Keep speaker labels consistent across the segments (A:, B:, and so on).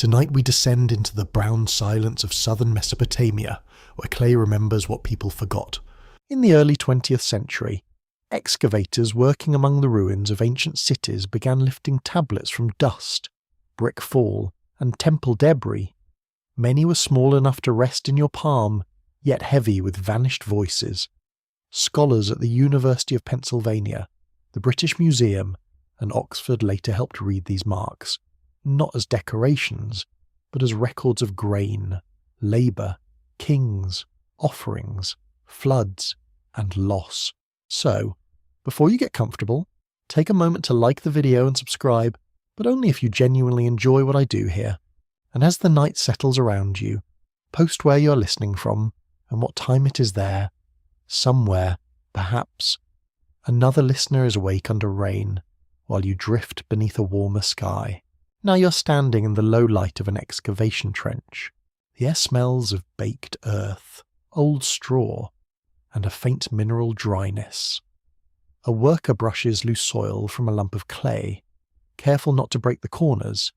A: Tonight we descend into the brown silence of southern Mesopotamia, where clay remembers what people forgot. In the early 20th century, excavators working among the ruins of ancient cities began lifting tablets from dust, brick fall, and temple debris. Many were small enough to rest in your palm, yet heavy with vanished voices. Scholars at the University of Pennsylvania, the British Museum, and Oxford later helped read these marks, not as decorations, but as records of grain, labour, kings, offerings, floods, and loss. So, before you get comfortable, take a moment to like the video and subscribe, but only if you genuinely enjoy what I do here. And as the night settles around you, post where you're listening from and what time it is there. Somewhere, perhaps, another listener is awake under rain, while you drift beneath a warmer sky. Now you're standing in the low light of an excavation trench. The air smells of baked earth, old straw, and a faint mineral dryness. A worker brushes loose soil from a lump of clay, careful not to break the corners.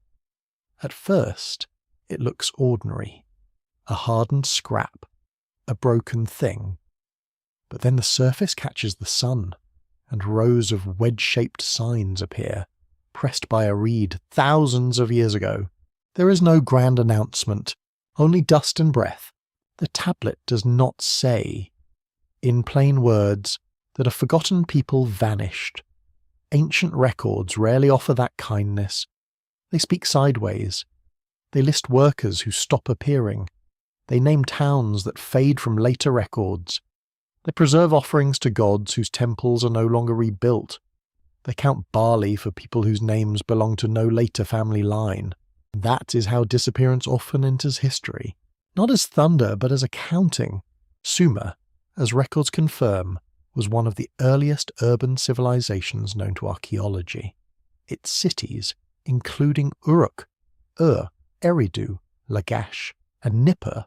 A: At first, it looks ordinary, a hardened scrap, a broken thing. But then the surface catches the sun, and rows of wedge-shaped signs appear, pressed by a reed thousands of years ago. There is no grand announcement, only dust and breath. The tablet does not say, in plain words, that a forgotten people vanished. Ancient records rarely offer that kindness. They speak sideways. They list workers who stop appearing. They name towns that fade from later records. They preserve offerings to gods whose temples are no longer rebuilt. They count barley for people whose names belong to no later family line. That is how disappearance often enters history. Not as thunder, but as accounting. Sumer, as records confirm, was one of the earliest urban civilizations known to archaeology. Its cities, including Uruk, Ur, Eridu, Lagash, and Nippur,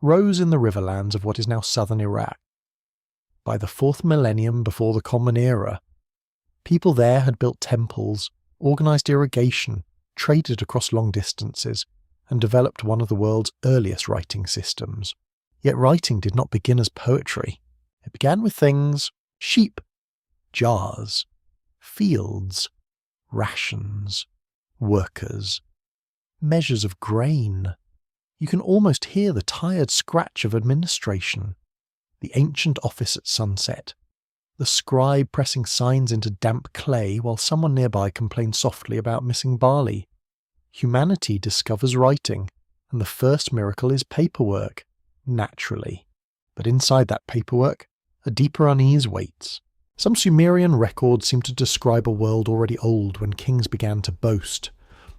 A: rose in the riverlands of what is now southern Iraq. By the 4th millennium before the Common Era, people there had built temples, organised irrigation, traded across long distances, and developed one of the world's earliest writing systems. Yet writing did not begin as poetry. It began with things: sheep, jars, fields, rations, workers, measures of grain. You can almost hear the tired scratch of administration. The ancient office at sunset, the scribe pressing signs into damp clay while someone nearby complains softly about missing barley. Humanity discovers writing, and the first miracle is paperwork, naturally. But inside that paperwork, a deeper unease waits. Some Sumerian records seem to describe a world already old when kings began to boast.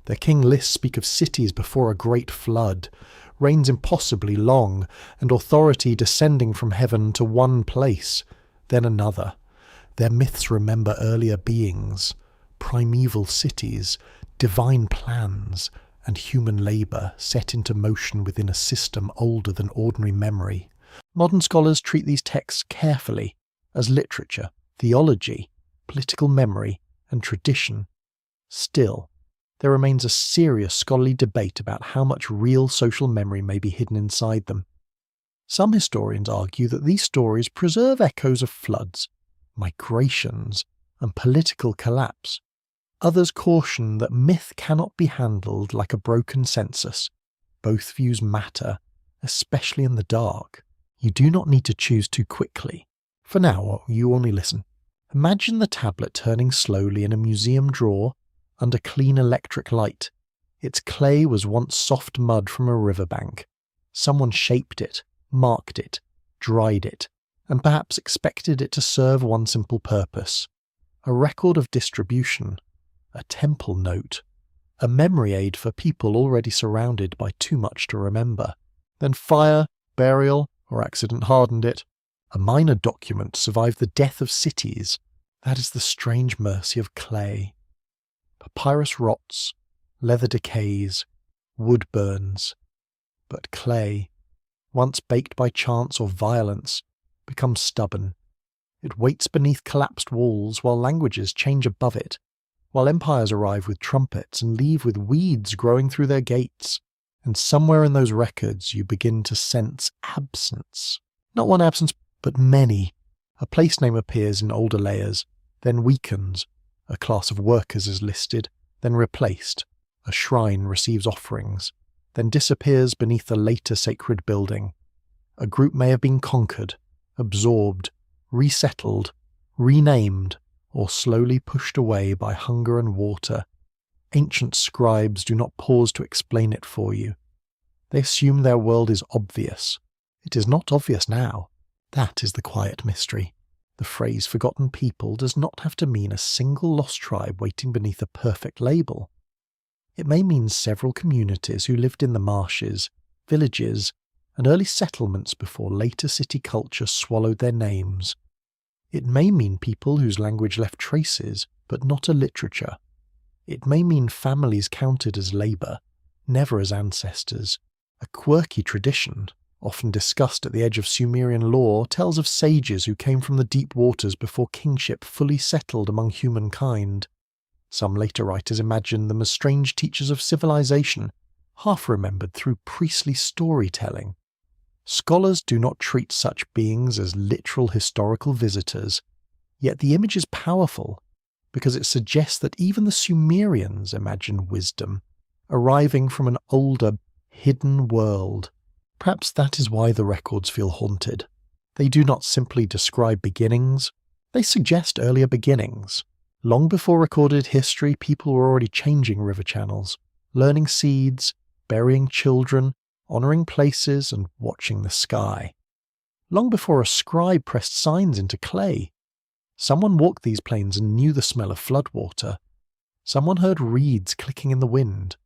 A: Their king lists speak of cities before a great flood, reigns impossibly long, and authority descending from heaven to one place, then another. Their myths remember earlier beings, primeval cities, divine plans, and human labour set into motion within a system older than ordinary memory. Modern scholars treat these texts carefully, as literature, theology, political memory, and tradition. Still, there remains a serious scholarly debate about how much real social memory may be hidden inside them. Some historians argue that these stories preserve echoes of floods, migrations, and political collapse. Others caution that myth cannot be handled like a broken census. Both views matter, especially in the dark. You do not need to choose too quickly. For now, you only listen. Imagine the tablet turning slowly in a museum drawer under clean electric light. Its clay was once soft mud from a riverbank. Someone shaped it, marked it, dried it, and perhaps expected it to serve one simple purpose: a record of distribution, a temple note, a memory aid for people already surrounded by too much to remember. Then fire, burial, or accident hardened it. A minor document survived the death of cities. That is the strange mercy of clay. Papyrus rots, leather decays, wood burns. But clay, once baked by chance or violence, becomes stubborn. It waits beneath collapsed walls while languages change above it. while empires arrive with trumpets and leave with weeds growing through their gates. And somewhere in those records you begin to sense absence. Not one absence, but many. A place name appears in older layers, then weakens. A class of workers is listed, then replaced. A shrine receives offerings, then disappears beneath a later sacred building. A group may have been conquered, absorbed, resettled, renamed, or slowly pushed away by hunger and water. Ancient scribes do not pause to explain it for you. They assume their world is obvious. It is not obvious now. That is the quiet mystery. The phrase forgotten people does not have to mean a single lost tribe waiting beneath a perfect label. It may mean several communities who lived in the marshes, villages, and early settlements before later city culture swallowed their names. It may mean people whose language left traces, but not a literature. It may mean families counted as labour, never as ancestors. A quirky tradition, often discussed at the edge of Sumerian lore, tells of sages who came from the deep waters before kingship fully settled among humankind. Some later writers imagine them as strange teachers of civilization, half-remembered through priestly storytelling. Scholars do not treat such beings as literal historical visitors, yet the image is powerful because it suggests that even the Sumerians imagined wisdom, arriving from an older, hidden world. Perhaps that is why the records feel haunted. They do not simply describe beginnings, they suggest earlier beginnings. Long before recorded history, people were already changing river channels, learning seeds, burying children, honouring places, and watching the sky. Long before a scribe pressed signs into clay, someone walked these plains and knew the smell of floodwater. Someone heard reeds clicking in the wind.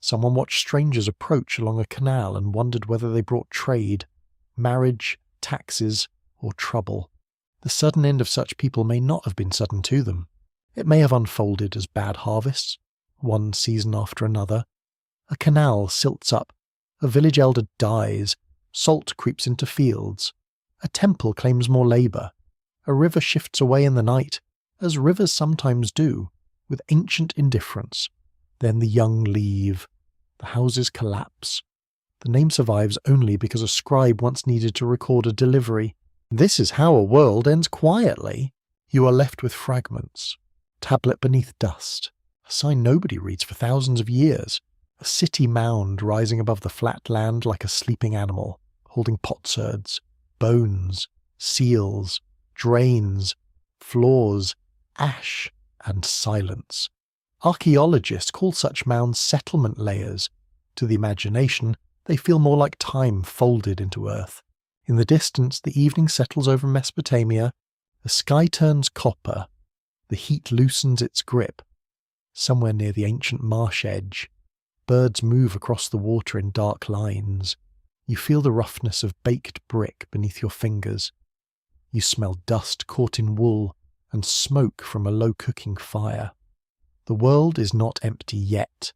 A: Someone watched strangers approach along a canal and wondered whether they brought trade, marriage, taxes, or trouble. The sudden end of such people may not have been sudden to them. It may have unfolded as bad harvests, one season after another. A canal silts up, a village elder dies, salt creeps into fields, a temple claims more labour, a river shifts away in the night, as rivers sometimes do, with ancient indifference. Then the young leave, the houses collapse. The name survives only because a scribe once needed to record a delivery. This is how a world ends quietly. You are left with fragments, tablet beneath dust, a sign nobody reads for thousands of years, a city mound rising above the flat land like a sleeping animal, holding potsherds, bones, seals, drains, floors, ash, and silence. Archaeologists call such mounds settlement layers. To the imagination, they feel more like time folded into earth. In the distance, the evening settles over Mesopotamia. The sky turns copper. The heat loosens its grip. Somewhere near the ancient marsh edge, birds move across the water in dark lines. You feel the roughness of baked brick beneath your fingers. You smell dust caught in wool and smoke from a low-cooking fire. The world is not empty yet.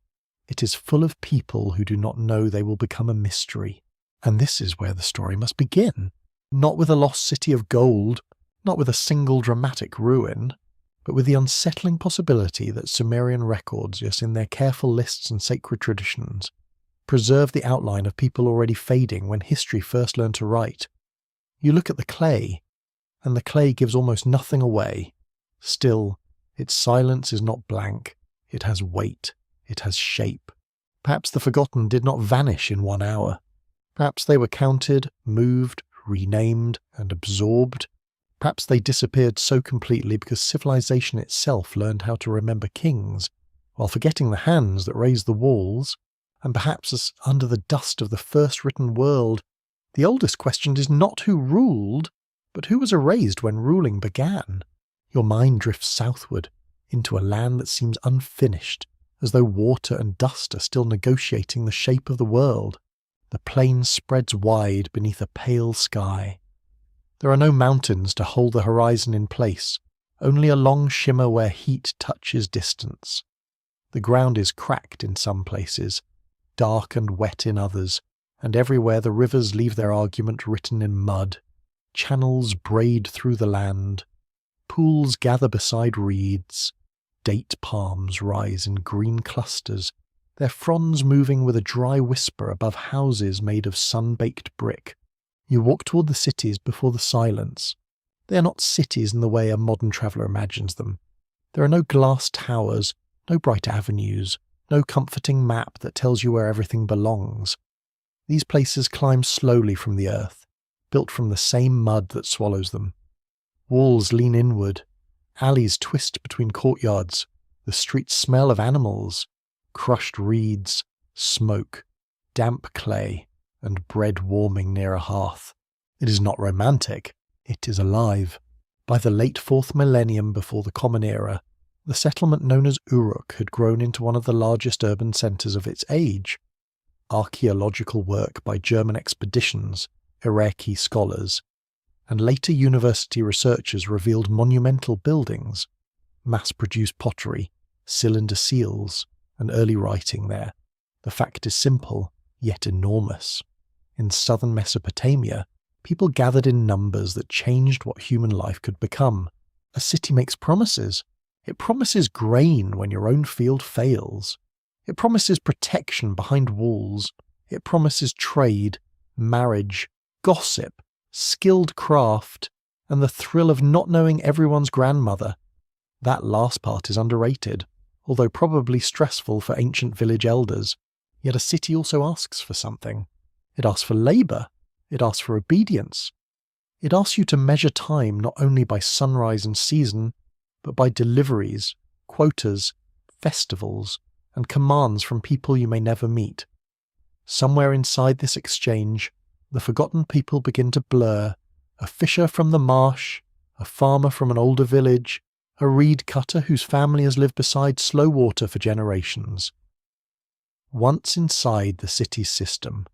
A: It is full of people who do not know they will become a mystery. And this is where the story must begin. Not with a lost city of gold, not with a single dramatic ruin, but with the unsettling possibility that Sumerian records, yes, in their careful lists and sacred traditions, preserve the outline of people already fading when history first learned to write. You look at the clay, and the clay gives almost nothing away. Still, its silence is not blank. It has weight. It has shape. Perhaps the forgotten did not vanish in 1 hour. Perhaps they were counted, moved, renamed, and absorbed. Perhaps they disappeared so completely because civilization itself learned how to remember kings, while forgetting the hands that raised the walls. And perhaps, as under the dust of the first written world, the oldest question is not who ruled, but who was erased when ruling began. Your mind drifts southward, into a land that seems unfinished, as though water and dust are still negotiating the shape of the world. The plain spreads wide beneath a pale sky. There are no mountains to hold the horizon in place, only a long shimmer where heat touches distance. The ground is cracked in some places, dark and wet in others, and everywhere the rivers leave their argument written in mud. Channels braid through the land. Pools gather beside reeds. date palms rise in green clusters, their fronds moving with a dry whisper above houses made of sun-baked brick. You walk toward the cities before the silence. They are not cities in the way a modern traveller imagines them. There are no glass towers, no bright avenues, no comforting map that tells you where everything belongs. These places climb slowly from the earth, built from the same mud that swallows them. Walls lean inward, alleys twist between courtyards, the streets smell of animals, crushed reeds, smoke, damp clay, and bread warming near a hearth. It is not romantic, it is alive. By the late 4th millennium before the Common Era, the settlement known as Uruk had grown into one of the largest urban centres of its age. Archaeological work by German expeditions, Iraqi scholars, and later university researchers revealed monumental buildings, mass-produced pottery, cylinder seals, and early writing there. The fact is simple, yet enormous. In southern Mesopotamia, people gathered in numbers that changed what human life could become. A city makes promises. It promises grain when your own field fails. It promises protection behind walls. It promises trade, marriage, gossip, skilled craft, and the thrill of not knowing everyone's grandmother. That last part is underrated, although probably stressful for ancient village elders. Yet a city also asks for something. It asks for labour. It asks for obedience. It asks you to measure time not only by sunrise and season, but by deliveries, quotas, festivals, and commands from people you may never meet. Somewhere inside this exchange, the forgotten people begin to blur. A fisher from the marsh, a farmer from an older village, a reed cutter whose family has lived beside slow water for generations. Once inside the city's system,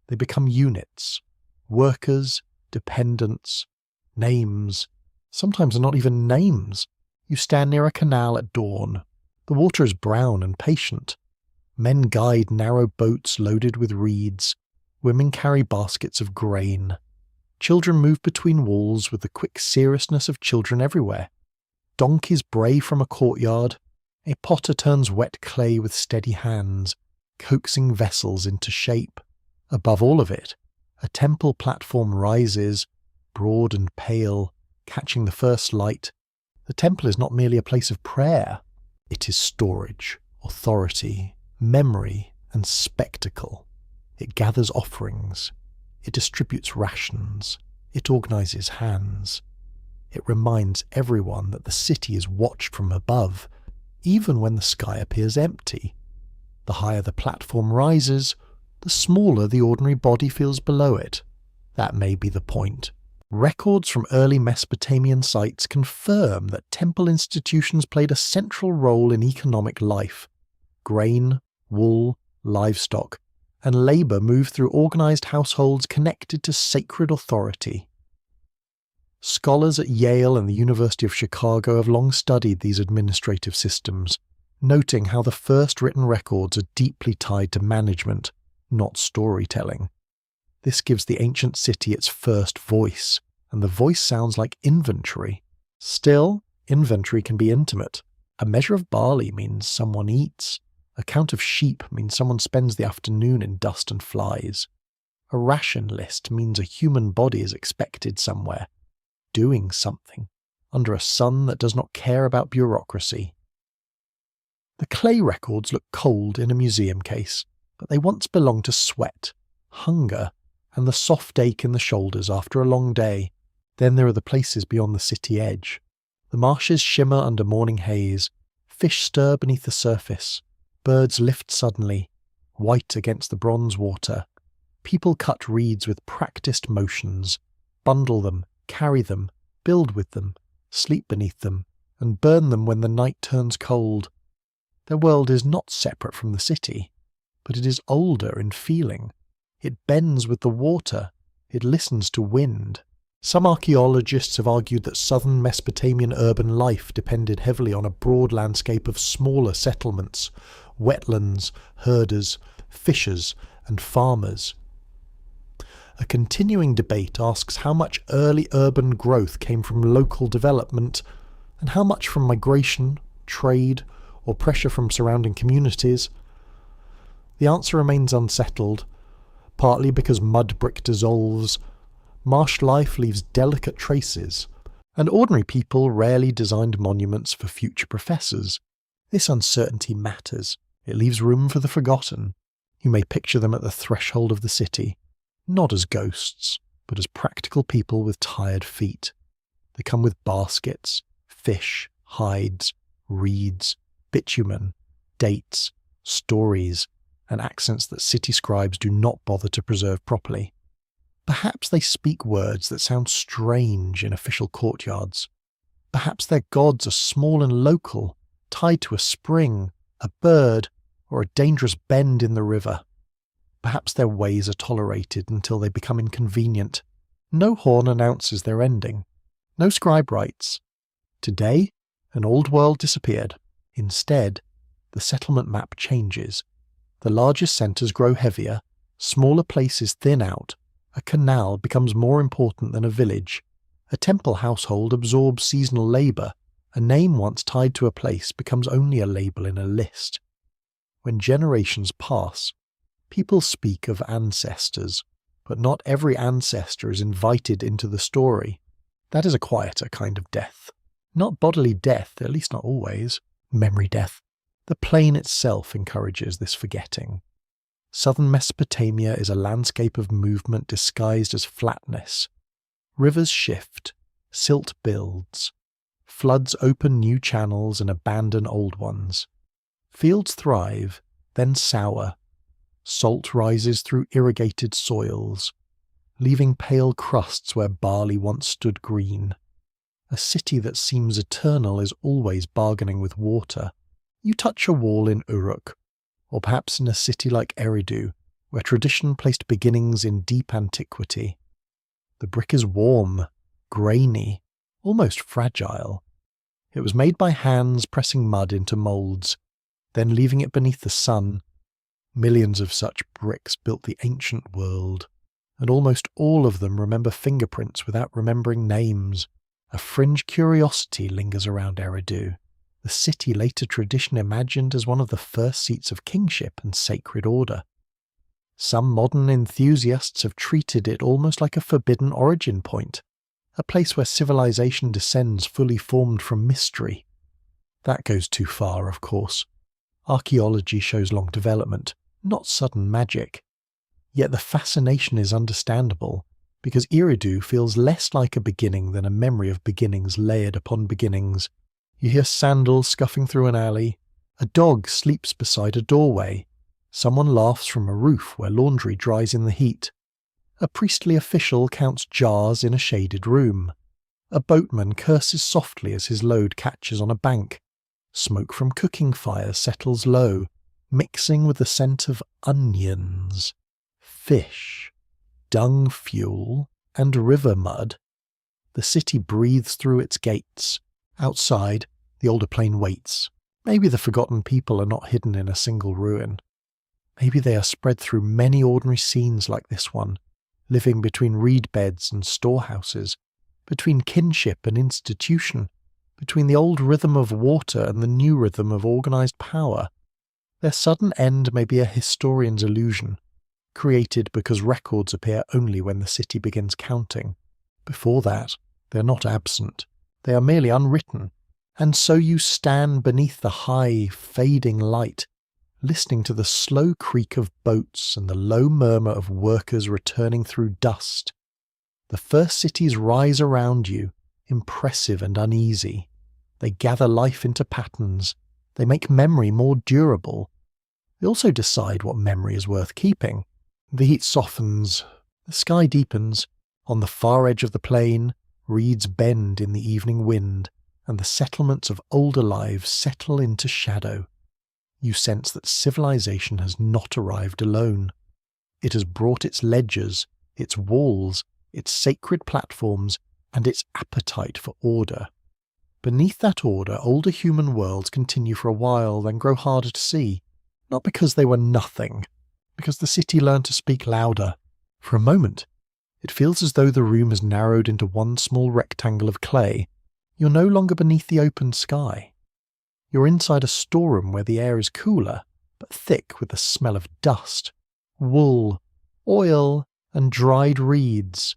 A: they become units, workers, dependents, names. Sometimes not even names. You stand near a canal at dawn. The water is brown and patient. Men guide narrow boats loaded with reeds. Women carry baskets of grain. Children move between walls with the quick seriousness of children everywhere. Donkeys bray from a courtyard. A potter turns wet clay with steady hands, coaxing vessels into shape. Above all of it, a temple platform rises, broad and pale, catching the first light. The temple is not merely a place of prayer. It is storage, authority, memory, and spectacle. It gathers offerings. It distributes rations. It organizes hands. It reminds everyone that the city is watched from above, even when the sky appears empty. The higher the platform rises, the smaller the ordinary body feels below it. That may be the point. Records from early Mesopotamian sites confirm that temple institutions played a central role in economic life. Grain, wool, livestock, and labour moved through organised households connected to sacred authority. Scholars at Yale and the University of Chicago have long studied these administrative systems, noting how the first written records are deeply tied to management, not storytelling. This gives the ancient city its first voice, and the voice sounds like inventory. Still, inventory can be intimate. A measure of barley means someone eats. A count of sheep means someone spends the afternoon in dust and flies. A ration list means a human body is expected somewhere, doing something, under a sun that does not care about bureaucracy. The clay records look cold in a museum case, but they once belonged to sweat, hunger, and the soft ache in the shoulders after a long day. Then there are the places beyond the city edge. The marshes shimmer under morning haze, fish stir beneath the surface, birds lift suddenly, white against the bronze water. People cut reeds with practiced motions, bundle them, carry them, build with them, sleep beneath them, and burn them when the night turns cold. Their world is not separate from the city, but it is older in feeling. It bends with the water. It listens to wind. Some archaeologists have argued that southern Mesopotamian urban life depended heavily on a broad landscape of smaller settlements, wetlands, herders, fishers, and farmers. A continuing debate asks how much early urban growth came from local development and how much from migration, trade, or pressure from surrounding communities? The answer remains unsettled, partly because mud brick dissolves, marsh life leaves delicate traces, and ordinary people rarely designed monuments for future professors. This uncertainty matters. It leaves room for the forgotten. You may picture them at the threshold of the city, not as ghosts, but as practical people with tired feet. They come with baskets, fish, hides, reeds, bitumen, dates, stories, and accents that city scribes do not bother to preserve properly. Perhaps they speak words that sound strange in official courtyards. Perhaps their gods are small and local, tied to a spring, a bird, or a dangerous bend in the river. Perhaps their ways are tolerated until they become inconvenient. No horn announces their ending. No scribe writes, "Today, an old world disappeared." Instead, the settlement map changes. The largest centres grow heavier, smaller places thin out, a canal becomes more important than a village, a temple household absorbs seasonal labour, a name once tied to a place becomes only a label in a list. When generations pass, people speak of ancestors, but not every ancestor is invited into the story. That is a quieter kind of death. Not bodily death, at least not always. Memory death. The plain itself encourages this forgetting. Southern Mesopotamia is a landscape of movement disguised as flatness. Rivers shift, silt builds. Floods open new channels and abandon old ones. Fields thrive, then sour. Salt rises through irrigated soils, leaving pale crusts where barley once stood green. A city that seems eternal is always bargaining with water. You touch a wall in Uruk, or perhaps in a city like Eridu, where tradition placed beginnings in deep antiquity. The brick is warm, grainy, almost fragile. It was made by hands pressing mud into moulds, then leaving it beneath the sun. Millions of such bricks built the ancient world, and almost all of them remember fingerprints without remembering names. A fringe curiosity lingers around Eridu, the city later tradition imagined as one of the first seats of kingship and sacred order. Some modern enthusiasts have treated it almost like a forbidden origin point, a place where civilization descends fully formed from mystery. That goes too far, of course. Archaeology shows long development, not sudden magic. Yet the fascination is understandable, because Eridu feels less like a beginning than a memory of beginnings layered upon beginnings. You hear sandals scuffing through an alley, a dog sleeps beside a doorway, someone laughs from a roof where laundry dries in the heat. A priestly official counts jars in a shaded room. A boatman curses softly as his load catches on a bank. Smoke from cooking fires settles low, mixing with the scent of onions, fish, dung fuel, and river mud. The city breathes through its gates. Outside, the older plain waits. Maybe the forgotten people are not hidden in a single ruin. Maybe they are spread through many ordinary scenes like this one, living between reed beds and storehouses, between kinship and institution, between the old rhythm of water and the new rhythm of organised power. Their sudden end may be a historian's illusion, created because records appear only when the city begins counting. Before that, they are not absent. They are merely unwritten, and so you stand beneath the high, fading light, listening to the slow creak of boats and the low murmur of workers returning through dust. The first cities rise around you, impressive and uneasy. They gather life into patterns. They make memory more durable. They also decide what memory is worth keeping. The heat softens. The sky deepens. On the far edge of the plain, reeds bend in the evening wind, and the settlements of older lives settle into shadow. You sense that civilization has not arrived alone. It has brought its ledgers, its walls, its sacred platforms, and its appetite for order. Beneath that order, older human worlds continue for a while, then grow harder to see. Not because they were nothing, because the city learned to speak louder. For a moment, it feels as though the room has narrowed into one small rectangle of clay. You're no longer beneath the open sky. You're inside a storeroom where the air is cooler, but thick with the smell of dust, wool, oil, and dried reeds.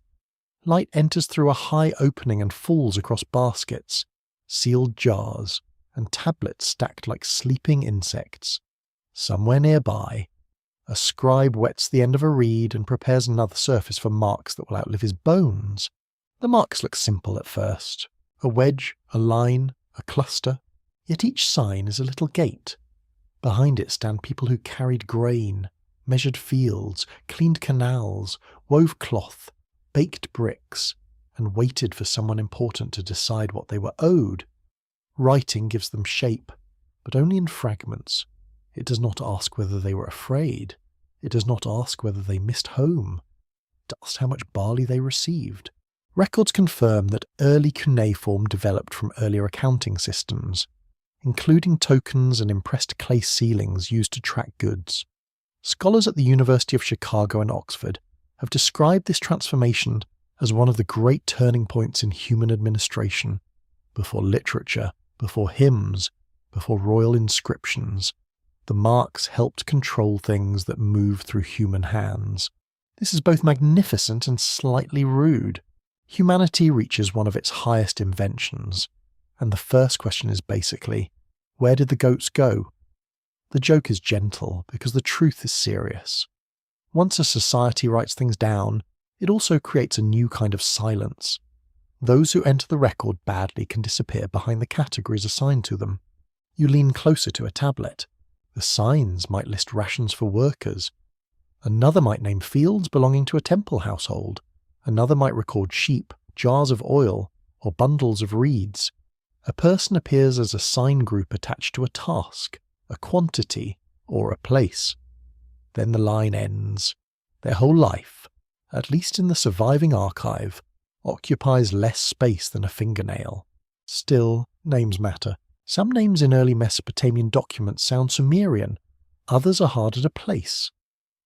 A: Light enters through a high opening and falls across baskets, sealed jars, and tablets stacked like sleeping insects. Somewhere nearby, a scribe wets the end of a reed and prepares another surface for marks that will outlive his bones. The marks look simple at first. A wedge, a line, a cluster. Yet each sign is a little gate. Behind it stand people who carried grain, measured fields, cleaned canals, wove cloth, baked bricks, and waited for someone important to decide what they were owed. Writing gives them shape, but only in fragments. It does not ask whether they were afraid. It does not ask whether they missed home. It asks how much barley they received. Records confirm that early cuneiform developed from earlier accounting systems, including tokens and impressed clay ceilings used to track goods. Scholars at the University of Chicago and Oxford have described this transformation as one of the great turning points in human administration, before literature, before hymns, before royal inscriptions. The marks helped control things that move through human hands. This is both magnificent and slightly rude. Humanity reaches one of its highest inventions, and the first question is basically, where did the goats go? The joke is gentle because the truth is serious. Once a society writes things down, it also creates a new kind of silence. Those who enter the record badly can disappear behind the categories assigned to them. You lean closer to a tablet. The signs might list rations for workers. Another might name fields belonging to a temple household. Another might record sheep, jars of oil, or bundles of reeds. A person appears as a sign group attached to a task, a quantity, or a place. Then the line ends. Their whole life, at least in the surviving archive, occupies less space than a fingernail. Still, names matter. Some names in early Mesopotamian documents sound Sumerian. Others are harder to place.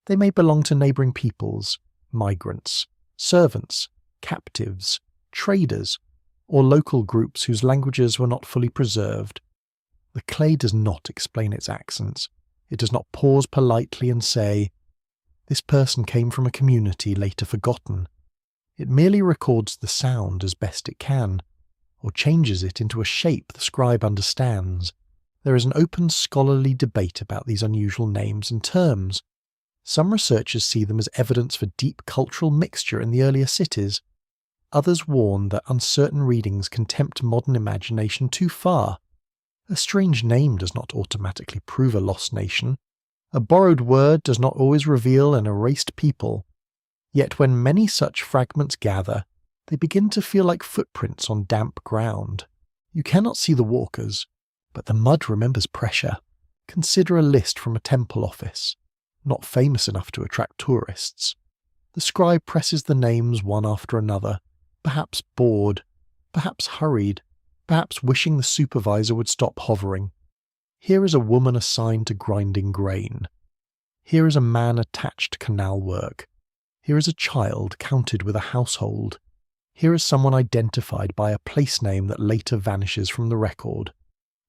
A: They may belong to neighbouring peoples, migrants, servants, captives, traders, or local groups whose languages were not fully preserved. The clay does not explain its accents. It does not pause politely and say, "This person came from a community later forgotten." It merely records the sound as best it can, or changes it into a shape the scribe understands. There is an open scholarly debate about these unusual names and terms. Some researchers see them as evidence for deep cultural mixture in the earlier cities. Others warn that uncertain readings can tempt modern imagination too far. A strange name does not automatically prove a lost nation. A borrowed word does not always reveal an erased people. Yet when many such fragments gather, they begin to feel like footprints on damp ground. You cannot see the walkers, but the mud remembers pressure. Consider a list from a temple office, not famous enough to attract tourists. The scribe presses the names one after another, perhaps bored, perhaps hurried, perhaps wishing the supervisor would stop hovering. Here is a woman assigned to grinding grain. Here is a man attached to canal work. Here is a child counted with a household. Here is someone identified by a place name that later vanishes from the record.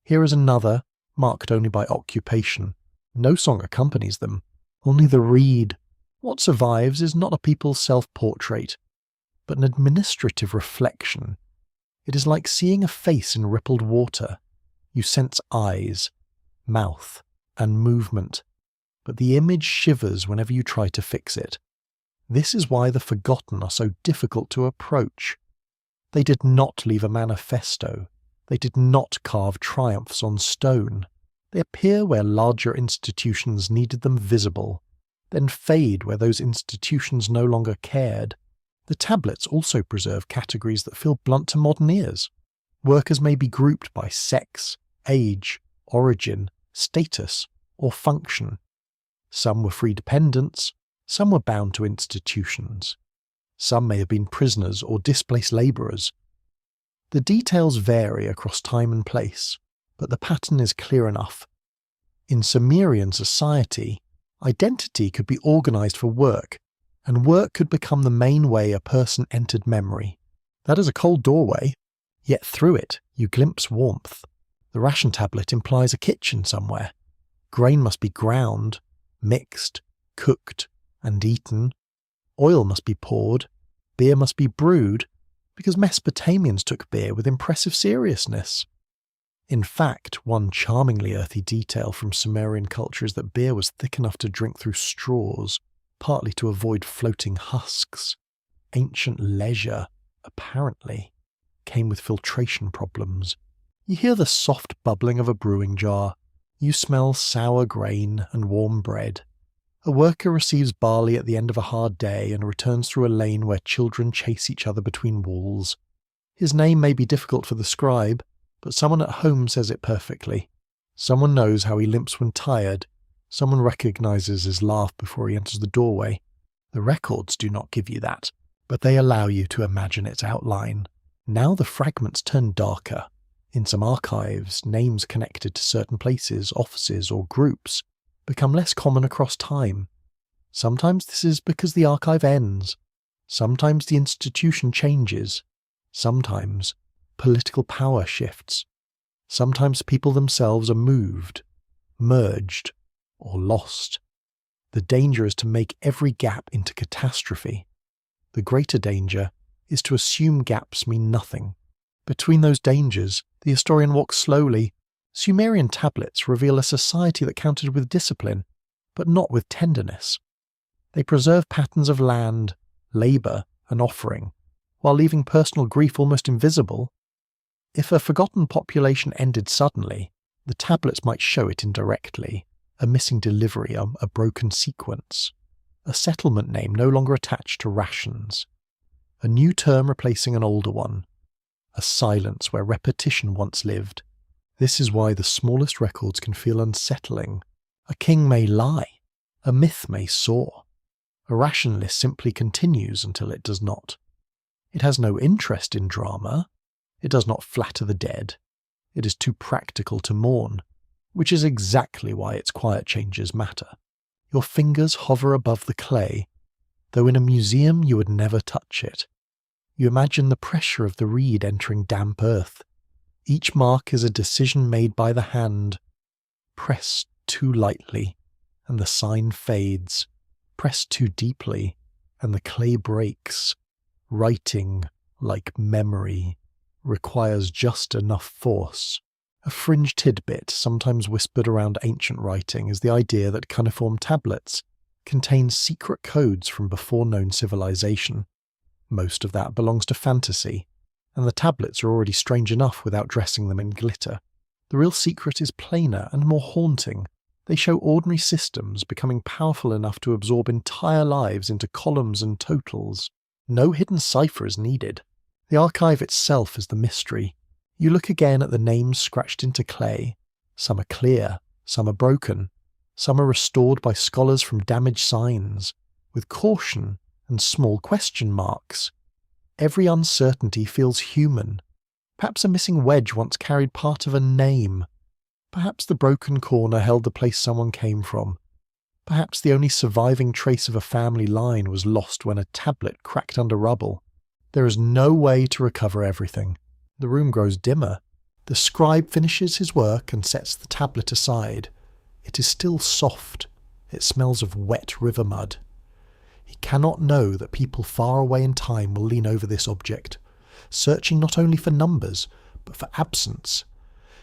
A: Here is another, marked only by occupation. No song accompanies them, only the reed. What survives is not a people's self-portrait, but an administrative reflection. It is like seeing a face in rippled water. You sense eyes, mouth, and movement, but the image shivers whenever you try to fix it. This is why the forgotten are so difficult to approach. They did not leave a manifesto. They did not carve triumphs on stone. They appear where larger institutions needed them visible, then fade where those institutions no longer cared. The tablets also preserve categories that feel blunt to modern ears. Workers may be grouped by sex, age, origin, status, or function. Some were free dependents, some were bound to institutions. Some may have been prisoners or displaced labourers. The details vary across time and place, but the pattern is clear enough. In Sumerian society, identity could be organised for work, and work could become the main way a person entered memory. That is a cold doorway, yet through it you glimpse warmth. The ration tablet implies a kitchen somewhere. Grain must be ground, mixed, cooked, and eaten. Oil must be poured. Beer must be brewed, because Mesopotamians took beer with impressive seriousness. In fact, one charmingly earthy detail from Sumerian culture is that beer was thick enough to drink through straws, partly to avoid floating husks. Ancient leisure, apparently, came with filtration problems. You hear the soft bubbling of a brewing jar. You smell sour grain and warm bread. A worker receives barley at the end of a hard day and returns through a lane where children chase each other between walls. His name may be difficult for the scribe, but someone at home says it perfectly. Someone knows how he limps when tired. Someone recognizes his laugh before he enters the doorway. The records do not give you that, but they allow you to imagine its outline. Now the fragments turn darker. In some archives, names connected to certain places, offices, or groups become less common across time. Sometimes this is because the archive ends. Sometimes the institution changes. Sometimes political power shifts. Sometimes people themselves are moved, merged, or lost. The danger is to make every gap into catastrophe. The greater danger is to assume gaps mean nothing. Between those dangers, the historian walks slowly. Sumerian tablets reveal a society that counted with discipline, but not with tenderness. They preserve patterns of land, labour, and offering, while leaving personal grief almost invisible. If a forgotten population ended suddenly, the tablets might show it indirectly, a missing delivery, a broken sequence, a settlement name no longer attached to rations, a new term replacing an older one, a silence where repetition once lived. This is why the smallest records can feel unsettling. A king may lie, a myth may soar. A ration list simply continues until it does not. It has no interest in drama. It does not flatter the dead. It is too practical to mourn, which is exactly why its quiet changes matter. Your fingers hover above the clay, though in a museum you would never touch it. You imagine the pressure of the reed entering damp earth. Each mark is a decision made by the hand. Press too lightly, and the sign fades. Press too deeply, and the clay breaks. Writing, like memory, requires just enough force. A fringe tidbit sometimes whispered around ancient writing is the idea that cuneiform tablets contain secret codes from before-known civilization. Most of that belongs to fantasy, and the tablets are already strange enough without dressing them in glitter. The real secret is plainer and more haunting. They show ordinary systems becoming powerful enough to absorb entire lives into columns and totals. No hidden cipher is needed. The archive itself is the mystery. You look again at the names scratched into clay. Some are clear, some are broken, some are restored by scholars from damaged signs, with caution and small question marks. Every uncertainty feels human. Perhaps a missing wedge once carried part of a name. Perhaps the broken corner held the place someone came from. Perhaps the only surviving trace of a family line was lost when a tablet cracked under rubble. There is no way to recover everything. The room grows dimmer. The scribe finishes his work and sets the tablet aside. It is still soft. It smells of wet river mud. He cannot know that people far away in time will lean over this object, searching not only for numbers, but for absence.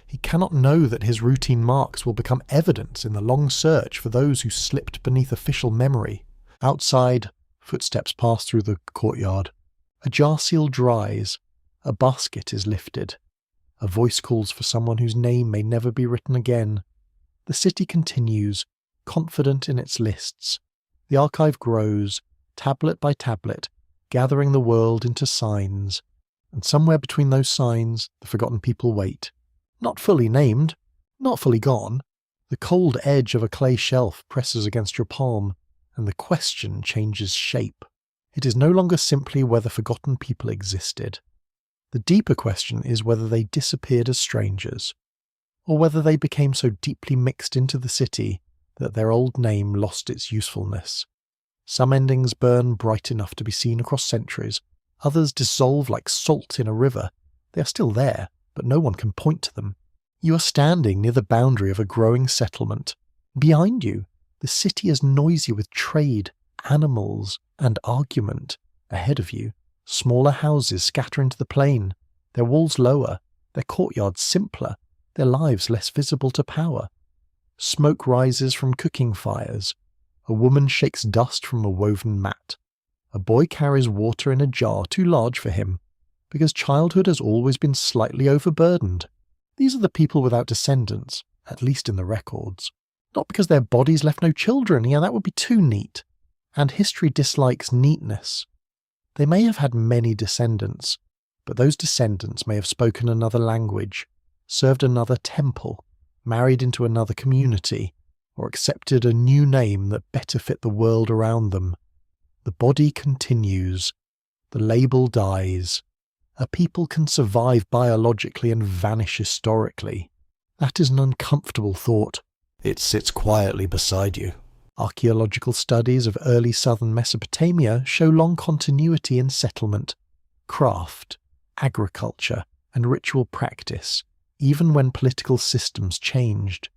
A: He cannot know that his routine marks will become evidence in the long search for those who slipped beneath official memory. Outside, footsteps pass through the courtyard. A jar seal dries. A basket is lifted. A voice calls for someone whose name may never be written again. The city continues, confident in its lists. The archive grows, tablet by tablet, gathering the world into signs. And somewhere between those signs, the forgotten people wait. Not fully named, not fully gone. The cold edge of a clay shelf presses against your palm, and the question changes shape. It is no longer simply whether forgotten people existed. The deeper question is whether they disappeared as strangers, or whether they became so deeply mixed into the city that their old name lost its usefulness. Some endings burn bright enough to be seen across centuries, others dissolve like salt in a river. They are still there, but no one can point to them. You are standing near the boundary of a growing settlement. Behind you, the city is noisy with trade, animals, and argument. Ahead of you, smaller houses scatter into the plain, their walls lower, their courtyards simpler, their lives less visible to power. Smoke rises from cooking fires. A woman shakes dust from a woven mat. A boy carries water in a jar too large for him, because childhood has always been slightly overburdened. These are the people without descendants, at least in the records. Not because their bodies left no children, that would be too neat. And history dislikes neatness. They may have had many descendants, but those descendants may have spoken another language, served another temple, married into another community, or accepted a new name that better fit the world around them. The body continues. The label dies. A people can survive biologically and vanish historically. That is an uncomfortable thought. It sits quietly beside you. Archaeological studies of early southern Mesopotamia show long continuity in settlement, craft, agriculture, and ritual practice, even when political systems changed.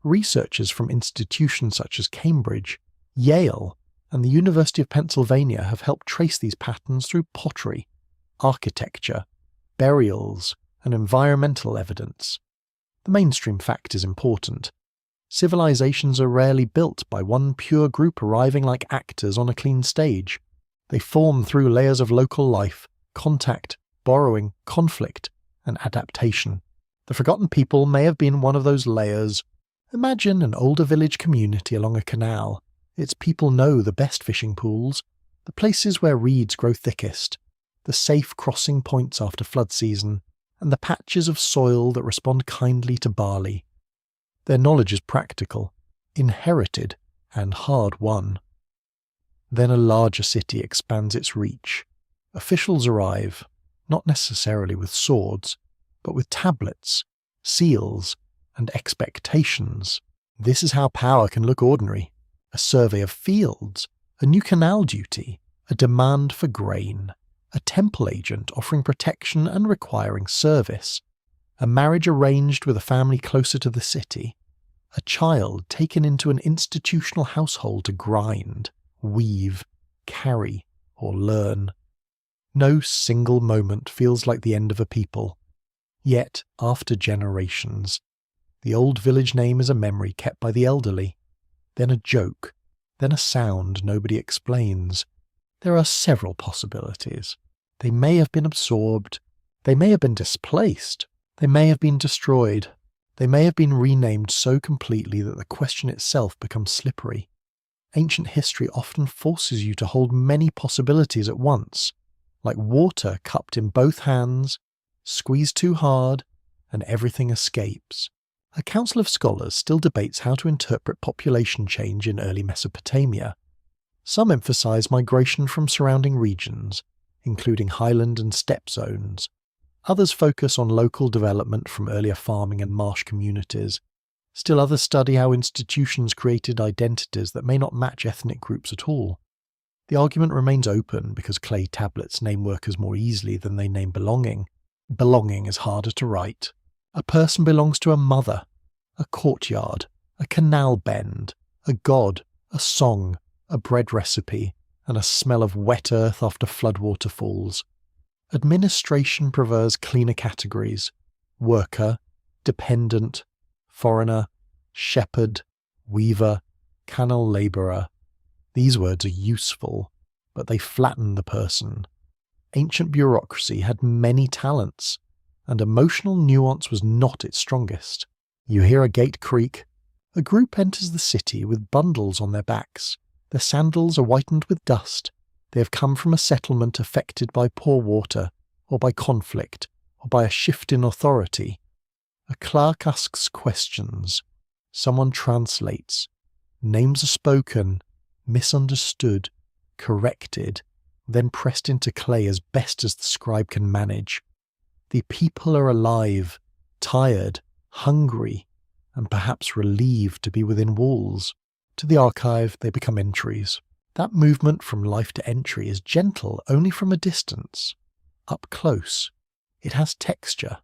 A: Researchers from institutions such as Cambridge, Yale, and the University of Pennsylvania have helped trace these patterns through pottery, architecture, burials, and environmental evidence. The mainstream fact is important. Civilizations are rarely built by one pure group arriving like actors on a clean stage. They form through layers of local life, contact, borrowing, conflict, and adaptation. The forgotten people may have been one of those layers. Imagine an older village community along a canal. Its people know the best fishing pools, the places where reeds grow thickest, the safe crossing points after flood season, and the patches of soil that respond kindly to barley. Their knowledge is practical, inherited, and hard-won. Then a larger city expands its reach. Officials arrive, not necessarily with swords, but with tablets, seals, and expectations. This is how power can look ordinary. A survey of fields, a new canal duty, a demand for grain, a temple agent offering protection and requiring service, a marriage arranged with a family closer to the city, a child taken into an institutional household to grind, weave, carry, or learn. No single moment feels like the end of a people. Yet, after generations, the old village name is a memory kept by the elderly, then a joke, then a sound nobody explains. There are several possibilities. They may have been absorbed, they may have been displaced, they may have been destroyed, they may have been renamed so completely that the question itself becomes slippery. Ancient history often forces you to hold many possibilities at once, like water cupped in both hands, squeeze too hard, and everything escapes. A council of scholars still debates how to interpret population change in early Mesopotamia. Some emphasize migration from surrounding regions, including highland and steppe zones. Others focus on local development from earlier farming and marsh communities. Still others study how institutions created identities that may not match ethnic groups at all. The argument remains open because clay tablets name workers more easily than they name belonging. Belonging is harder to write. A person belongs to a mother, a courtyard, a canal bend, a god, a song, a bread recipe, and a smell of wet earth after floodwater falls. Administration prefers cleaner categories: worker, dependent, foreigner, shepherd, weaver, canal labourer. These words are useful, but they flatten the person. Ancient bureaucracy had many talents, and emotional nuance was not its strongest. You hear a gate creak. A group enters the city with bundles on their backs. Their sandals are whitened with dust. They have come from a settlement affected by poor water, or by conflict, or by a shift in authority. A clerk asks questions. Someone translates. Names are spoken, misunderstood, corrected, then pressed into clay as best as the scribe can manage. The people are alive, tired, hungry, and perhaps relieved to be within walls. To the archive, they become entries. That movement from life to entry is gentle only from a distance. Up close, it has texture.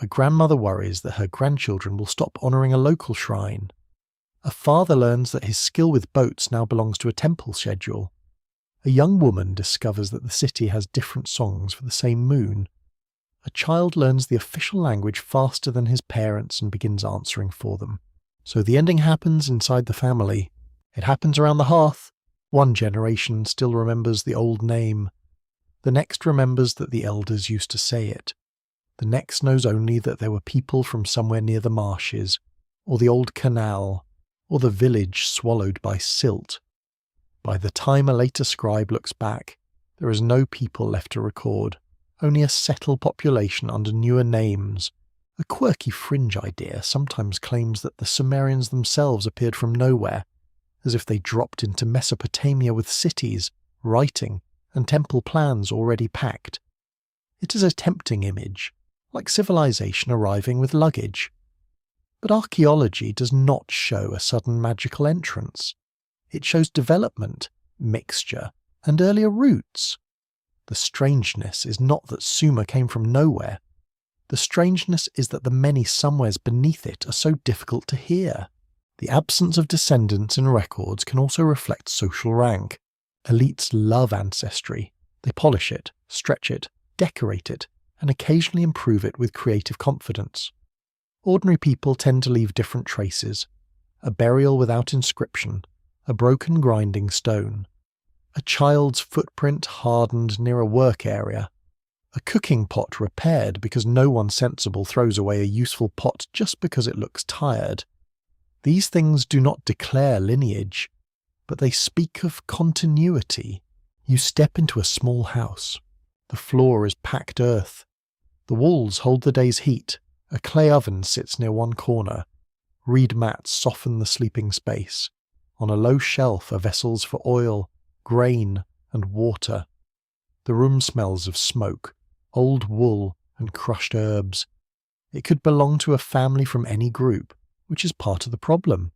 A: A grandmother worries that her grandchildren will stop honouring a local shrine. A father learns that his skill with boats now belongs to a temple schedule. A young woman discovers that the city has different songs for the same moon. A child learns the official language faster than his parents and begins answering for them. So the ending happens inside the family. It happens around the hearth. One generation still remembers the old name. The next remembers that the elders used to say it. The next knows only that there were people from somewhere near the marshes, or the old canal, or the village swallowed by silt. By the time a later scribe looks back, there is no people left to record, only a settled population under newer names. A quirky fringe idea sometimes claims that the Sumerians themselves appeared from nowhere, as if they dropped into Mesopotamia with cities, writing, and temple plans already packed. It is a tempting image, like civilization arriving with luggage. But archaeology does not show a sudden magical entrance. It shows development, mixture, and earlier roots. The strangeness is not that Sumer came from nowhere. The strangeness is that the many somewheres beneath it are so difficult to hear. The absence of descendants in records can also reflect social rank. Elites love ancestry. They polish it, stretch it, decorate it, and occasionally improve it with creative confidence. Ordinary people tend to leave different traces. A burial without inscription, a broken grinding stone, a child's footprint hardened near a work area, a cooking pot repaired because no one sensible throws away a useful pot just because it looks tired. These things do not declare lineage, but they speak of continuity. You step into a small house. The floor is packed earth. The walls hold the day's heat. A clay oven sits near one corner. Reed mats soften the sleeping space. On a low shelf are vessels for oil, grain, and water. The room smells of smoke, old wool, and crushed herbs. It could belong to a family from any group, which is part of the problem.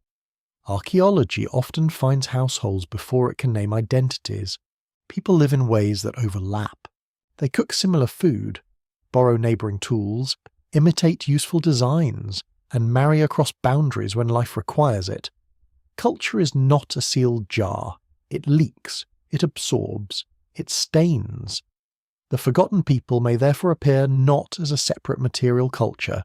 A: Archaeology often finds households before it can name identities. People live in ways that overlap. They cook similar food, borrow neighbouring tools, imitate useful designs, and marry across boundaries when life requires it. Culture is not a sealed jar. It leaks, it absorbs, it stains. The forgotten people may therefore appear not as a separate material culture,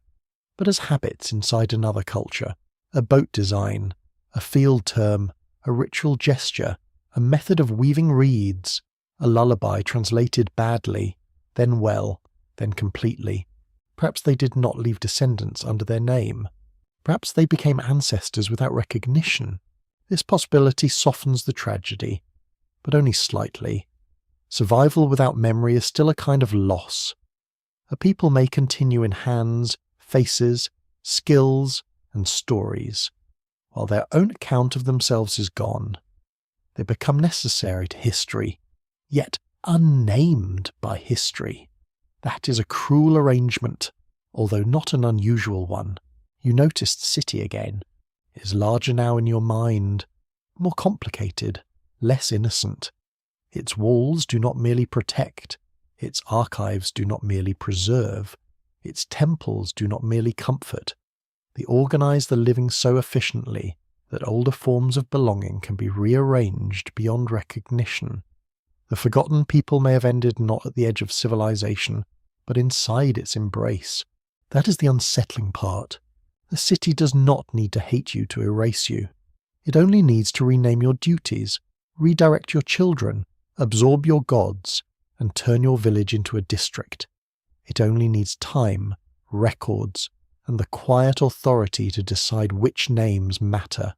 A: but as habits inside another culture, a boat design, a field term, a ritual gesture, a method of weaving reeds, a lullaby translated badly, then well, then completely. Perhaps they did not leave descendants under their name. Perhaps they became ancestors without recognition. This possibility softens the tragedy, but only slightly. Survival without memory is still a kind of loss. A people may continue in hands, faces, skills, and stories, while their own account of themselves is gone. They become necessary to history, yet unnamed by history. That is a cruel arrangement, although not an unusual one. You notice the city again. It is larger now in your mind, more complicated, less innocent. Its walls do not merely protect, its archives do not merely preserve, its temples do not merely comfort. They organize the living so efficiently that older forms of belonging can be rearranged beyond recognition. The forgotten people may have ended not at the edge of civilization, but inside its embrace. That is the unsettling part. The city does not need to hate you to erase you. It only needs to rename your duties, redirect your children, absorb your gods, and turn your village into a district. It only needs time, records, and the quiet authority to decide which names matter.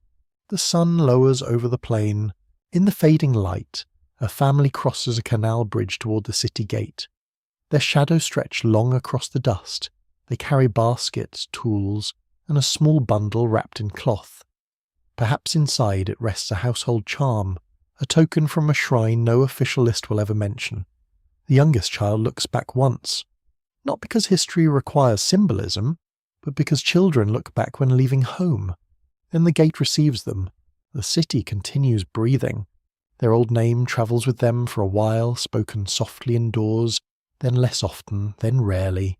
A: The sun lowers over the plain. In the fading light, a family crosses a canal bridge toward the city gate. Their shadows stretch long across the dust. They carry baskets, tools, and a small bundle wrapped in cloth. Perhaps inside it rests a household charm, a token from a shrine no official list will ever mention. The youngest child looks back once, not because history requires symbolism, but because children look back when leaving home. Then the gate receives them. The city continues breathing. Their old name travels with them for a while, spoken softly indoors, then less often, then rarely.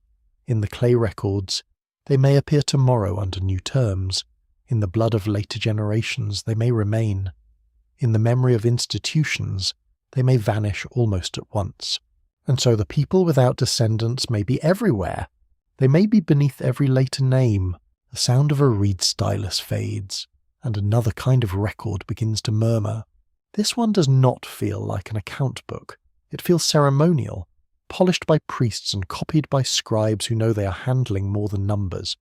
A: In the clay records, they may appear tomorrow under new terms. In the blood of later generations, they may remain. In the memory of institutions, they may vanish almost at once. And so the people without descendants may be everywhere. They may be beneath every later name. The sound of a reed stylus fades, and another kind of record begins to murmur. This one does not feel like an account book. It feels ceremonial, polished by priests and copied by scribes who know they are handling more than numbers.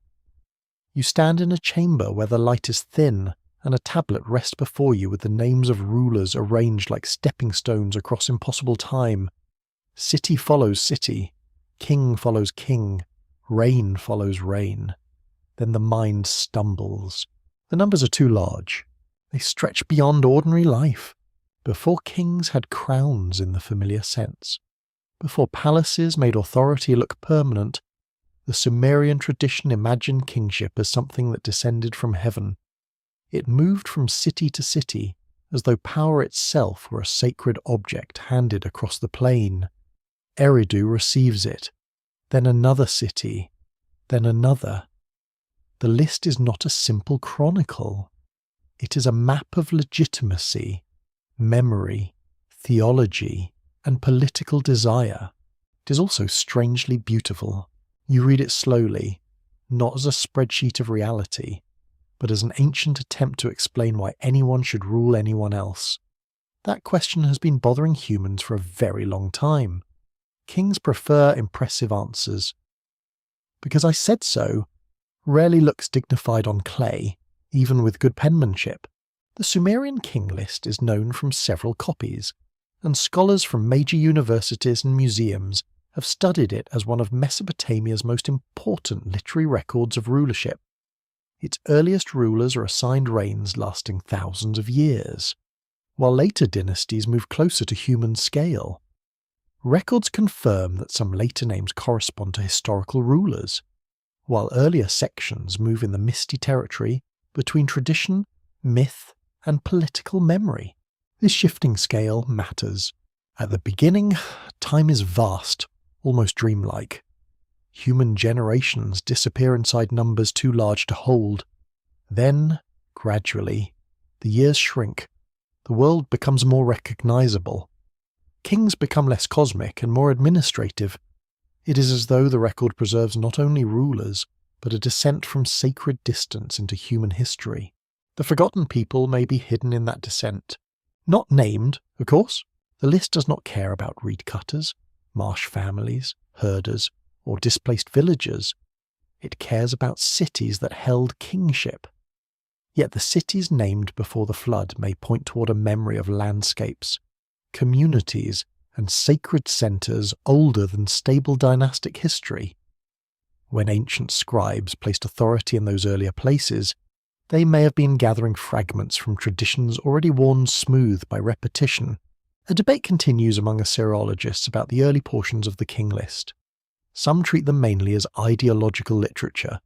A: You stand in a chamber where the light is thin, and a tablet rests before you with the names of rulers arranged like stepping stones across impossible time. City follows city, king follows king, reign follows reign. Then the mind stumbles. The numbers are too large. They stretch beyond ordinary life. Before kings had crowns in the familiar sense, before palaces made authority look permanent, the Sumerian tradition imagined kingship as something that descended from heaven. It moved from city to city, as though power itself were a sacred object handed across the plain. Eridu receives it, then another city, then another. The list is not a simple chronicle. It is a map of legitimacy, memory, theology, and political desire. It is also strangely beautiful. You read it slowly, not as a spreadsheet of reality, but as an ancient attempt to explain why anyone should rule anyone else. That question has been bothering humans for a very long time. Kings prefer impressive answers. Because I said so rarely looks dignified on clay, even with good penmanship. The Sumerian king list is known from several copies, and scholars from major universities and museums have studied it as one of Mesopotamia's most important literary records of rulership. Its earliest rulers are assigned reigns lasting thousands of years, while later dynasties move closer to human scale. Records confirm that some later names correspond to historical rulers, while earlier sections move in the misty territory between tradition, myth, and political memory. This shifting scale matters. At the beginning, time is vast, almost dreamlike. Human generations disappear inside numbers too large to hold. Then, gradually, the years shrink. The world becomes more recognizable. Kings become less cosmic and more administrative. It is as though the record preserves not only rulers, but a descent from sacred distance into human history. The forgotten people may be hidden in that descent. Not named, of course. The list does not care about reed cutters, marsh families, herders, or displaced villagers. It cares about cities that held kingship. Yet the cities named before the flood may point toward a memory of landscapes, communities, and sacred centres older than stable dynastic history. When ancient scribes placed authority in those earlier places, they may have been gathering fragments from traditions already worn smooth by repetition. A debate continues among Assyriologists about the early portions of the king list. Some treat them mainly as ideological literature,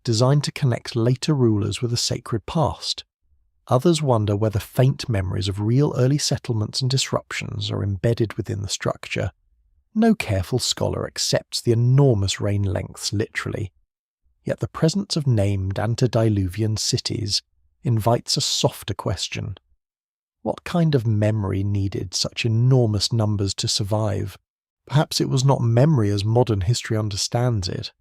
A: designed to connect later rulers with a sacred past. Others wonder whether faint memories of real early settlements and disruptions are embedded within the structure. No careful scholar accepts the enormous reign lengths literally, yet the presence of named antediluvian cities invites a softer question. What kind of memory needed such enormous numbers to survive? Perhaps it was not memory as modern history understands it.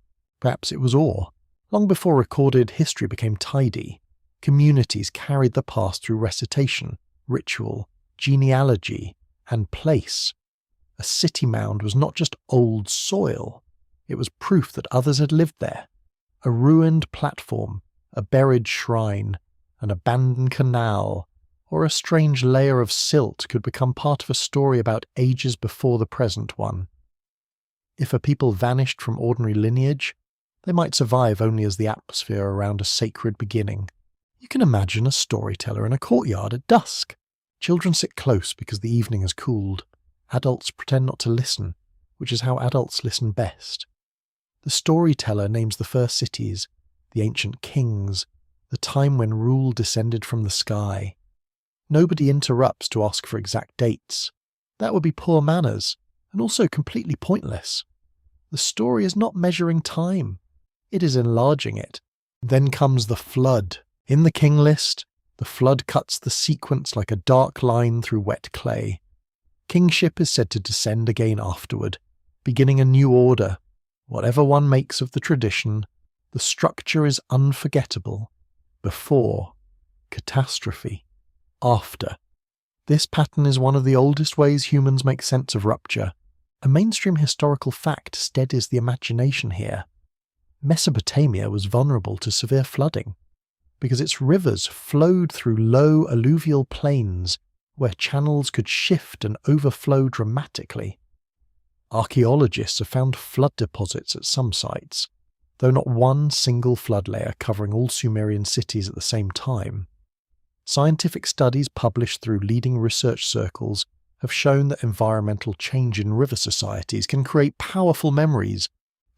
A: Perhaps it was awe. Long before recorded history became tidy, communities carried the past through recitation, ritual, genealogy, and place. A city mound was not just old soil, it was proof that others had lived there. A ruined platform, a buried shrine, an abandoned canal, or a strange layer of silt could become part of a story about ages before the present one. If a people vanished from ordinary lineage, they might survive only as the atmosphere around a sacred beginning. You can imagine a storyteller in a courtyard at dusk. Children sit close because the evening has cooled. Adults pretend not to listen, which is how adults listen best. The storyteller names the first cities, the ancient kings, the time when rule descended from the sky. Nobody interrupts to ask for exact dates. That would be poor manners, and also completely pointless. The story is not measuring time, it is enlarging it. Then comes the flood. In the king list, the flood cuts the sequence like a dark line through wet clay. Kingship is said to descend again afterward, beginning a new order. Whatever one makes of the tradition, the structure is unforgettable. Before, catastrophe. After. This pattern is one of the oldest ways humans make sense of rupture. A mainstream historical fact steadies the imagination here. Mesopotamia was vulnerable to severe flooding because its rivers flowed through low alluvial plains where channels could shift and overflow dramatically. Archaeologists have found flood deposits at some sites, though not one single flood layer covering all Sumerian cities at the same time. Scientific studies published through leading research circles have shown that environmental change in river societies can create powerful memories,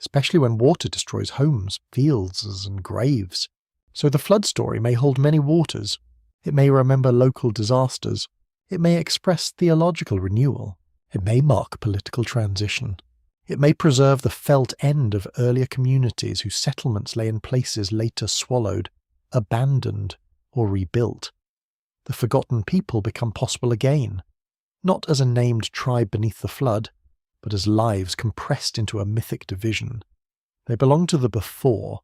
A: especially when water destroys homes, fields, and graves. So the flood story may hold many waters. It may remember local disasters. It may express theological renewal. It may mark political transition. It may preserve the felt end of earlier communities whose settlements lay in places later swallowed, abandoned, or rebuilt. The forgotten people become possible again, not as a named tribe beneath the flood, but as lives compressed into a mythic division. They belong to the before,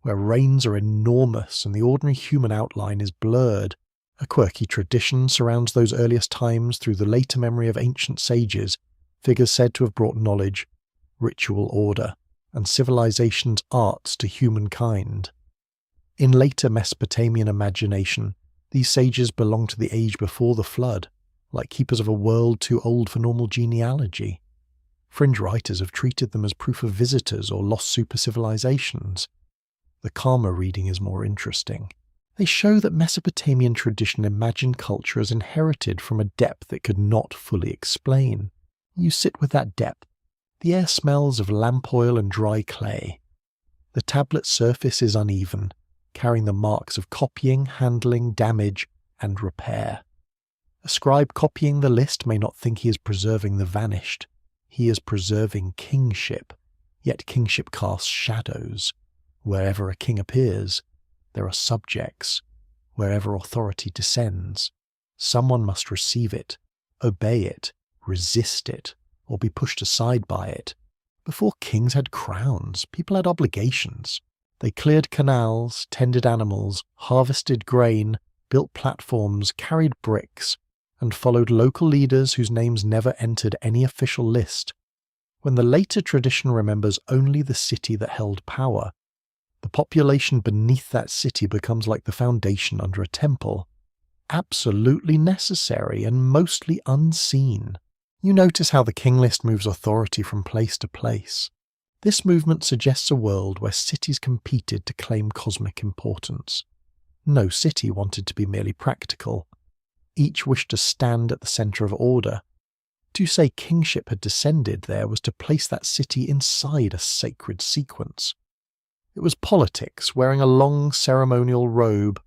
A: where reigns are enormous and the ordinary human outline is blurred. A quirky tradition surrounds those earliest times through the later memory of ancient sages, figures said to have brought knowledge, ritual order, and civilization's arts to humankind. In later Mesopotamian imagination, these sages belong to the age before the flood, like keepers of a world too old for normal genealogy. Fringe writers have treated them as proof of visitors or lost super-civilizations. The calmer reading is more interesting. They show that Mesopotamian tradition imagined culture as inherited from a depth it could not fully explain. You sit with that depth. The air smells of lamp oil and dry clay. The tablet surface is uneven, carrying the marks of copying, handling, damage, and repair. A scribe copying the list may not think he is preserving the vanished. He is preserving kingship, yet kingship casts shadows. Wherever a king appears, there are subjects. Wherever authority descends, someone must receive it, obey it, resist it, or be pushed aside by it. Before kings had crowns, people had obligations. They cleared canals, tended animals, harvested grain, built platforms, carried bricks, and followed local leaders whose names never entered any official list. When the later tradition remembers only the city that held power, the population beneath that city becomes like the foundation under a temple, absolutely necessary and mostly unseen. You notice how the king list moves authority from place to place. This movement suggests a world where cities competed to claim cosmic importance. No city wanted to be merely practical. Each wished to stand at the centre of order. To say kingship had descended there was to place that city inside a sacred sequence. It was politics, wearing a long ceremonial robe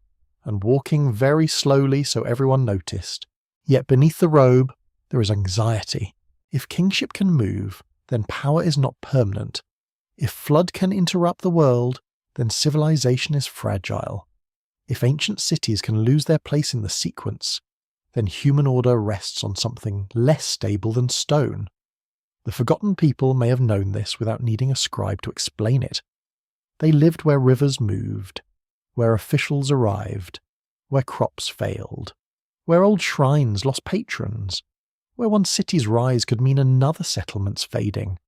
A: and walking very slowly so everyone noticed. Yet beneath the robe, there is anxiety. If kingship can move, then power is not permanent. If flood can interrupt the world, then civilization is fragile. If ancient cities can lose their place in the sequence, then human order rests on something less stable than stone. The forgotten people may have known this without needing a scribe to explain it. They lived where rivers moved, where officials arrived, where crops failed, where old shrines lost patrons, where one city's rise could mean another settlement's fading.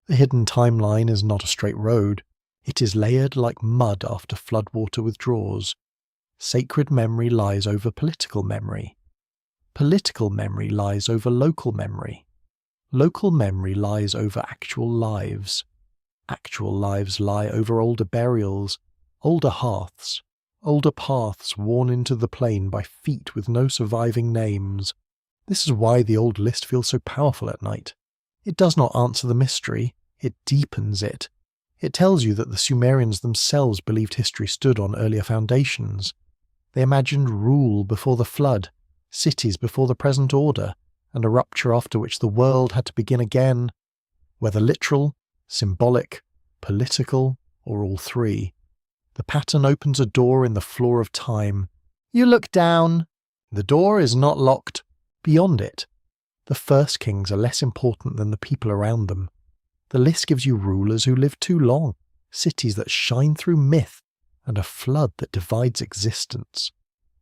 A: The hidden timeline is not a straight road. It is layered like mud after floodwater withdraws. Sacred memory lies over political memory. Political memory lies over local memory. Local memory lies over actual lives. Actual lives lie over older burials, older hearths, older paths worn into the plain by feet with no surviving names. This is why the old list feels so powerful at night. It does not answer the mystery, it deepens it. It tells you that the Sumerians themselves believed history stood on earlier foundations. They imagined rule before the flood, cities before the present order, and a rupture after which the world had to begin again. Whether literal, symbolic, political, or all three. The pattern opens a door in the floor of time. You look down. The door is not locked. Beyond it, the first kings are less important than the people around them. The list gives you rulers who lived too long, cities that shine through myth, and a flood that divides existence.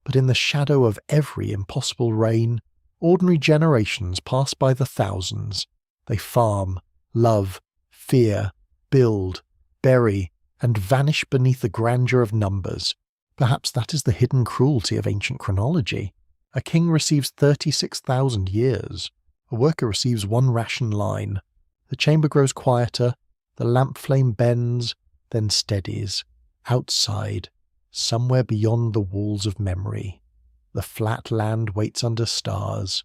A: But in the shadow of every impossible reign, ordinary generations pass by the thousands. They farm, love, fear, build, bury, and vanish beneath the grandeur of numbers. Perhaps that is the hidden cruelty of ancient chronology. A king receives 36,000 years. A worker receives one ration line. The chamber grows quieter, the lamp flame bends, then steadies. Outside, somewhere beyond the walls of memory, the flat land waits under stars.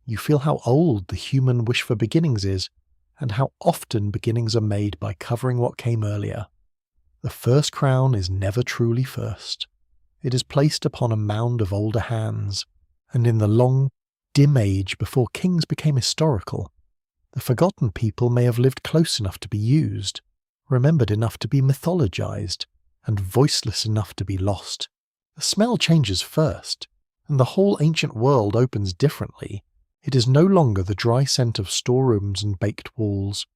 A: You feel how old the human wish for beginnings is, and how often beginnings are made by covering what came earlier. The first crown is never truly first. It is placed upon a mound of older hands, and in the long, dim age before kings became historical, the forgotten people may have lived close enough to be used, remembered enough to be mythologized, and voiceless enough to be lost. The smell changes first, and the whole ancient world opens differently. It is no longer the dry scent of storerooms and baked walls.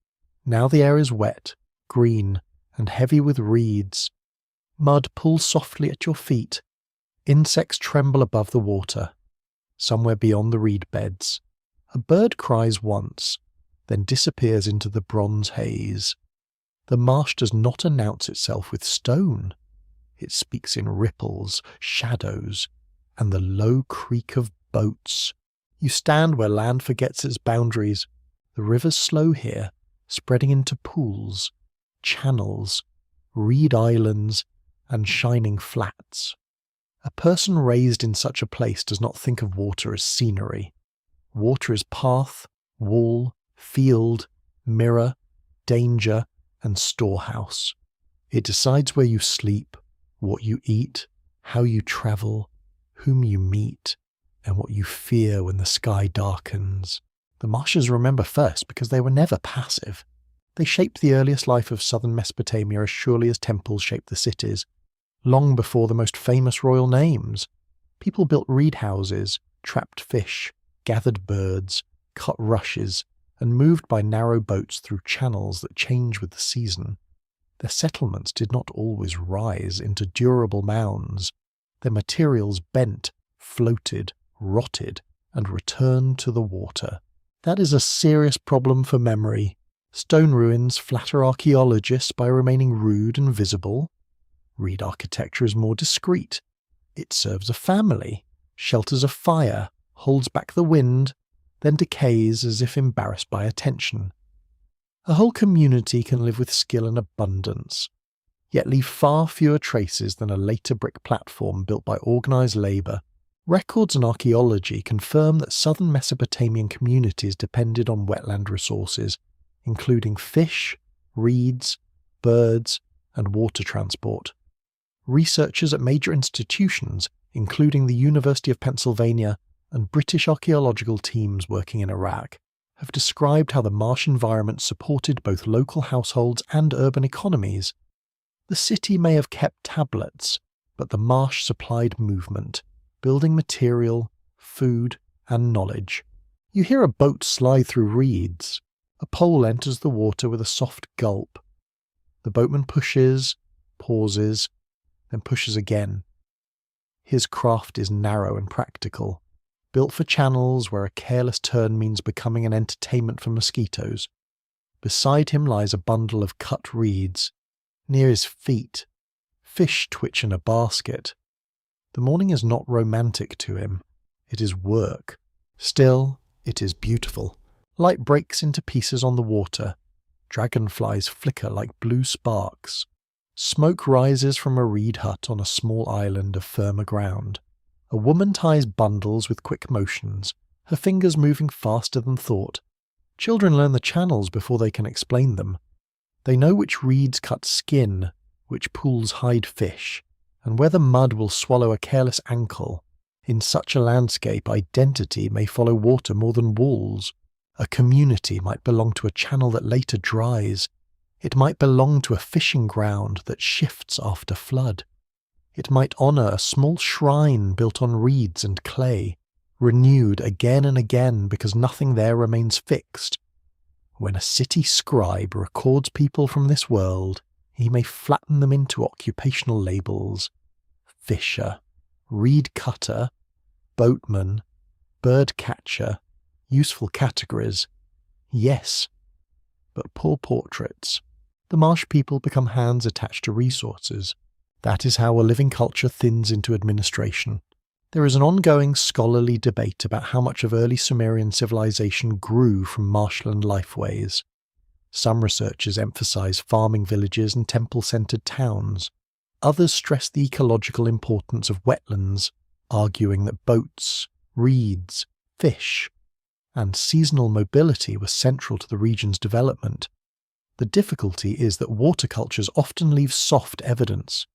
A: Now the air is wet, green, and heavy with reeds. Mud pulls softly at your feet. Insects tremble above the water. Somewhere beyond the reed beds, a bird cries once, then disappears into the bronze haze. The marsh does not announce itself with stone. It speaks in ripples, shadows, and the low creak of boats. You stand where land forgets its boundaries. The rivers slow here, spreading into pools, channels, reed islands, and shining flats. A person raised in such a place does not think of water as scenery. Water is path, wall, field, mirror, danger, and storehouse. It decides where you sleep, what you eat, how you travel, whom you meet, and what you fear when the sky darkens. The marshes remember first because they were never passive. They shaped the earliest life of southern Mesopotamia as surely as temples shaped the cities. Long before the most famous royal names, people built reed houses, trapped fish, gathered birds, cut rushes, and moved by narrow boats through channels that change with the season. Their settlements did not always rise into durable mounds. Their materials bent, floated, rotted, and returned to the water. That is a serious problem for memory. Stone ruins flatter archaeologists by remaining rude and visible. Reed architecture is more discreet. It serves a family, shelters a fire, holds back the wind, then decays as if embarrassed by attention. A whole community can live with skill and abundance, yet leave far fewer traces than a later brick platform built by organised labour. Records and archaeology confirm that southern Mesopotamian communities depended on wetland resources, including fish, reeds, birds, and water transport. Researchers at major institutions, including the University of Pennsylvania and British archaeological teams working in Iraq, have described how the marsh environment supported both local households and urban economies. The city may have kept tablets, but the marsh supplied movement, building material, food, and knowledge. You hear a boat slide through reeds. A pole enters the water with a soft gulp. The boatman pushes, pauses, then pushes again. His craft is narrow and practical, built for channels where a careless turn means becoming an entertainment for mosquitoes. Beside him lies a bundle of cut reeds. Near his feet, fish twitch in a basket. The morning is not romantic to him. It is work. Still, it is beautiful. Light breaks into pieces on the water. Dragonflies flicker like blue sparks. Smoke rises from a reed hut on a small island of firmer ground. A woman ties bundles with quick motions, her fingers moving faster than thought. Children learn the channels before they can explain them. They know which reeds cut skin, which pools hide fish, and whether mud will swallow a careless ankle. In such a landscape, identity may follow water more than walls. A community might belong to a channel that later dries, It might belong to a fishing ground that shifts after flood. It might honour a small shrine built on reeds and clay, renewed again and again because nothing there remains fixed. When a city scribe records people from this world, he may flatten them into occupational labels: fisher, reed cutter, boatman, bird catcher, useful categories. Yes, but poor portraits. The marsh people become hands attached to resources. That is how a living culture thins into administration. There is an ongoing scholarly debate about how much of early Sumerian civilization grew from marshland lifeways. Some researchers emphasize farming villages and temple-centered towns. Others stress the ecological importance of wetlands, arguing that boats, reeds, fish, and seasonal mobility were central to the region's development. The difficulty is that water cultures often leave soft evidence.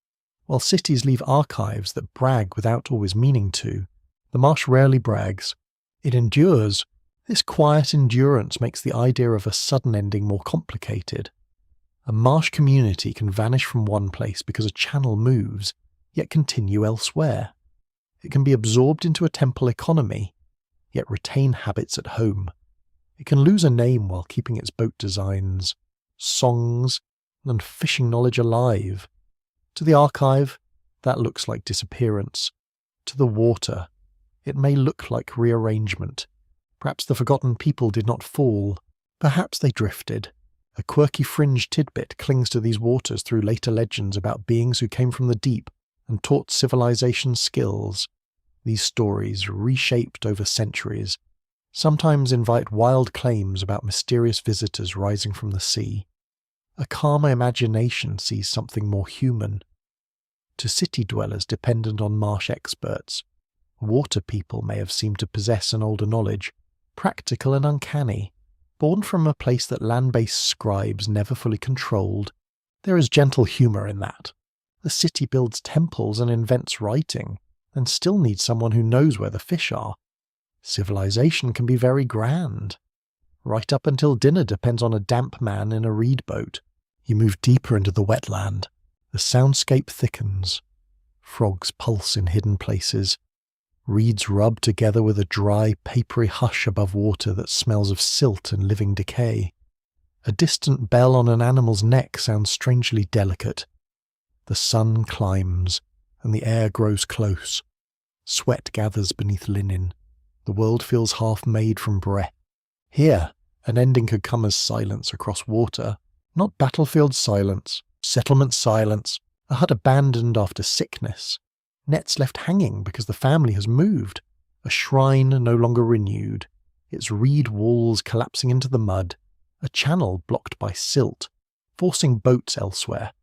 A: While cities leave archives that brag without always meaning to, the marsh rarely brags. It endures. This quiet endurance makes the idea of a sudden ending more complicated. A marsh community can vanish from one place because a channel moves, yet continue elsewhere. It can be absorbed into a temple economy, yet retain habits at home. It can lose a name while keeping its boat designs, songs, and fishing knowledge alive. To the archive, that looks like disappearance. To the water, it may look like rearrangement. Perhaps the forgotten people did not fall. Perhaps they drifted. A quirky fringe tidbit clings to these waters through later legends about beings who came from the deep and taught civilization skills. These stories, reshaped over centuries, sometimes invite wild claims about mysterious visitors rising from the sea. A calmer imagination sees something more human. To city dwellers dependent on marsh experts, water people may have seemed to possess an older knowledge, practical and uncanny, born from a place that land-based scribes never fully controlled. There is gentle humour in that. The city builds temples and invents writing, and still needs someone who knows where the fish are. Civilization can be very grand. Right up until dinner depends on a damp man in a reed boat. You move deeper into the wetland. The soundscape thickens. Frogs pulse in hidden places. Reeds rub together with a dry, papery hush above water that smells of silt and living decay. A distant bell on an animal's neck sounds strangely delicate. The sun climbs, and the air grows close. Sweat gathers beneath linen. The world feels half-made from breath. Here, an ending could come as silence across water. Not battlefield silence, settlement silence, a hut abandoned after sickness, nets left hanging because the family has moved, a shrine no longer renewed, its reed walls collapsing into the mud, a channel blocked by silt, forcing boats elsewhere,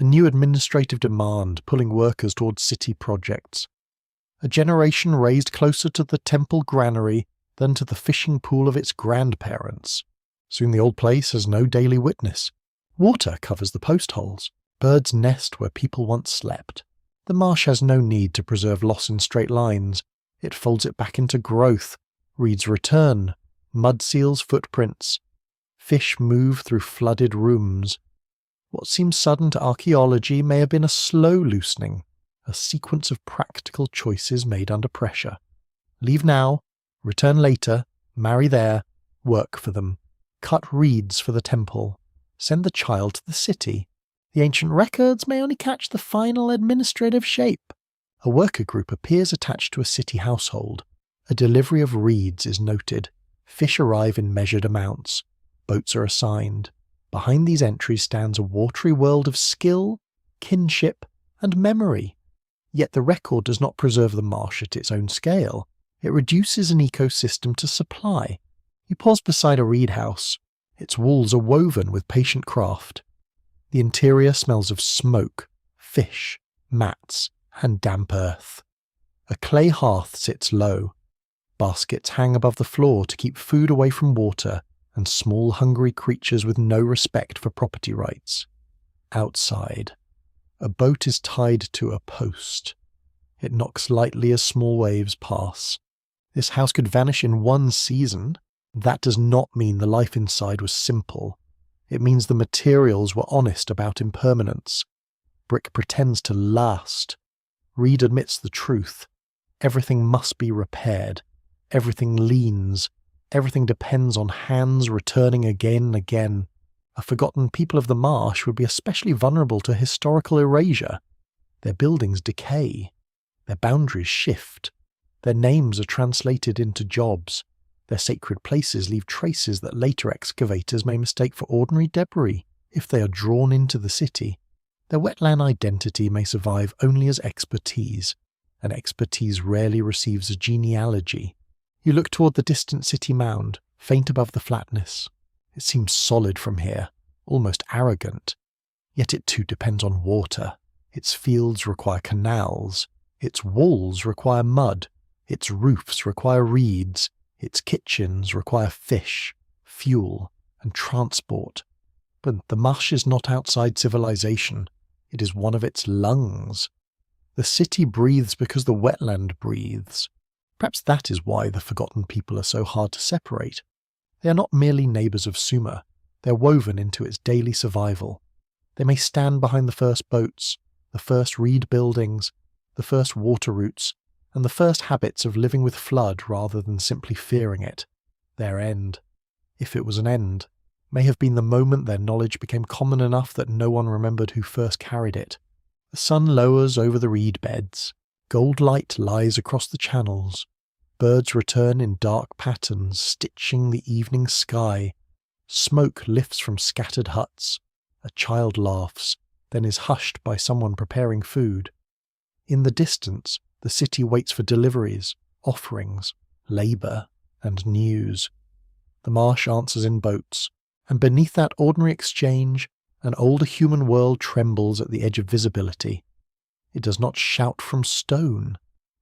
A: a new administrative demand pulling workers towards city projects, a generation raised closer to the temple granary than to the fishing pool of its grandparents. Soon the old place has no daily witness. Water covers the post holes. Birds nest where people once slept. The marsh has no need to preserve loss in straight lines. It folds it back into growth. Reeds return. Mud seals footprints. Fish move through flooded rooms. What seems sudden to archaeology may have been a slow loosening, a sequence of practical choices made under pressure. Leave now, return later, marry there, work for them. Cut reeds for the temple. Send the child to the city. The ancient records may only catch the final administrative shape. A worker group appears attached to a city household. A delivery of reeds is noted. Fish arrive in measured amounts. Boats are assigned. Behind these entries stands a watery world of skill, kinship, and memory. Yet the record does not preserve the marsh at its own scale. It reduces an ecosystem to supply. You pause beside a reed house. Its walls are woven with patient craft. The interior smells of smoke, fish, mats, and damp earth. A clay hearth sits low. Baskets hang above the floor to keep food away from water and small hungry creatures with no respect for property rights. Outside, a boat is tied to a post. It knocks lightly as small waves pass. This house could vanish in one season. That does not mean the life inside was simple. It means the materials were honest about impermanence. Brick pretends to last. Reed admits the truth. Everything must be repaired. Everything leans. Everything depends on hands returning again and again. A forgotten people of the marsh would be especially vulnerable to historical erasure. Their buildings decay. Their boundaries shift. Their names are translated into jobs. Their sacred places leave traces that later excavators may mistake for ordinary debris if they are drawn into the city. Their wetland identity may survive only as expertise, and expertise rarely receives a genealogy. You look toward the distant city mound, faint above the flatness. It seems solid from here, almost arrogant. Yet it too depends on water. Its fields require canals. Its walls require mud. Its roofs require reeds. Its kitchens require fish, fuel, and transport. But the marsh is not outside civilization. It is one of its lungs. The city breathes because the wetland breathes. Perhaps that is why the forgotten people are so hard to separate. They are not merely neighbours of Sumer. They are woven into its daily survival. They may stand behind the first boats, the first reed buildings, the first water routes, and the first habits of living with flood rather than simply fearing it. Their end, if it was an end, may have been the moment their knowledge became common enough that no one remembered who first carried it. The sun lowers over the reed beds. Gold light lies across the channels. Birds return in dark patterns, stitching the evening sky. Smoke lifts from scattered huts. A child laughs, then is hushed by someone preparing food. In the distance, the city waits for deliveries, offerings, labour, and news. The marsh answers in boats, and beneath that ordinary exchange, an older human world trembles at the edge of visibility. It does not shout from stone.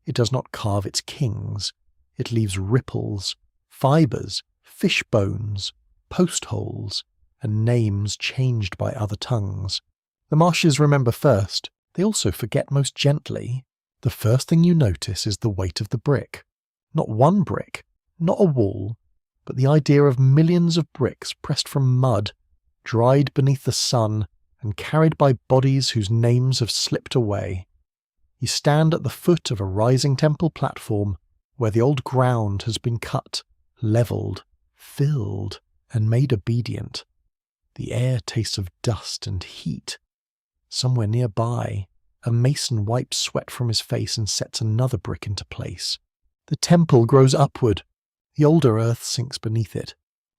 A: It does not carve its kings. It leaves ripples, fibres, fish bones, post holes, and names changed by other tongues. The marshes remember first. They also forget most gently. The first thing you notice is the weight of the brick. Not one brick, not a wall, but the idea of millions of bricks pressed from mud, dried beneath the sun, and carried by bodies whose names have slipped away. You stand at the foot of a rising temple platform where the old ground has been cut, levelled, filled, and made obedient. The air tastes of dust and heat. Somewhere nearby, a mason wipes sweat from his face and sets another brick into place. The temple grows upward. The older earth sinks beneath it.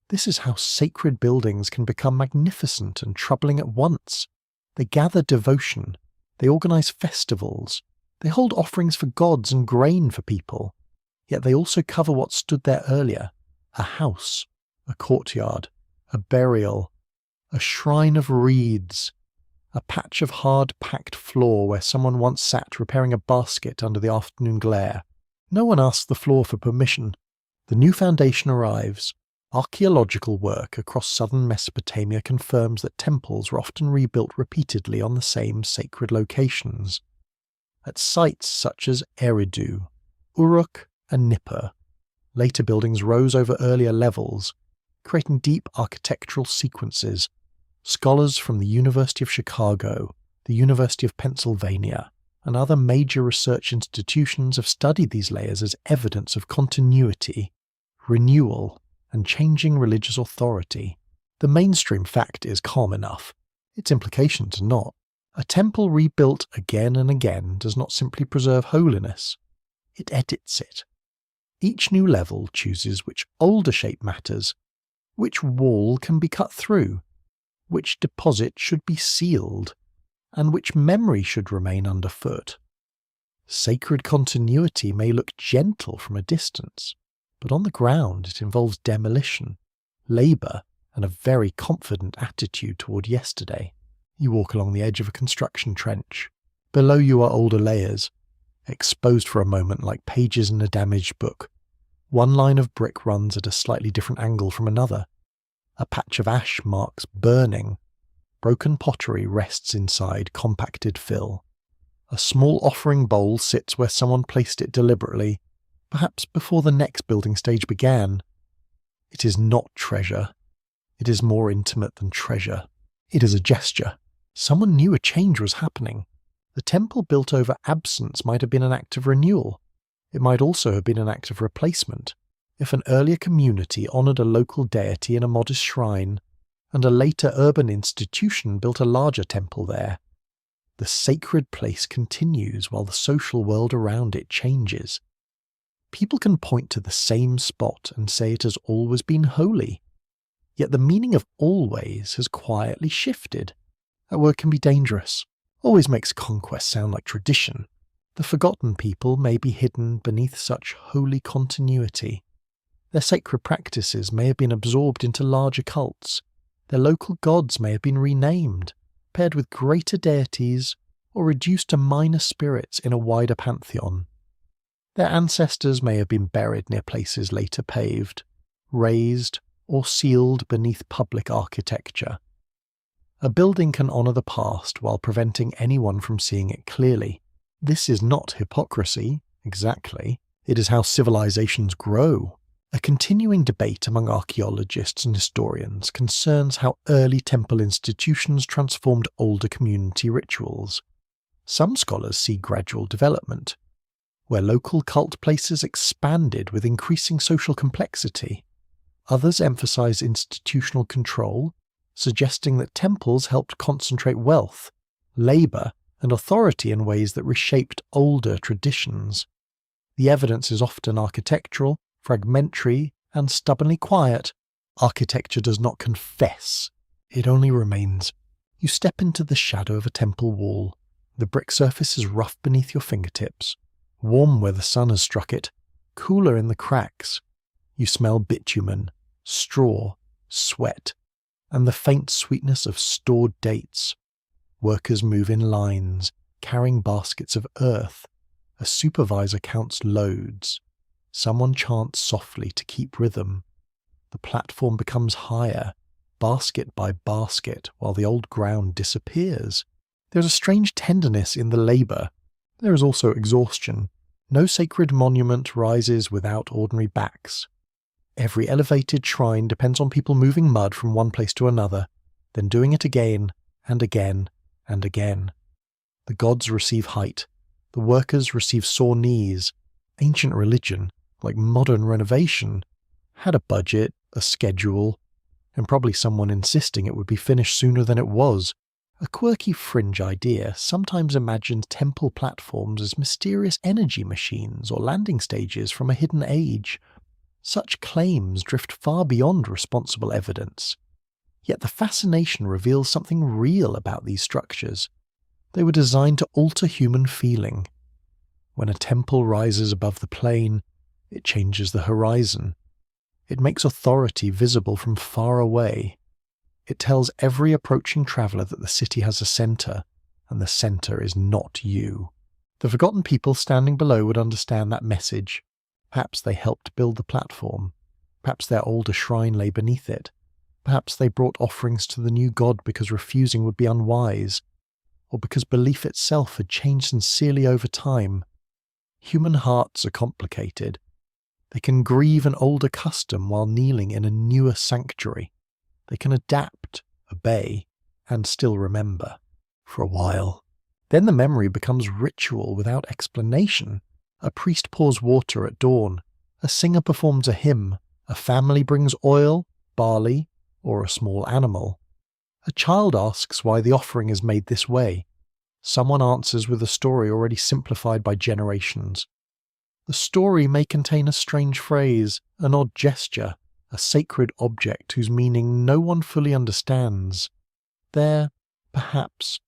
A: This is how sacred buildings can become magnificent and troubling at once. They gather devotion. They organize festivals. They hold offerings for gods and grain for people. Yet they also cover what stood there earlier: a house, a courtyard, a burial, a shrine of reeds, a patch of hard-packed floor where someone once sat repairing a basket under the afternoon glare. No one asks the floor for permission. The new foundation arrives. Archaeological work across southern Mesopotamia confirms that temples were often rebuilt repeatedly on the same sacred locations. At sites such as Eridu, Uruk, and Nippur, later buildings rose over earlier levels, creating deep architectural sequences. Scholars from the University of Chicago, the University of Pennsylvania, and other major research institutions have studied these layers as evidence of continuity, renewal, and changing religious authority. The mainstream fact is calm enough. Its implications are not. A temple rebuilt again and again does not simply preserve holiness. It edits it. Each new level chooses which older shape matters, which wall can be cut through, which deposit should be sealed, and which memory should remain underfoot. Sacred continuity may look gentle from a distance, but on the ground it involves demolition, labour, and a very confident attitude toward yesterday. You walk along the edge of a construction trench. Below you are older layers, exposed for a moment like pages in a damaged book. One line of brick runs at a slightly different angle from another. A patch of ash marks burning. Broken pottery rests inside compacted fill. A small offering bowl sits where someone placed it deliberately, perhaps before the next building stage began. It is not treasure. It is more intimate than treasure. It is a gesture. Someone knew a change was happening. The temple built over absence might have been an act of renewal. It might also have been an act of replacement. If an earlier community honoured a local deity in a modest shrine, and a later urban institution built a larger temple there, the sacred place continues while the social world around it changes. People can point to the same spot and say it has always been holy. Yet the meaning of always has quietly shifted. That word can be dangerous. Always makes conquest sound like tradition. The forgotten people may be hidden beneath such holy continuity. Their sacred practices may have been absorbed into larger cults. Their local gods may have been renamed, paired with greater deities, or reduced to minor spirits in a wider pantheon. Their ancestors may have been buried near places later paved, raised, or sealed beneath public architecture. A building can honour the past while preventing anyone from seeing it clearly. This is not hypocrisy, exactly. It is how civilizations grow. A continuing debate among archaeologists and historians concerns how early temple institutions transformed older community rituals. Some scholars see gradual development, where local cult places expanded with increasing social complexity. Others emphasize institutional control, suggesting that temples helped concentrate wealth, labor, and authority in ways that reshaped older traditions. The evidence is often architectural, fragmentary, and stubbornly quiet. Architecture does not confess, it only remains. You step into the shadow of a temple wall. The brick surface is rough beneath your fingertips, warm where the sun has struck it, cooler in the cracks. You smell bitumen, straw, sweat, and the faint sweetness of stored dates. Workers move in lines, carrying baskets of earth. A supervisor counts loads. Someone chants softly to keep rhythm. The platform becomes higher, basket by basket, while the old ground disappears. There's a strange tenderness in the labour. There is also exhaustion. No sacred monument rises without ordinary backs. Every elevated shrine depends on people moving mud from one place to another, then doing it again and again and again. The gods receive height. The workers receive sore knees. Ancient religion, like modern renovation, had a budget, a schedule, and probably someone insisting it would be finished sooner than it was. A quirky fringe idea sometimes imagined temple platforms as mysterious energy machines or landing stages from a hidden age. Such claims drift far beyond responsible evidence. Yet the fascination reveals something real about these structures. They were designed to alter human feeling. When a temple rises above the plain, it changes the horizon. It makes authority visible from far away. It tells every approaching traveller that the city has a centre, and the centre is not you. The forgotten people standing below would understand that message. Perhaps they helped build the platform. Perhaps their older shrine lay beneath it. Perhaps they brought offerings to the new god because refusing would be unwise, or because belief itself had changed sincerely over time. Human hearts are complicated. They can grieve an older custom while kneeling in a newer sanctuary. They can adapt, obey, and still remember. For a while. Then the memory becomes ritual without explanation. A priest pours water at dawn. A singer performs a hymn. A family brings oil, barley, or a small animal. A child asks why the offering is made this way. Someone answers with a story already simplified by generations. The story may contain a strange phrase, an odd gesture, a sacred object whose meaning no one fully understands. There, perhaps,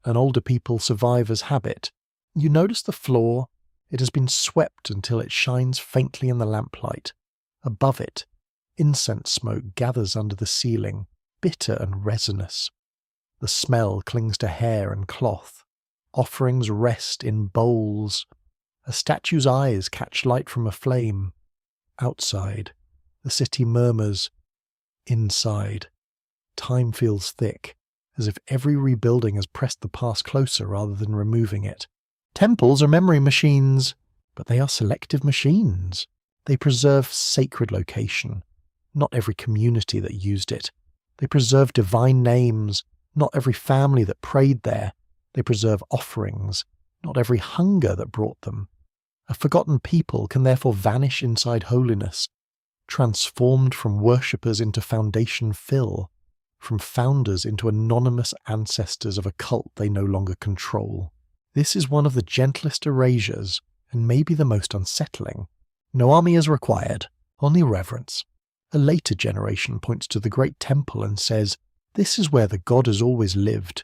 A: an older people survivor's habit. You notice the floor. It has been swept until it shines faintly in the lamplight. Above it, incense smoke gathers under the ceiling, bitter and resinous. The smell clings to hair and cloth. Offerings rest in bowls. A statue's eyes catch light from a flame. Outside, the city murmurs. Inside, time feels thick, as if every rebuilding has pressed the past closer rather than removing it. Temples are memory machines, but they are selective machines. They preserve sacred location, not every community that used it. They preserve divine names, not every family that prayed there. They preserve offerings, not every hunger that brought them. A forgotten people can therefore vanish inside holiness, transformed from worshippers into foundation fill, from founders into anonymous ancestors of a cult they no longer control. This is one of the gentlest erasures, and maybe the most unsettling. No army is required, only reverence. A later generation points to the great temple and says, "This is where the god has always lived."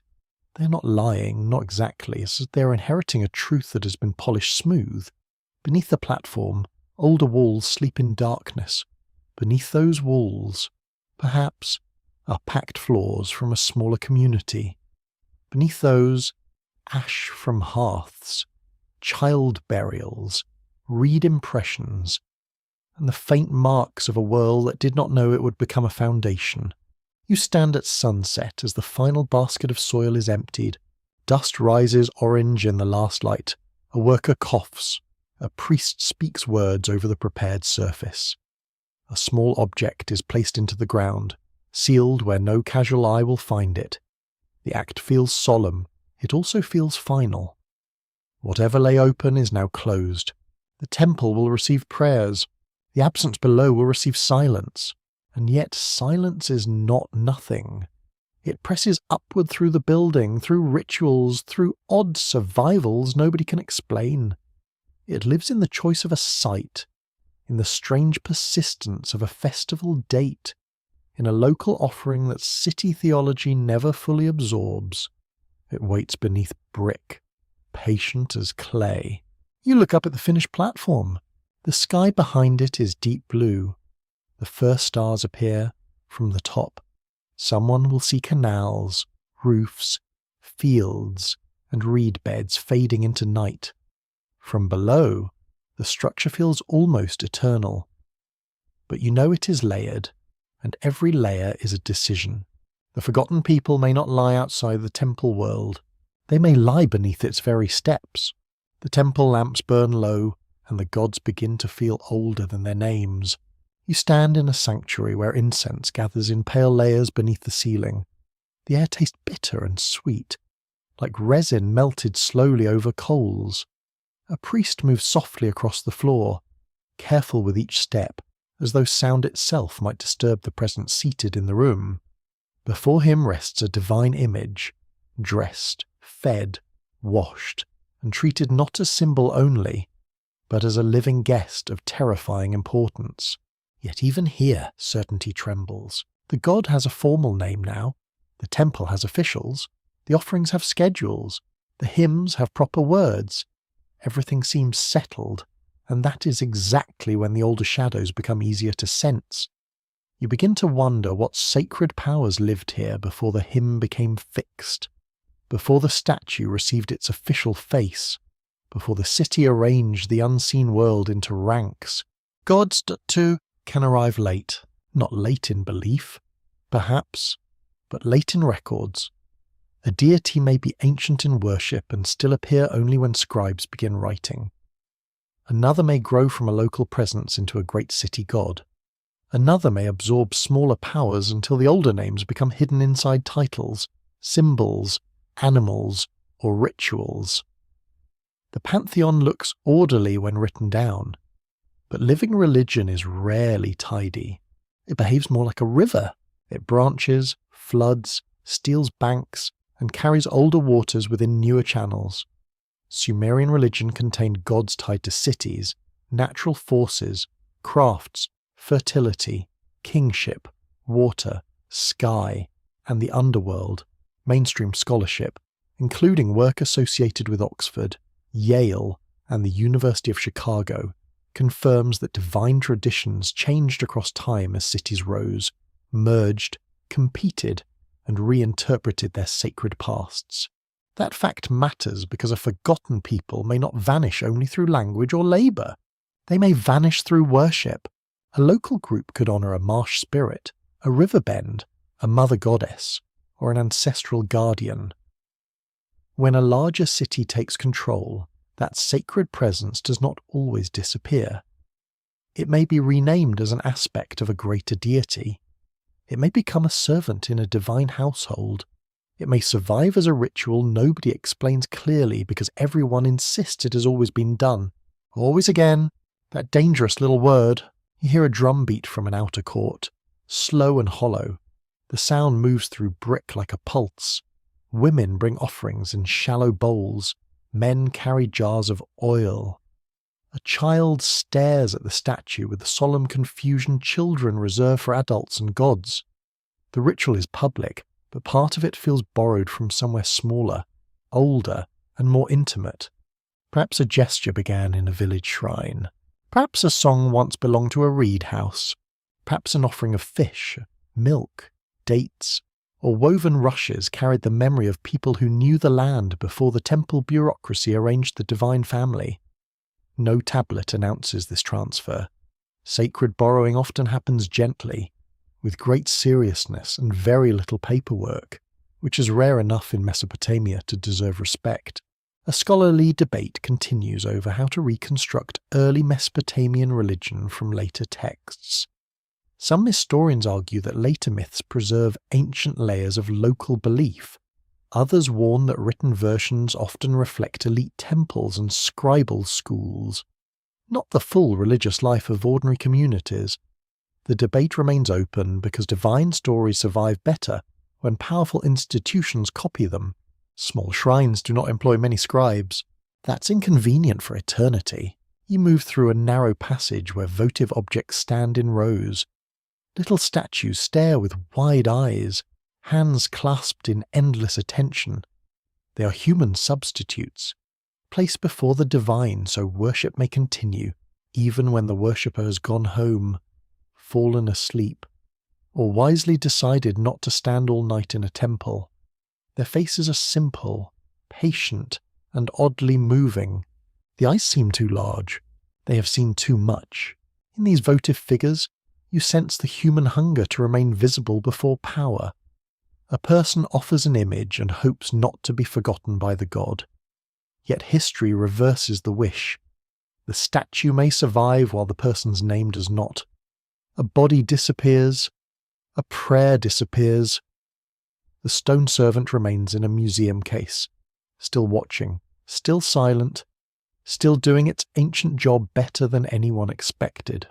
A: They're not lying, not exactly, as they're inheriting a truth that has been polished smooth. Beneath the platform, older walls sleep in darkness. Beneath those walls, perhaps, are packed floors from a smaller community. Beneath those, ash from hearths, child burials, reed impressions, and the faint marks of a world that did not know it would become a foundation. You stand at sunset as the final basket of soil is emptied. Dust rises orange in the last light. A worker coughs. A priest speaks words over the prepared surface. A small object is placed into the ground, sealed where no casual eye will find it. The act feels solemn. It also feels final. Whatever lay open is now closed. The temple will receive prayers. The absence below will receive silence. And yet silence is not nothing. It presses upward through the building, through rituals, through odd survivals nobody can explain. It lives in the choice of a site, in the strange persistence of a festival date, in a local offering that city theology never fully absorbs. It waits beneath brick, patient as clay. You look up at the finished platform. The sky behind it is deep blue. The first stars appear from the top. Someone will see canals, roofs, fields, and reed beds fading into night. From below, the structure feels almost eternal. But you know it is layered, and every layer is a decision. The forgotten people may not lie outside the temple world. They may lie beneath its very steps. The temple lamps burn low, and the gods begin to feel older than their names. You stand in a sanctuary where incense gathers in pale layers beneath the ceiling. The air tastes bitter and sweet, like resin melted slowly over coals. A priest moves softly across the floor, careful with each step, as though sound itself might disturb the presence seated in the room. Before him rests a divine image, dressed, fed, washed, and treated not as symbol only, but as a living guest of terrifying importance. Yet even here, certainty trembles. The god has a formal name now. The temple has officials. The offerings have schedules. The hymns have proper words. Everything seems settled, and that is exactly when the older shadows become easier to sense. You begin to wonder what sacred powers lived here before the hymn became fixed, before the statue received its official face, before the city arranged the unseen world into ranks. Gods, too, can arrive late, not late in belief, perhaps, but late in records. A deity may be ancient in worship and still appear only when scribes begin writing. Another may grow from a local presence into a great city god. Another may absorb smaller powers until the older names become hidden inside titles, symbols, animals, or rituals. The pantheon looks orderly when written down, but living religion is rarely tidy. It behaves more like a river. It branches, floods, steals banks, and carries older waters within newer channels. Sumerian religion contained gods tied to cities, natural forces, crafts, fertility, kingship, water, sky, and the underworld. Mainstream scholarship, including work associated with Oxford, Yale, and the University of Chicago, confirms that divine traditions changed across time as cities rose, merged, competed, and reinterpreted their sacred pasts. That fact matters because a forgotten people may not vanish only through language or labour. They may vanish through worship. A local group could honour a marsh spirit, a river bend, a mother goddess, or an ancestral guardian. When a larger city takes control, that sacred presence does not always disappear. It may be renamed as an aspect of a greater deity. It may become a servant in a divine household. It may survive as a ritual nobody explains clearly because everyone insists it has always been done. Always again, that dangerous little word. You hear a drum beat from an outer court, slow and hollow. The sound moves through brick like a pulse. Women bring offerings in shallow bowls. Men carry jars of oil. A child stares at the statue with the solemn confusion children reserve for adults and gods. The ritual is public, but part of it feels borrowed from somewhere smaller, older, and more intimate. Perhaps a gesture began in a village shrine. Perhaps a song once belonged to a reed house. Perhaps an offering of fish, milk, dates, or woven rushes carried the memory of people who knew the land before the temple bureaucracy arranged the divine family. No tablet announces this transfer. Sacred borrowing often happens gently, with great seriousness and very little paperwork, which is rare enough in Mesopotamia to deserve respect. A scholarly debate continues over how to reconstruct early Mesopotamian religion from later texts. Some historians argue that later myths preserve ancient layers of local belief. Others warn that written versions often reflect elite temples and scribal schools, not the full religious life of ordinary communities. The debate remains open because divine stories survive better when powerful institutions copy them. Small shrines do not employ many scribes. That's inconvenient for eternity. You move through a narrow passage where votive objects stand in rows. Little statues stare with wide eyes, hands clasped in endless attention. They are human substitutes, placed before the divine so worship may continue, even when the worshipper has gone home, fallen asleep, or wisely decided not to stand all night in a temple. Their faces are simple, patient, and oddly moving. The eyes seem too large. They have seen too much. In these votive figures, you sense the human hunger to remain visible before power. A person offers an image and hopes not to be forgotten by the god. Yet history reverses the wish. The statue may survive while the person's name does not. A body disappears. A prayer disappears. The stone servant remains in a museum case, still watching, still silent, still doing its ancient job better than anyone expected.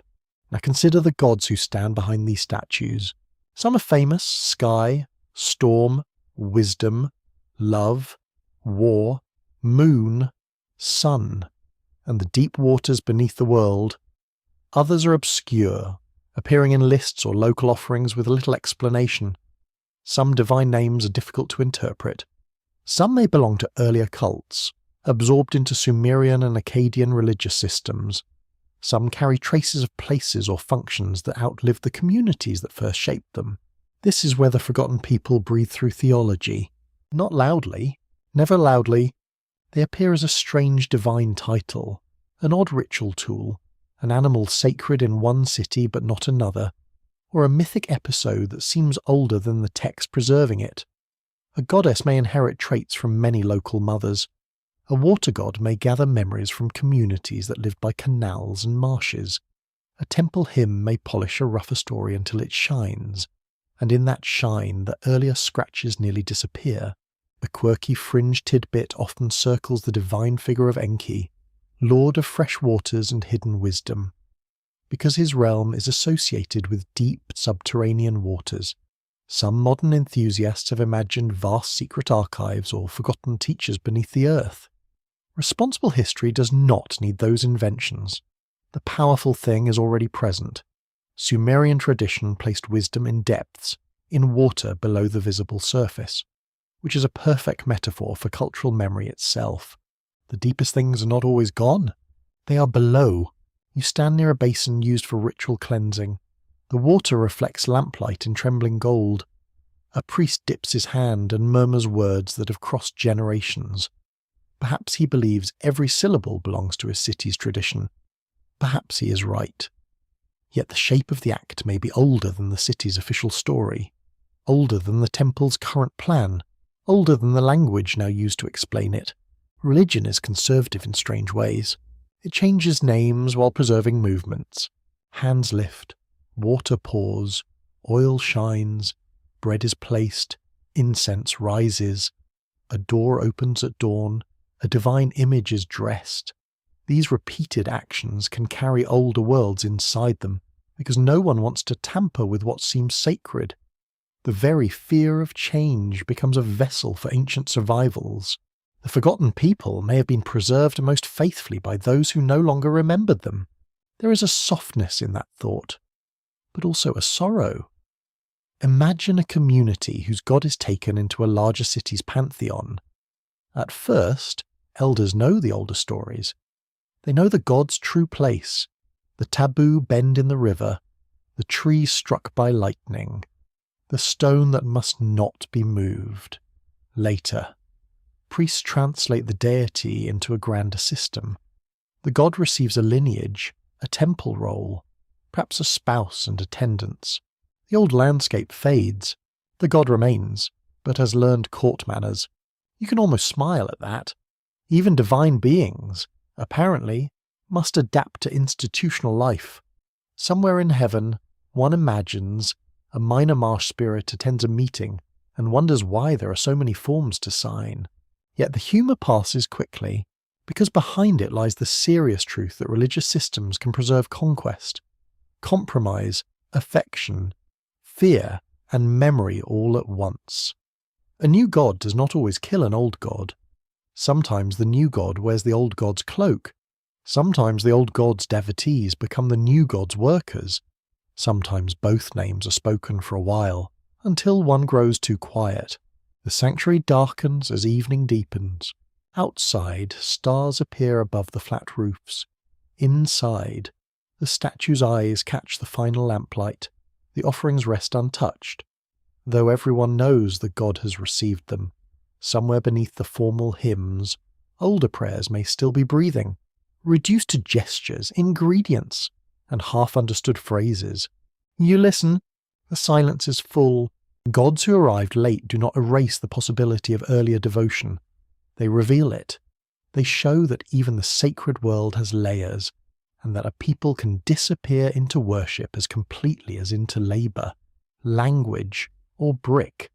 A: Now consider the gods who stand behind these statues. Some are famous: sky, storm, wisdom, love, war, moon, sun, and the deep waters beneath the world. Others are obscure, appearing in lists or local offerings with little explanation. Some divine names are difficult to interpret. Some may belong to earlier cults, absorbed into Sumerian and Akkadian religious systems. Some carry traces of places or functions that outlived the communities that first shaped them. This is where the forgotten people breathe through theology. Not loudly, never loudly. They appear as a strange divine title, an odd ritual tool, an animal sacred in one city but not another, or a mythic episode that seems older than the text preserving it. A goddess may inherit traits from many local mothers. A water god may gather memories from communities that lived by canals and marshes. A temple hymn may polish a rougher story until it shines, and in that shine the earlier scratches nearly disappear. A quirky fringe tidbit often circles the divine figure of Enki, lord of fresh waters and hidden wisdom. Because his realm is associated with deep subterranean waters, some modern enthusiasts have imagined vast secret archives or forgotten teachers beneath the earth. Responsible history does not need those inventions. The powerful thing is already present. Sumerian tradition placed wisdom in depths, in water below the visible surface, which is a perfect metaphor for cultural memory itself. The deepest things are not always gone. They are below. You stand near a basin used for ritual cleansing. The water reflects lamplight in trembling gold. A priest dips his hand and murmurs words that have crossed generations. Perhaps he believes every syllable belongs to his city's tradition. Perhaps he is right. Yet the shape of the act may be older than the city's official story, older than the temple's current plan, older than the language now used to explain it. Religion is conservative in strange ways. It changes names while preserving movements. Hands lift, water pours, Oil shines, bread is placed, incense rises, a door opens at dawn, a divine image is dressed. These repeated actions can carry older worlds inside them, because no one wants to tamper with what seems sacred. The very fear of change becomes a vessel for ancient survivals. The forgotten people may have been preserved most faithfully by those who no longer remembered them. There is a softness in that thought, but also a sorrow. Imagine a community whose god is taken into a larger city's pantheon. At first, elders know the older stories. They know the god's true place, the taboo bend in the river, the tree struck by lightning, the stone that must not be moved. Later, priests translate the deity into a grander system. The god receives a lineage, a temple role, perhaps a spouse and attendants. The old landscape fades. The god remains, but has learned court manners. You can almost smile at that. Even divine beings, apparently, must adapt to institutional life. Somewhere in heaven, one imagines a minor marsh spirit attends a meeting and wonders why there are so many forms to sign. Yet the humour passes quickly, because behind it lies the serious truth that religious systems can preserve conquest, compromise, affection, fear, and memory all at once. A new god does not always kill an old god. Sometimes the new god wears the old god's cloak. Sometimes the old god's devotees become the new god's workers. Sometimes both names are spoken for a while, until one grows too quiet. The sanctuary darkens as evening deepens. Outside, stars appear above the flat roofs. Inside, the statue's eyes catch the final lamplight. The offerings rest untouched, though everyone knows the god has received them. Somewhere beneath the formal hymns, older prayers may still be breathing, reduced to gestures, ingredients, and half-understood phrases. You listen. The silence is full. Gods who arrived late do not erase the possibility of earlier devotion. They reveal it. They show that even the sacred world has layers, and that a people can disappear into worship as completely as into labour, language, or brick.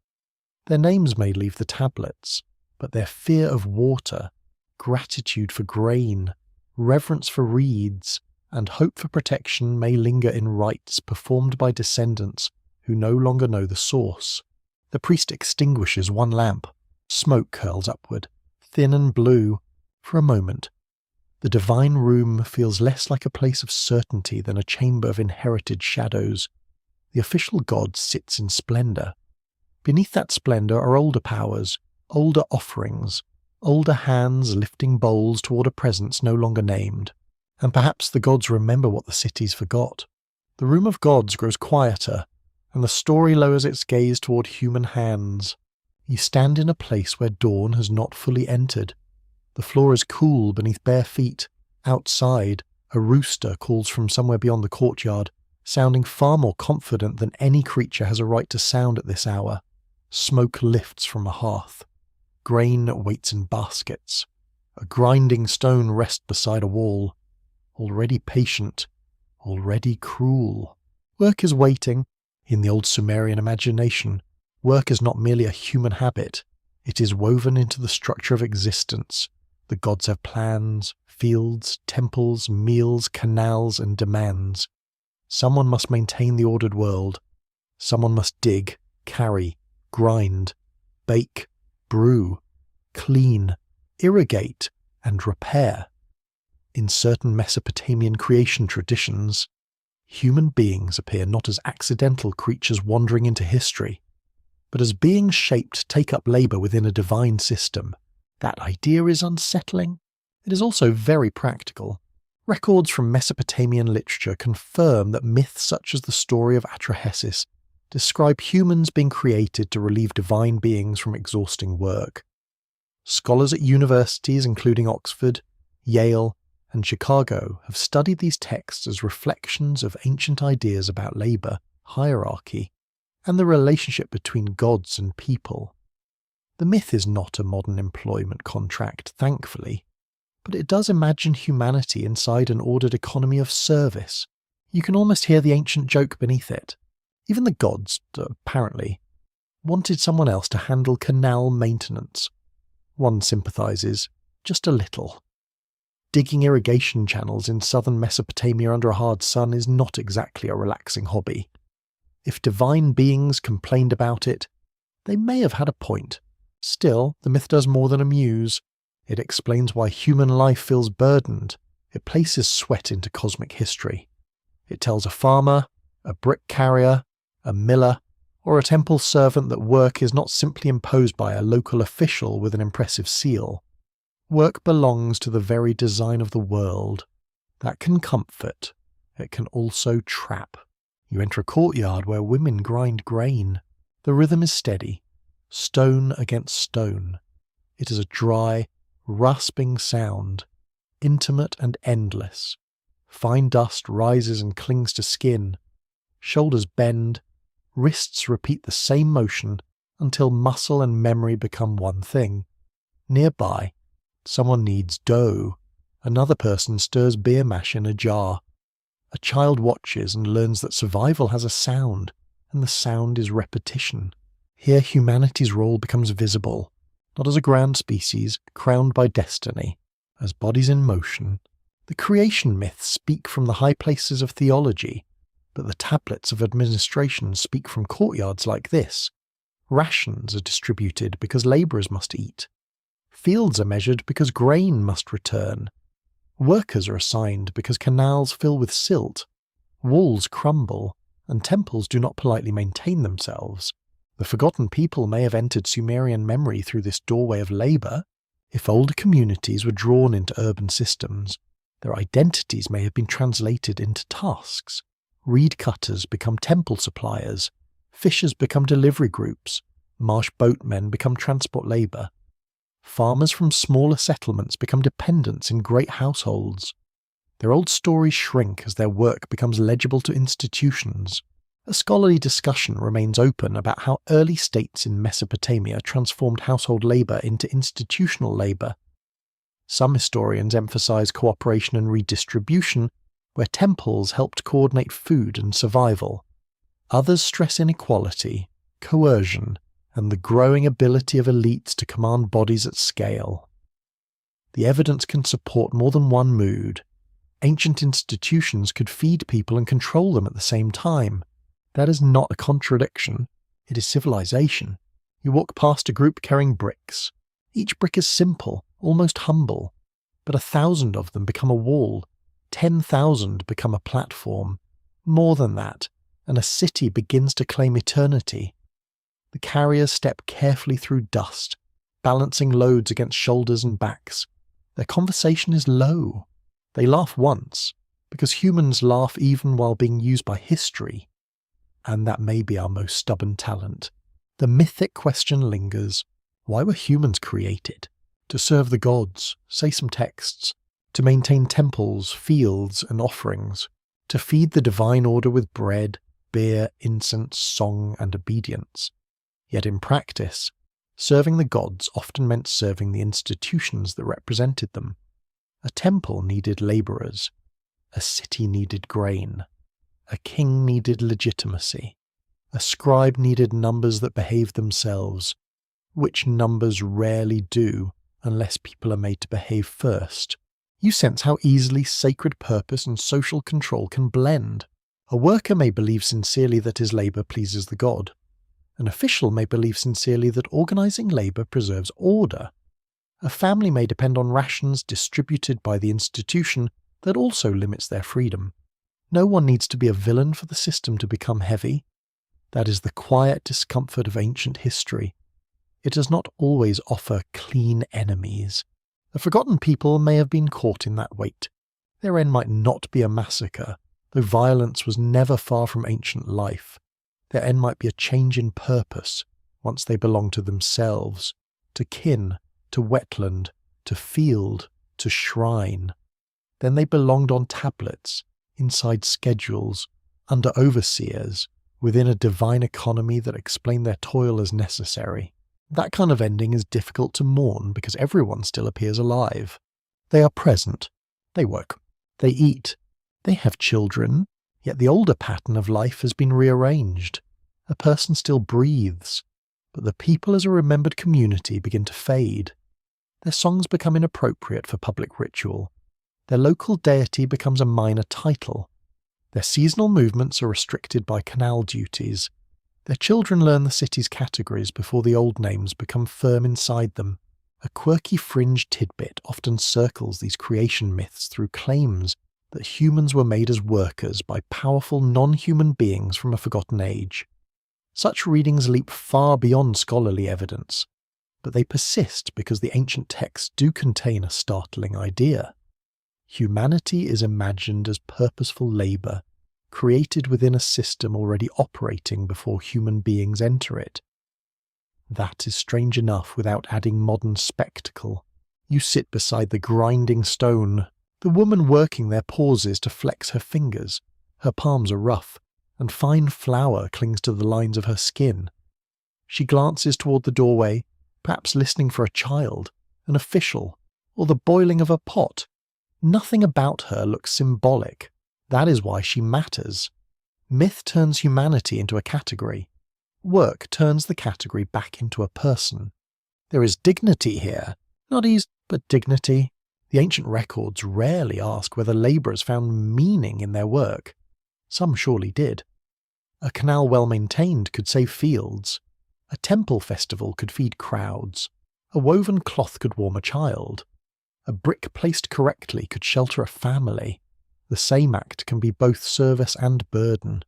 A: Their names may leave the tablets, but their fear of water, gratitude for grain, reverence for reeds, and hope for protection may linger in rites performed by descendants who no longer know the source. The priest extinguishes one lamp. Smoke curls upward, thin and blue. For a moment, the divine room feels less like a place of certainty than a chamber of inherited shadows. The official god sits in splendour. Beneath that splendour are older powers, older offerings, older hands lifting bowls toward a presence no longer named. And perhaps the gods remember what the cities forgot. The room of gods grows quieter, and the story lowers its gaze toward human hands. You stand in a place where dawn has not fully entered. The floor is cool beneath bare feet. Outside, a rooster calls from somewhere beyond the courtyard, sounding far more confident than any creature has a right to sound at this hour. Smoke lifts from a hearth. Grain waits in baskets. A grinding stone rests beside a wall. Already patient, already cruel. Work is waiting. In the old Sumerian imagination, work is not merely a human habit. It is woven into the structure of existence. The gods have plans, fields, temples, meals, canals, and demands. Someone must maintain the ordered world. Someone must dig, carry, grind, bake, brew, clean, irrigate, and repair. In certain Mesopotamian creation traditions, human beings appear not as accidental creatures wandering into history, but as beings shaped to take up labour within a divine system. That idea is unsettling. It is also very practical. Records from Mesopotamian literature confirm that myths such as the story of Atrahasis describe humans being created to relieve divine beings from exhausting work. Scholars at universities including Oxford, Yale, and Chicago have studied these texts as reflections of ancient ideas about labour, hierarchy, and the relationship between gods and people. The myth is not a modern employment contract, thankfully, but it does imagine humanity inside an ordered economy of service. You can almost hear the ancient joke beneath it. Even the gods, apparently, wanted someone else to handle canal maintenance. One sympathises, just a little. Digging irrigation channels in southern Mesopotamia under a hard sun is not exactly a relaxing hobby. If divine beings complained about it, they may have had a point. Still, the myth does more than amuse. It explains why human life feels burdened. It places sweat into cosmic history. It tells a farmer, a brick carrier, a miller, or a temple servant that work is not simply imposed by a local official with an impressive seal. Work belongs to the very design of the world. That can comfort. It can also trap. You enter a courtyard where women grind grain. The rhythm is steady, stone against stone. It is a dry, rasping sound, intimate and endless. Fine dust rises and clings to skin. Shoulders bend, wrists repeat the same motion until muscle and memory become one thing. Nearby, someone kneads dough. Another person stirs beer mash in a jar. A child watches and learns that survival has a sound, and the sound is repetition. Here humanity's role becomes visible, not as a grand species crowned by destiny, as bodies in motion. The creation myths speak from the high places of theology, but the tablets of administration speak from courtyards like this. Rations are distributed because labourers must eat. Fields are measured because grain must return. Workers are assigned because canals fill with silt. Walls crumble, and temples do not politely maintain themselves. The forgotten people may have entered Sumerian memory through this doorway of labour. If older communities were drawn into urban systems, their identities may have been translated into tasks. Reed cutters become temple suppliers. Fishers become delivery groups. Marsh boatmen become transport labour. Farmers from smaller settlements become dependents in great households. Their old stories shrink as their work becomes legible to institutions. A scholarly discussion remains open about how early states in Mesopotamia transformed household labour into institutional labour. Some historians emphasise cooperation and redistribution, where temples helped coordinate food and survival. Others stress inequality, coercion, and the growing ability of elites to command bodies at scale. The evidence can support more than one mood. Ancient institutions could feed people and control them at the same time. That is not a contradiction. It is civilization. You walk past a group carrying bricks. Each brick is simple, almost humble, but 1,000 of them become a wall. 10,000 become a platform. More than that, and a city begins to claim eternity. The carriers step carefully through dust, balancing loads against shoulders and backs. Their conversation is low. They laugh once, because humans laugh even while being used by history. And that may be our most stubborn talent. The mythic question lingers. Why were humans created? To serve the gods, say some texts. To maintain temples, fields, and offerings. To feed the divine order with bread, beer, incense, song, and obedience. Yet in practice, serving the gods often meant serving the institutions that represented them. A temple needed labourers. A city needed grain. A king needed legitimacy. A scribe needed numbers that behaved themselves, which numbers rarely do unless people are made to behave first. You sense how easily sacred purpose and social control can blend. A worker may believe sincerely that his labour pleases the god. An official may believe sincerely that organising labour preserves order. A family may depend on rations distributed by the institution that also limits their freedom. No one needs to be a villain for the system to become heavy. That is the quiet discomfort of ancient history. It does not always offer clean enemies. The forgotten people may have been caught in that weight. Their end might not be a massacre, though violence was never far from ancient life. Their end might be a change in purpose, once they belong to themselves, to kin, to wetland, to field, to shrine. Then they belonged on tablets, inside schedules, under overseers, within a divine economy that explained their toil as necessary. That kind of ending is difficult to mourn because everyone still appears alive. They are present. They work. They eat. They have children. Yet the older pattern of life has been rearranged. A person still breathes, but the people as a remembered community begin to fade. Their songs become inappropriate for public ritual. Their local deity becomes a minor title. Their seasonal movements are restricted by canal duties. Their children learn the city's categories before the old names become firm inside them. A quirky fringe tidbit often circles these creation myths through claims that humans were made as workers by powerful non-human beings from a forgotten age. Such readings leap far beyond scholarly evidence, but they persist because the ancient texts do contain a startling idea. Humanity is imagined as purposeful labour, created within a system already operating before human beings enter it. That is strange enough without adding modern spectacle. You sit beside the grinding stone. The woman working there pauses to flex her fingers. Her palms are rough, and fine flour clings to the lines of her skin. She glances toward the doorway, perhaps listening for a child, an official, or the boiling of a pot. Nothing about her looks symbolic. That is why she matters. Myth turns humanity into a category. Work turns the category back into a person. There is dignity here. Not ease, but dignity. The ancient records rarely ask whether labourers found meaning in their work. Some surely did. A canal well maintained could save fields. A temple festival could feed crowds. A woven cloth could warm a child. A brick placed correctly could shelter a family. The same act can be both service and burden.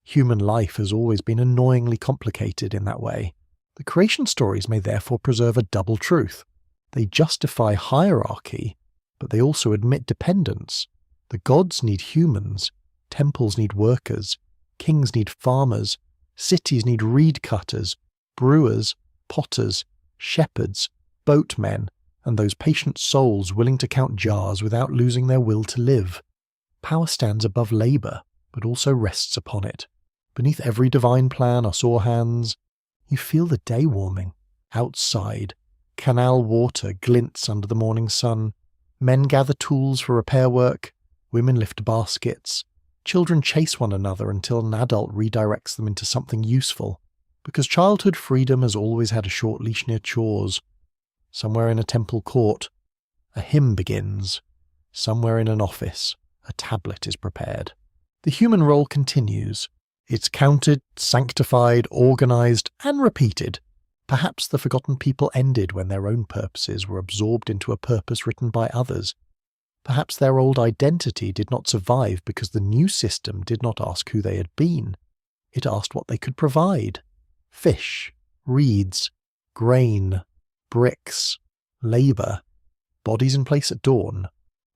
A: Human life has always been annoyingly complicated in that way. The creation stories may therefore preserve a double truth. They justify hierarchy, but they also admit dependence. The gods need humans, temples need workers, kings need farmers, cities need reed cutters, brewers, potters, shepherds, boatmen, and those patient souls willing to count jars without losing their will to live. Power stands above labour, but also rests upon it. Beneath every divine plan are sore hands. You feel the day warming. Outside, canal water glints under the morning sun. Men gather tools for repair work. Women lift baskets. Children chase one another until an adult redirects them into something useful. Because childhood freedom has always had a short leash near chores. Somewhere in a temple court, a hymn begins. Somewhere in an office, a tablet is prepared. The human role continues. It's counted, sanctified, organised, and repeated. Perhaps the forgotten people ended when their own purposes were absorbed into a purpose written by others. Perhaps their old identity did not survive because the new system did not ask who they had been. It asked what they could provide. Fish, reeds, grain, bricks, labour, bodies in place at dawn.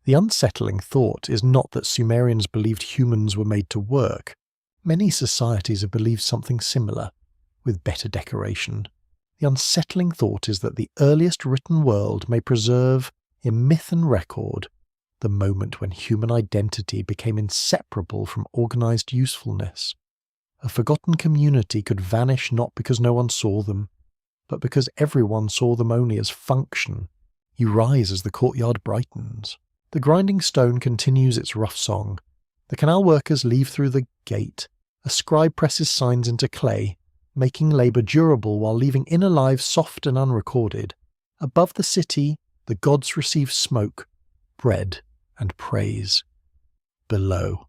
A: The unsettling thought is not that Sumerians believed humans were made to work. Many societies have believed something similar, with better decoration. The unsettling thought is that the earliest written world may preserve, in myth and record, the moment when human identity became inseparable from organised usefulness. A forgotten community could vanish not because no one saw them, but because everyone saw them only as function. You rise as the courtyard brightens. The grinding stone continues its rough song. The canal workers leave through the gate. A scribe presses signs into clay, making labour durable while leaving inner lives soft and unrecorded. Above the city, the gods receive smoke, bread, and praise. Below,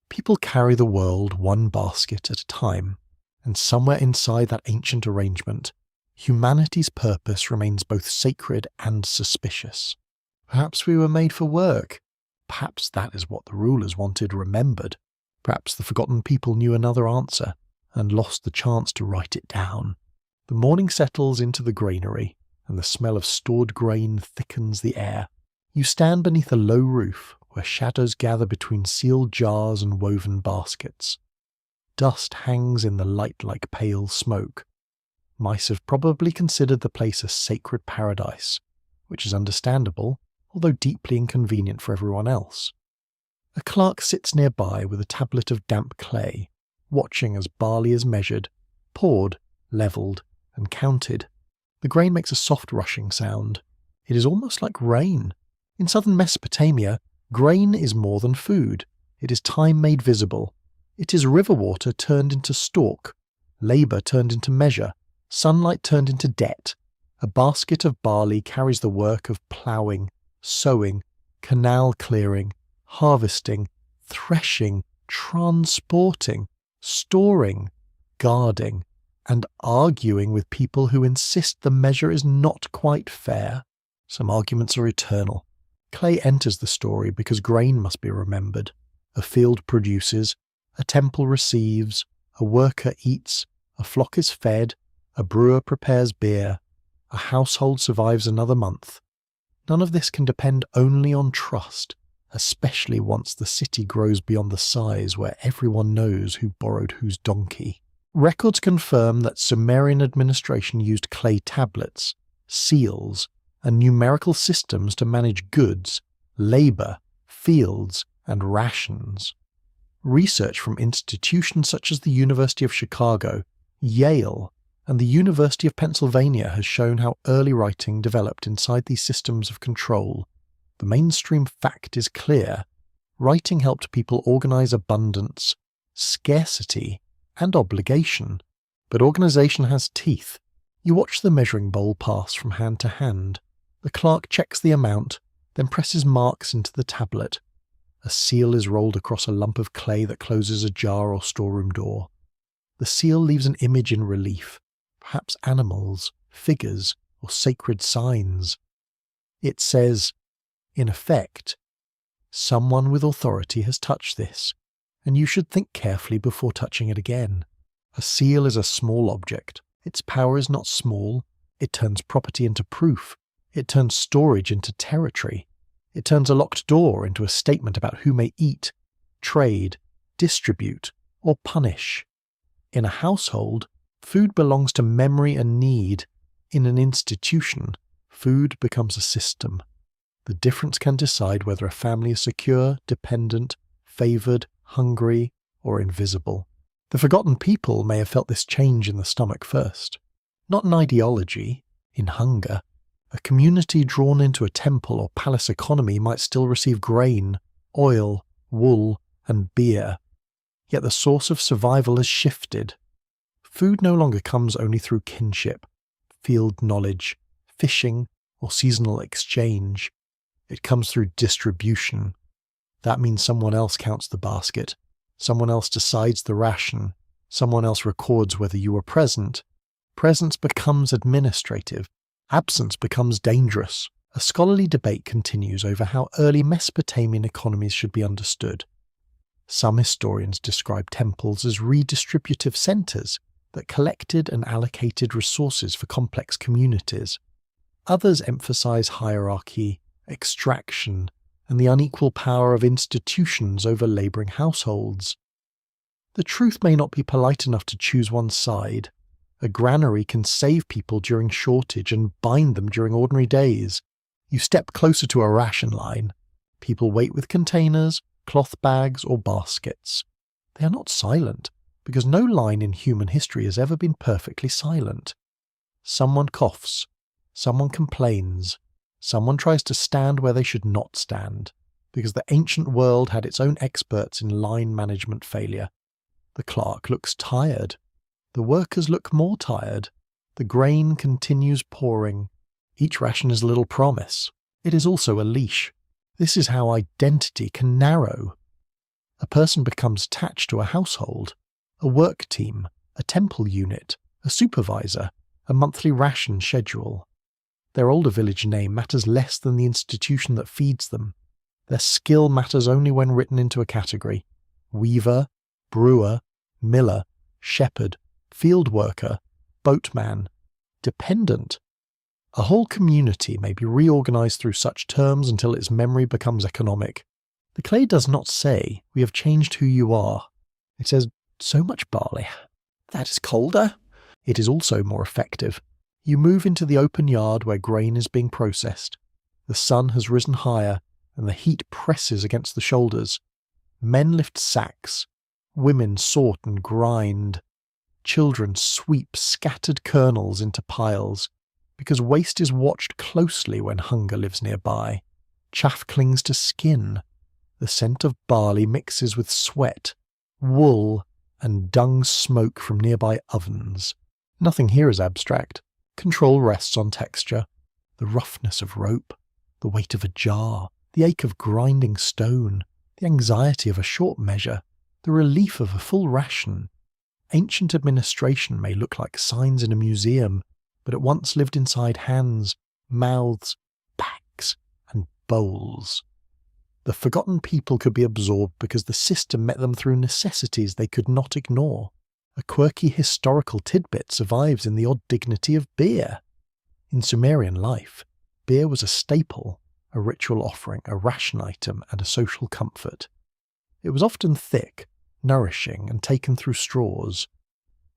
A: people carry the world one basket at a time, and somewhere inside that ancient arrangement, humanity's purpose remains both sacred and suspicious. Perhaps we were made for work. Perhaps that is what the rulers wanted remembered. Perhaps the forgotten people knew another answer and lost the chance to write it down. The morning settles into the granary, and the smell of stored grain thickens the air. You stand beneath a low roof where shadows gather between sealed jars and woven baskets. Dust hangs in the light like pale smoke. Mice have probably considered the place a sacred paradise, which is understandable, although deeply inconvenient for everyone else. A clerk sits nearby with a tablet of damp clay, watching as barley is measured, poured, levelled, and counted. The grain makes a soft rushing sound. It is almost like rain. In southern Mesopotamia, grain is more than food. It is time made visible. It is river water turned into stalk, labour turned into measure, sunlight turned into debt. A basket of barley carries the work of ploughing, sowing, canal clearing, harvesting, threshing, transporting, storing, guarding, and arguing with people who insist the measure is not quite fair. Some arguments are eternal. Clay enters the story because grain must be remembered. A field produces, a temple receives, a worker eats, a flock is fed, a brewer prepares beer, a household survives another month. None of this can depend only on trust, especially once the city grows beyond the size where everyone knows who borrowed whose donkey. Records confirm that Sumerian administration used clay tablets, seals, and numerical systems to manage goods, labour, fields, and rations. Research from institutions such as the University of Chicago, Yale, and the University of Pennsylvania has shown how early writing developed inside these systems of control. The mainstream fact is clear. Writing helped people organize abundance, scarcity, and obligation. But organization has teeth. You watch the measuring bowl pass from hand to hand. The clerk checks the amount, then presses marks into the tablet. A seal is rolled across a lump of clay that closes a jar or storeroom door. The seal leaves an image in relief, perhaps animals, figures, or sacred signs. It says, in effect, someone with authority has touched this, and you should think carefully before touching it again. A seal is a small object. Its power is not small. It turns property into proof. It turns storage into territory. It turns a locked door into a statement about who may eat, trade, distribute, or punish. In a household, food belongs to memory and need. In an institution, food becomes a system. The difference can decide whether a family is secure, dependent, favoured, hungry, or invisible. The forgotten people may have felt this change in the stomach first. Not in ideology, in hunger. A community drawn into a temple or palace economy might still receive grain, oil, wool, and beer. Yet the source of survival has shifted. Food no longer comes only through kinship, field knowledge, fishing, or seasonal exchange. It comes through distribution. That means someone else counts the basket, someone else decides the ration, someone else records whether you were present. Presence becomes administrative. Absence becomes dangerous. A scholarly debate continues over how early Mesopotamian economies should be understood. Some historians describe temples as redistributive centres that collected and allocated resources for complex communities. Others emphasize hierarchy, extraction, and the unequal power of institutions over labouring households. The truth may not be polite enough to choose one side. A granary can save people during shortage and bind them during ordinary days. You step closer to a ration line. People wait with containers, cloth bags, or baskets. They are not silent, because no line in human history has ever been perfectly silent. Someone coughs. Someone complains. Someone tries to stand where they should not stand, because the ancient world had its own experts in line management failure. The clerk looks tired. The workers look more tired. The grain continues pouring. Each ration is a little promise. It is also a leash. This is how identity can narrow. A person becomes attached to a household, a work team, a temple unit, a supervisor, a monthly ration schedule. Their older village name matters less than the institution that feeds them. Their skill matters only when written into a category. Weaver, brewer, miller, shepherd, field worker, boatman, dependent. A whole community may be reorganized through such terms until its memory becomes economic. The clay does not say, "We have changed who you are." It says, "So much barley. That is colder." It is also more effective. You move into the open yard where grain is being processed. The sun has risen higher, and the heat presses against the shoulders. Men lift sacks. Women sort and grind. Children sweep scattered kernels into piles, because waste is watched closely when hunger lives nearby. Chaff clings to skin. The scent of barley mixes with sweat, wool, and dung smoke from nearby ovens. Nothing here is abstract. Control rests on texture. The roughness of rope, the weight of a jar, the ache of grinding stone, the anxiety of a short measure, the relief of a full ration. Ancient administration may look like signs in a museum, but it once lived inside hands, mouths, backs, and bowls. The forgotten people could be absorbed because the system met them through necessities they could not ignore. A quirky historical tidbit survives in the odd dignity of beer. In Sumerian life, beer was a staple, a ritual offering, a ration item, and a social comfort. It was often thick, nourishing, and taken through straws.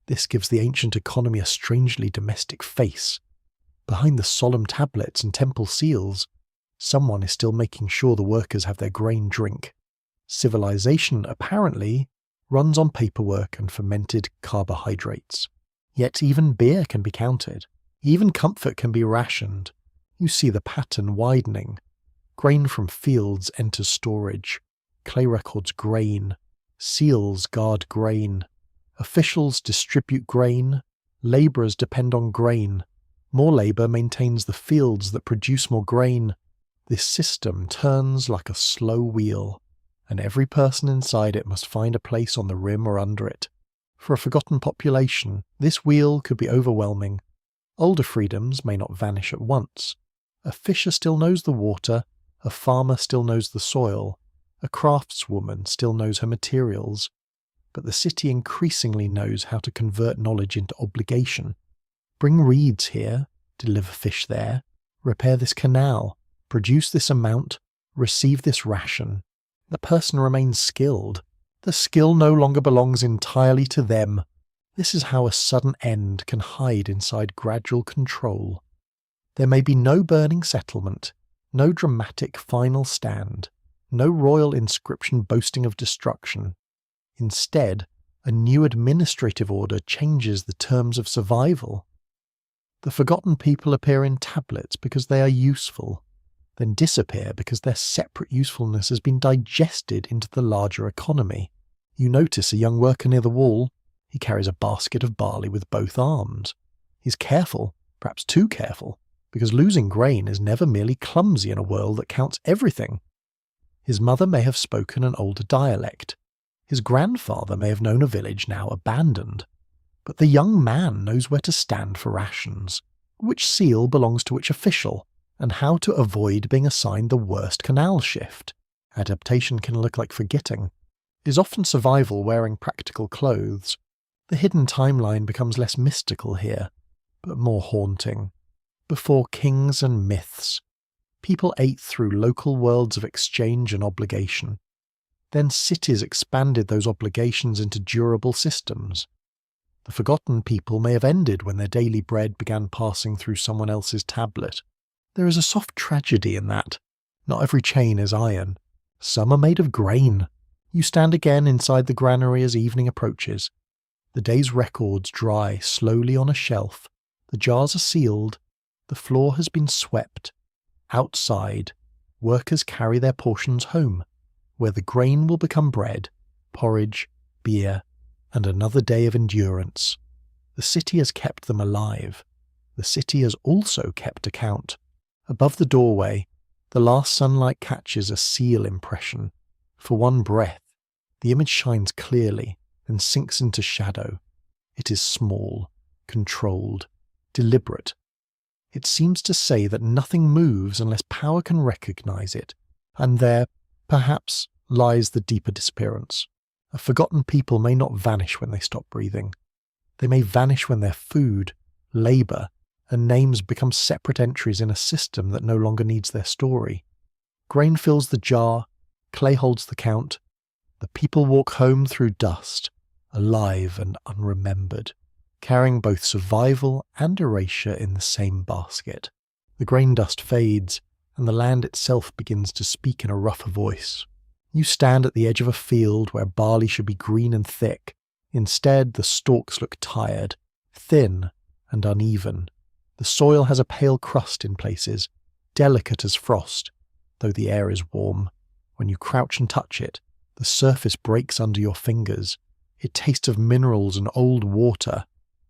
A: This gives the ancient economy a strangely domestic face. Behind the solemn tablets and temple seals, someone is still making sure the workers have their grain drink. Civilization, apparently, runs on paperwork and fermented carbohydrates. Yet even beer can be counted. Even comfort can be rationed. You see the pattern widening. Grain from fields enters storage. Clay records grain. Seals guard grain. Officials distribute grain. Labourers depend on grain. More labour maintains the fields that produce more grain. This system turns like a slow wheel, and every person inside it must find a place on the rim or under it. For a forgotten population, this wheel could be overwhelming. Older freedoms may not vanish at once. A fisher still knows the water, a farmer still knows the soil, a craftswoman still knows her materials, but the city increasingly knows how to convert knowledge into obligation. Bring reeds here, deliver fish there, repair this canal, produce this amount, receive this ration. The person remains skilled. The skill no longer belongs entirely to them. This is how a sudden end can hide inside gradual control. There may be no burning settlement, no dramatic final stand, no royal inscription boasting of destruction. Instead, a new administrative order changes the terms of survival. The forgotten people appear in tablets because they are useful, then disappear because their separate usefulness has been digested into the larger economy. You notice a young worker near the wall. He carries a basket of barley with both arms. He's careful, perhaps too careful, because losing grain is never merely clumsy in a world that counts everything. His mother may have spoken an older dialect. His grandfather may have known a village now abandoned. But the young man knows where to stand for rations, which seal belongs to which official, and how to avoid being assigned the worst canal shift. Adaptation can look like forgetting. Is often survival wearing practical clothes. The hidden timeline becomes less mystical here, but more haunting. Before kings and myths, people ate through local worlds of exchange and obligation. Then cities expanded those obligations into durable systems. The forgotten people may have ended when their daily bread began passing through someone else's tablet. There is a soft tragedy in that. Not every chain is iron. Some are made of grain. You stand again inside the granary as evening approaches. The day's records dry slowly on a shelf. The jars are sealed. The floor has been swept. Outside, workers carry their portions home, where the grain will become bread, porridge, beer, and another day of endurance. The city has kept them alive. The city has also kept account. Above the doorway, the last sunlight catches a seal impression. For one breath, the image shines clearly, then sinks into shadow. It is small, controlled, deliberate. It seems to say that nothing moves unless power can recognize it, and there, perhaps, lies the deeper disappearance. A forgotten people may not vanish when they stop breathing. They may vanish when their food, labour, and names become separate entries in a system that no longer needs their story. Grain fills the jar, clay holds the count. The people walk home through dust, alive and unremembered, carrying both survival and erasure in the same basket. The grain dust fades, and the land itself begins to speak in a rougher voice. You stand at the edge of a field where barley should be green and thick. Instead, the stalks look tired, thin, and uneven. The soil has a pale crust in places, delicate as frost, though the air is warm. When you crouch and touch it, the surface breaks under your fingers. It tastes of minerals and old water.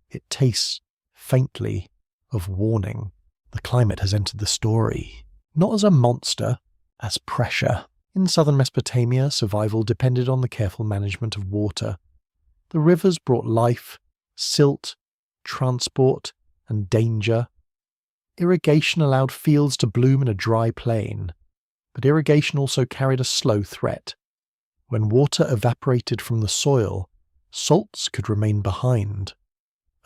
A: It tastes, faintly, of warning. The climate has entered the story, not as a monster, as pressure. In southern Mesopotamia, survival depended on the careful management of water. The rivers brought life, silt, transport, and danger. Irrigation allowed fields to bloom in a dry plain, but irrigation also carried a slow threat. When water evaporated from the soil, salts could remain behind.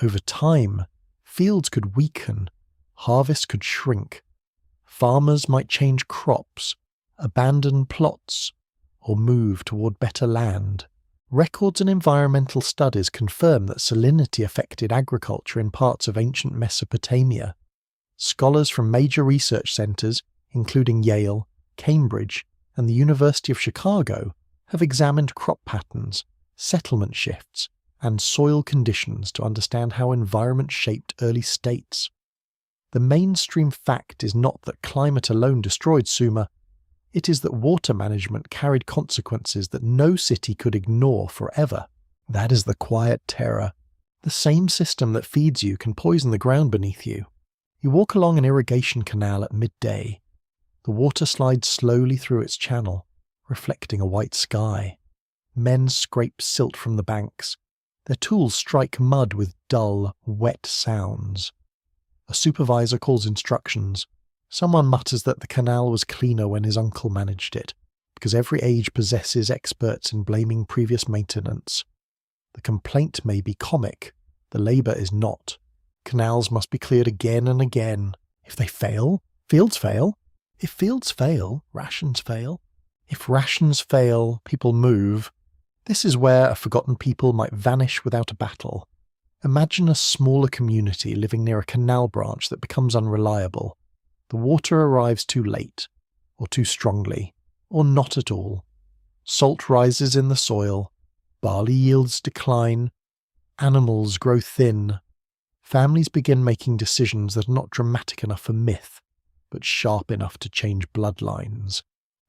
A: Over time, fields could weaken, harvests could shrink. Farmers might change crops, abandon plots, or move toward better land. Records and environmental studies confirm that salinity affected agriculture in parts of ancient Mesopotamia. Scholars from major research centers, including Yale, Cambridge, and the University of Chicago, have examined crop patterns, settlement shifts, and soil conditions to understand how environment shaped early states. The mainstream fact is not that climate alone destroyed Sumer. It is that water management carried consequences that no city could ignore forever. That is the quiet terror. The same system that feeds you can poison the ground beneath you. You walk along an irrigation canal at midday. The water slides slowly through its channel, reflecting a white sky. Men scrape silt from the banks. Their tools strike mud with dull, wet sounds. A supervisor calls instructions. Someone mutters that the canal was cleaner when his uncle managed it, because every age possesses experts in blaming previous maintenance. The complaint may be comic, the labour is not. Canals must be cleared again and again. If they fail, fields fail. If fields fail, rations fail. If rations fail, people move. This is where a forgotten people might vanish without a battle. Imagine a smaller community living near a canal branch that becomes unreliable. The water arrives too late, or too strongly, or not at all. Salt rises in the soil, barley yields decline, animals grow thin. Families begin making decisions that are not dramatic enough for myth, but sharp enough to change bloodlines.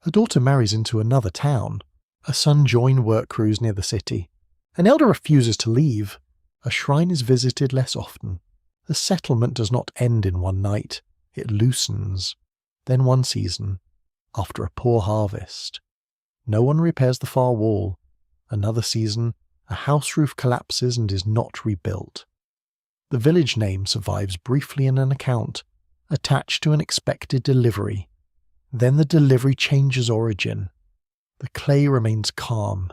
A: A daughter marries into another town. A son joins work crews near the city. An elder refuses to leave. A shrine is visited less often. The settlement does not end in one night. It loosens. Then one season, after a poor harvest. No one repairs the far wall. Another season, a house roof collapses and is not rebuilt. The village name survives briefly in an account, attached to an expected delivery. Then the delivery changes origin. The clay remains calm.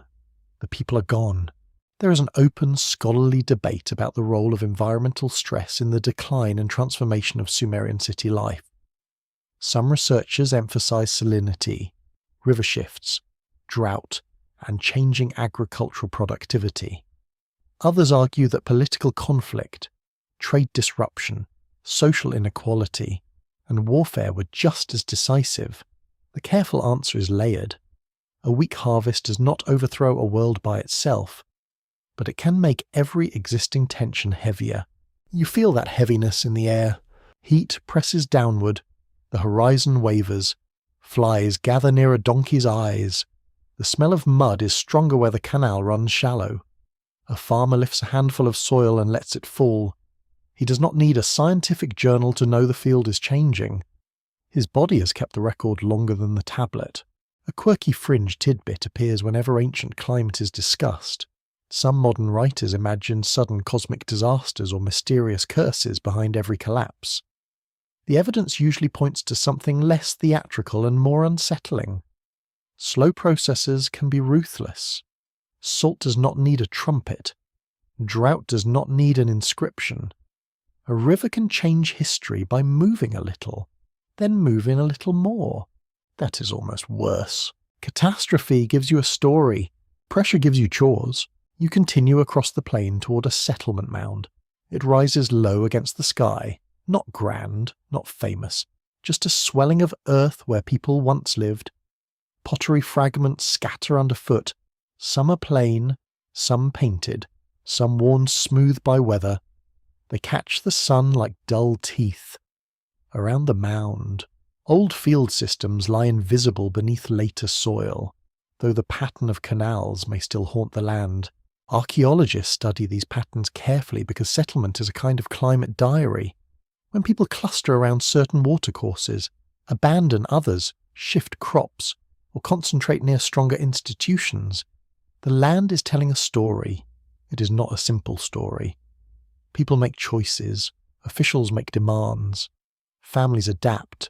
A: The people are gone. There is an open, scholarly debate about the role of environmental stress in the decline and transformation of Sumerian city life. Some researchers emphasize salinity, river shifts, drought, and changing agricultural productivity. Others argue that political conflict, trade disruption, social inequality, and warfare were just as decisive. The careful answer is layered. A weak harvest does not overthrow a world by itself, but it can make every existing tension heavier. You feel that heaviness in the air. Heat presses downward, the horizon wavers, flies gather near a donkey's eyes. The smell of mud is stronger where the canal runs shallow. A farmer lifts a handful of soil and lets it fall. He does not need a scientific journal to know the field is changing. His body has kept the record longer than the tablet. A quirky fringe tidbit appears whenever ancient climate is discussed. Some modern writers imagine sudden cosmic disasters or mysterious curses behind every collapse. The evidence usually points to something less theatrical and more unsettling. Slow processes can be ruthless. Salt does not need a trumpet. Drought does not need an inscription. A river can change history by moving a little, then moving a little more. That is almost worse. Catastrophe gives you a story. Pressure gives you chores. You continue across the plain toward a settlement mound. It rises low against the sky, not grand, not famous, just a swelling of earth where people once lived. Pottery fragments scatter underfoot. Some are plain, some painted, some worn smooth by weather. They catch the sun like dull teeth. Around the mound, Old field systems lie invisible beneath later soil, though the pattern of canals may still haunt the land. Archaeologists study these patterns carefully because settlement is a kind of climate diary. When people cluster around certain watercourses, abandon others, shift crops, or concentrate near stronger institutions, the land is telling a story. It is not a simple story. People make choices, officials make demands, families adapt,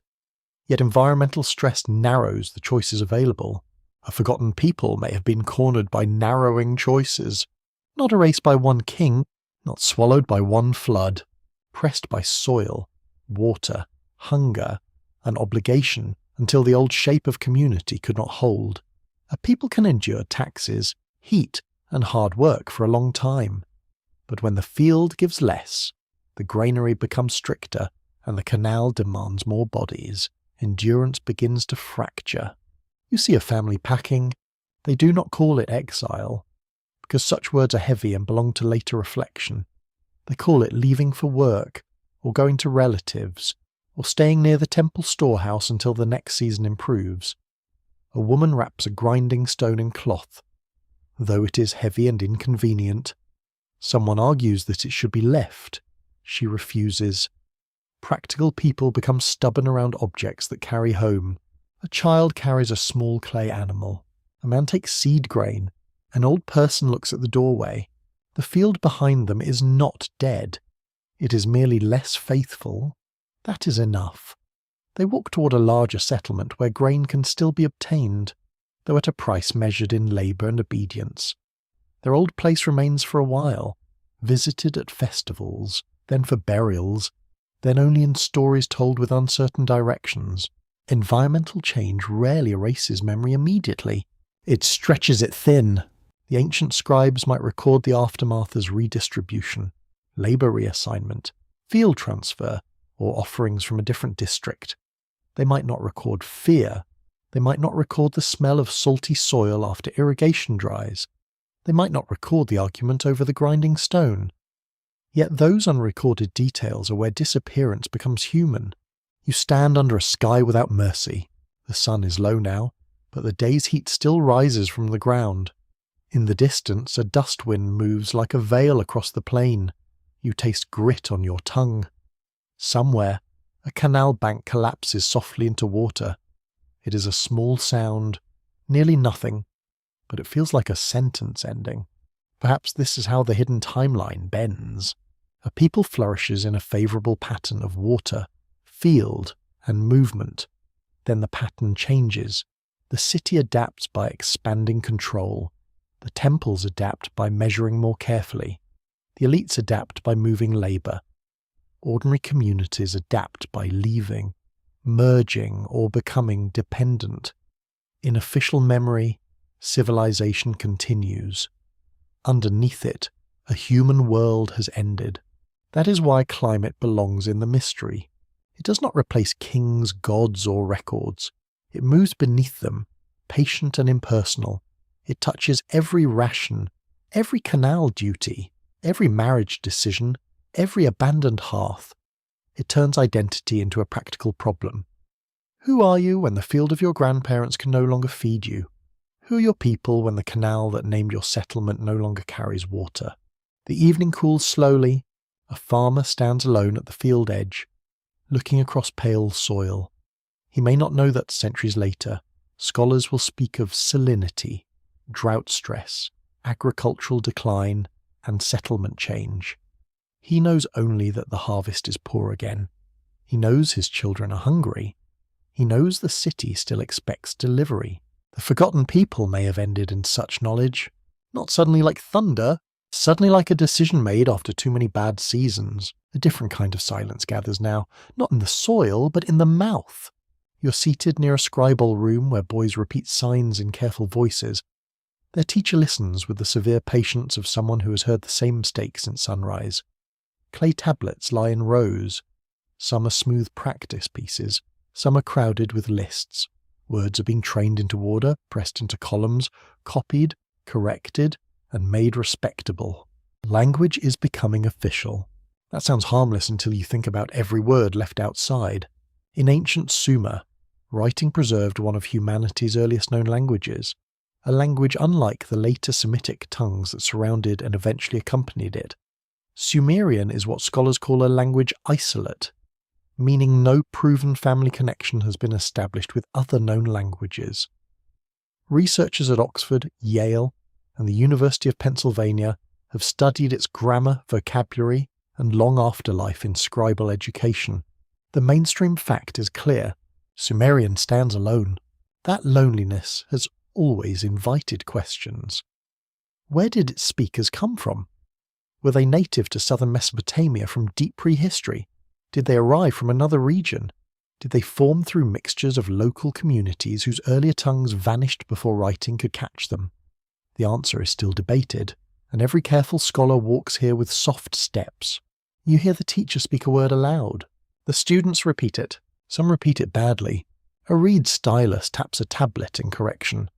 A: yet environmental stress narrows the choices available. A forgotten people may have been cornered by narrowing choices, not erased by one king, not swallowed by one flood, pressed by soil, water, hunger, and obligation until the old shape of community could not hold. A people can endure taxes, heat, and hard work for a long time. But when the field gives less, the granary becomes stricter, and the canal demands more bodies, endurance begins to fracture. You see a family packing, they do not call it exile, because such words are heavy and belong to later reflection. They call it leaving for work, or going to relatives, or staying near the temple storehouse until the next season improves. A woman wraps a grinding stone in cloth. Though it is heavy and inconvenient, someone argues that it should be left. She refuses. Practical people become stubborn around objects that carry home. A child carries a small clay animal. A man takes seed grain. An old person looks at the doorway. The field behind them is not dead. It is merely less faithful. That is enough. They walk toward a larger settlement where grain can still be obtained, though at a price measured in labour and obedience. Their old place remains for a while, visited at festivals, then for burials, then only in stories told with uncertain directions. Environmental change rarely erases memory immediately. It stretches it thin. The ancient scribes might record the aftermath as redistribution, labour reassignment, field transfer, or offerings from a different district. They might not record fear. They might not record the smell of salty soil after irrigation dries. They might not record the argument over the grinding stone. Yet those unrecorded details are where disappearance becomes human. You stand under a sky without mercy. The sun is low now, but the day's heat still rises from the ground. In the distance, a dust wind moves like a veil across the plain. You taste grit on your tongue. Somewhere, a canal bank collapses softly into water. It is a small sound, nearly nothing, but it feels like a sentence ending. Perhaps this is how the hidden timeline bends. A people flourishes in a favourable pattern of water, field, and movement. Then the pattern changes. The city adapts by expanding control. The temples adapt by measuring more carefully. The elites adapt by moving labour. Ordinary communities adapt by leaving, merging, or becoming dependent. In official memory, civilization continues. Underneath it, a human world has ended. That is why climate belongs in the mystery. It does not replace kings, gods, or records. It moves beneath them, patient and impersonal. It touches every ration, every canal duty, every marriage decision, every abandoned hearth. It turns identity into a practical problem. Who are you when the field of your grandparents can no longer feed you? Who are your people when the canal that named your settlement no longer carries water? The evening cools slowly. A farmer stands alone at the field edge, looking across pale soil. He may not know that centuries later, scholars will speak of salinity, drought stress, agricultural decline, and settlement change. He knows only that the harvest is poor again. He knows his children are hungry. He knows the city still expects delivery. The forgotten people may have ended in such knowledge, not suddenly like thunder, suddenly like a decision made after too many bad seasons. A different kind of silence gathers now, not in the soil, but in the mouth. You're seated near a scribal room where boys repeat signs in careful voices. Their teacher listens with the severe patience of someone who has heard the same mistake since sunrise. Clay tablets lie in rows. Some are smooth practice pieces. Some are crowded with lists. Words are being trained into order, pressed into columns, copied, corrected, and made respectable. Language is becoming official. That sounds harmless until you think about every word left outside. In ancient Sumer, writing preserved one of humanity's earliest known languages, a language unlike the later Semitic tongues that surrounded and eventually accompanied it. Sumerian is what scholars call a language isolate, meaning no proven family connection has been established with other known languages. Researchers at Oxford, Yale, and the University of Pennsylvania have studied its grammar, vocabulary, and long afterlife in scribal education. The mainstream fact is clear: Sumerian stands alone. That loneliness has always invited questions. Where did its speakers come from? Were they native to southern Mesopotamia from deep prehistory? Did they arrive from another region? Did they form through mixtures of local communities whose earlier tongues vanished before writing could catch them? The answer is still debated, and every careful scholar walks here with soft steps. You hear the teacher speak a word aloud. The students repeat it. Some repeat it badly. A reed stylus taps a tablet in correction.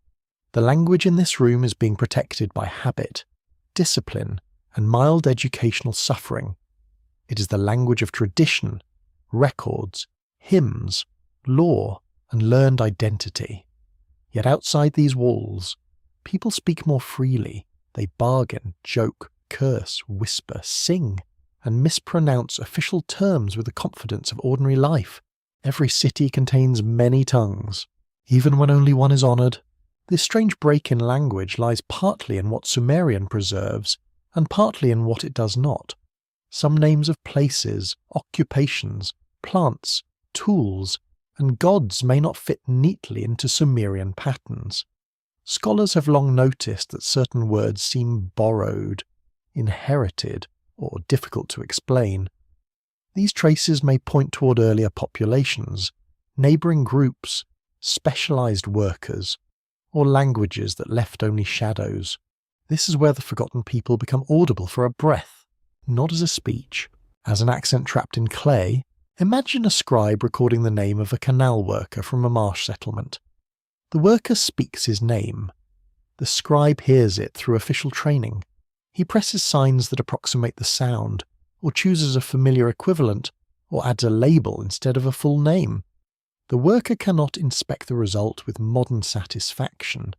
A: The language in this room is being protected by habit, discipline, and mild educational suffering. It is the language of tradition, records, hymns, law, and learned identity. Yet outside these walls, people speak more freely. They bargain, joke, curse, whisper, sing, and mispronounce official terms with the confidence of ordinary life. Every city contains many tongues, even when only one is honoured. This strange break in language lies partly in what Sumerian preserves, and partly in what it does not. Some names of places, occupations, plants, tools, and gods may not fit neatly into Sumerian patterns. Scholars have long noticed that certain words seem borrowed, inherited, or difficult to explain. These traces may point toward earlier populations, neighbouring groups, specialised workers, or languages that left only shadows. This is where the forgotten people become audible for a breath, not as a speech. As an accent trapped in clay, imagine a scribe recording the name of a canal worker from a marsh settlement. The worker speaks his name. The scribe hears it through official training. He presses signs that approximate the sound, or chooses a familiar equivalent, or adds a label instead of a full name. The worker cannot inspect the result with modern satisfaction.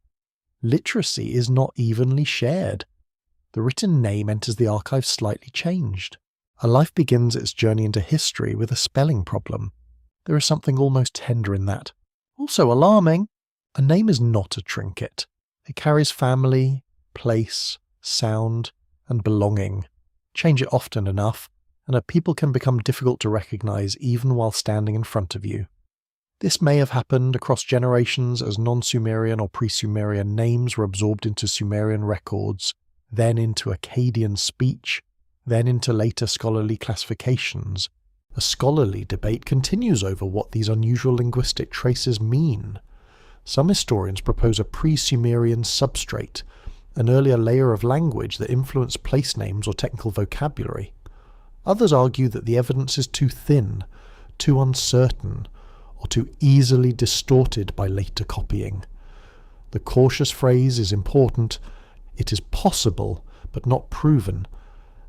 A: Literacy is not evenly shared. The written name enters the archive slightly changed. A life begins its journey into history with a spelling problem. There is something almost tender in that. Also alarming. A name is not a trinket. It carries family, place, sound, and belonging. Change it often enough, and a people can become difficult to recognise even while standing in front of you. This may have happened across generations as non-Sumerian or pre-Sumerian names were absorbed into Sumerian records, then into Akkadian speech, then into later scholarly classifications. A scholarly debate continues over what these unusual linguistic traces mean. Some historians propose a pre-Sumerian substrate, an earlier layer of language that influenced place names or technical vocabulary. Others argue that the evidence is too thin, too uncertain, or too easily distorted by later copying. The cautious phrase is important. It is possible, but not proven,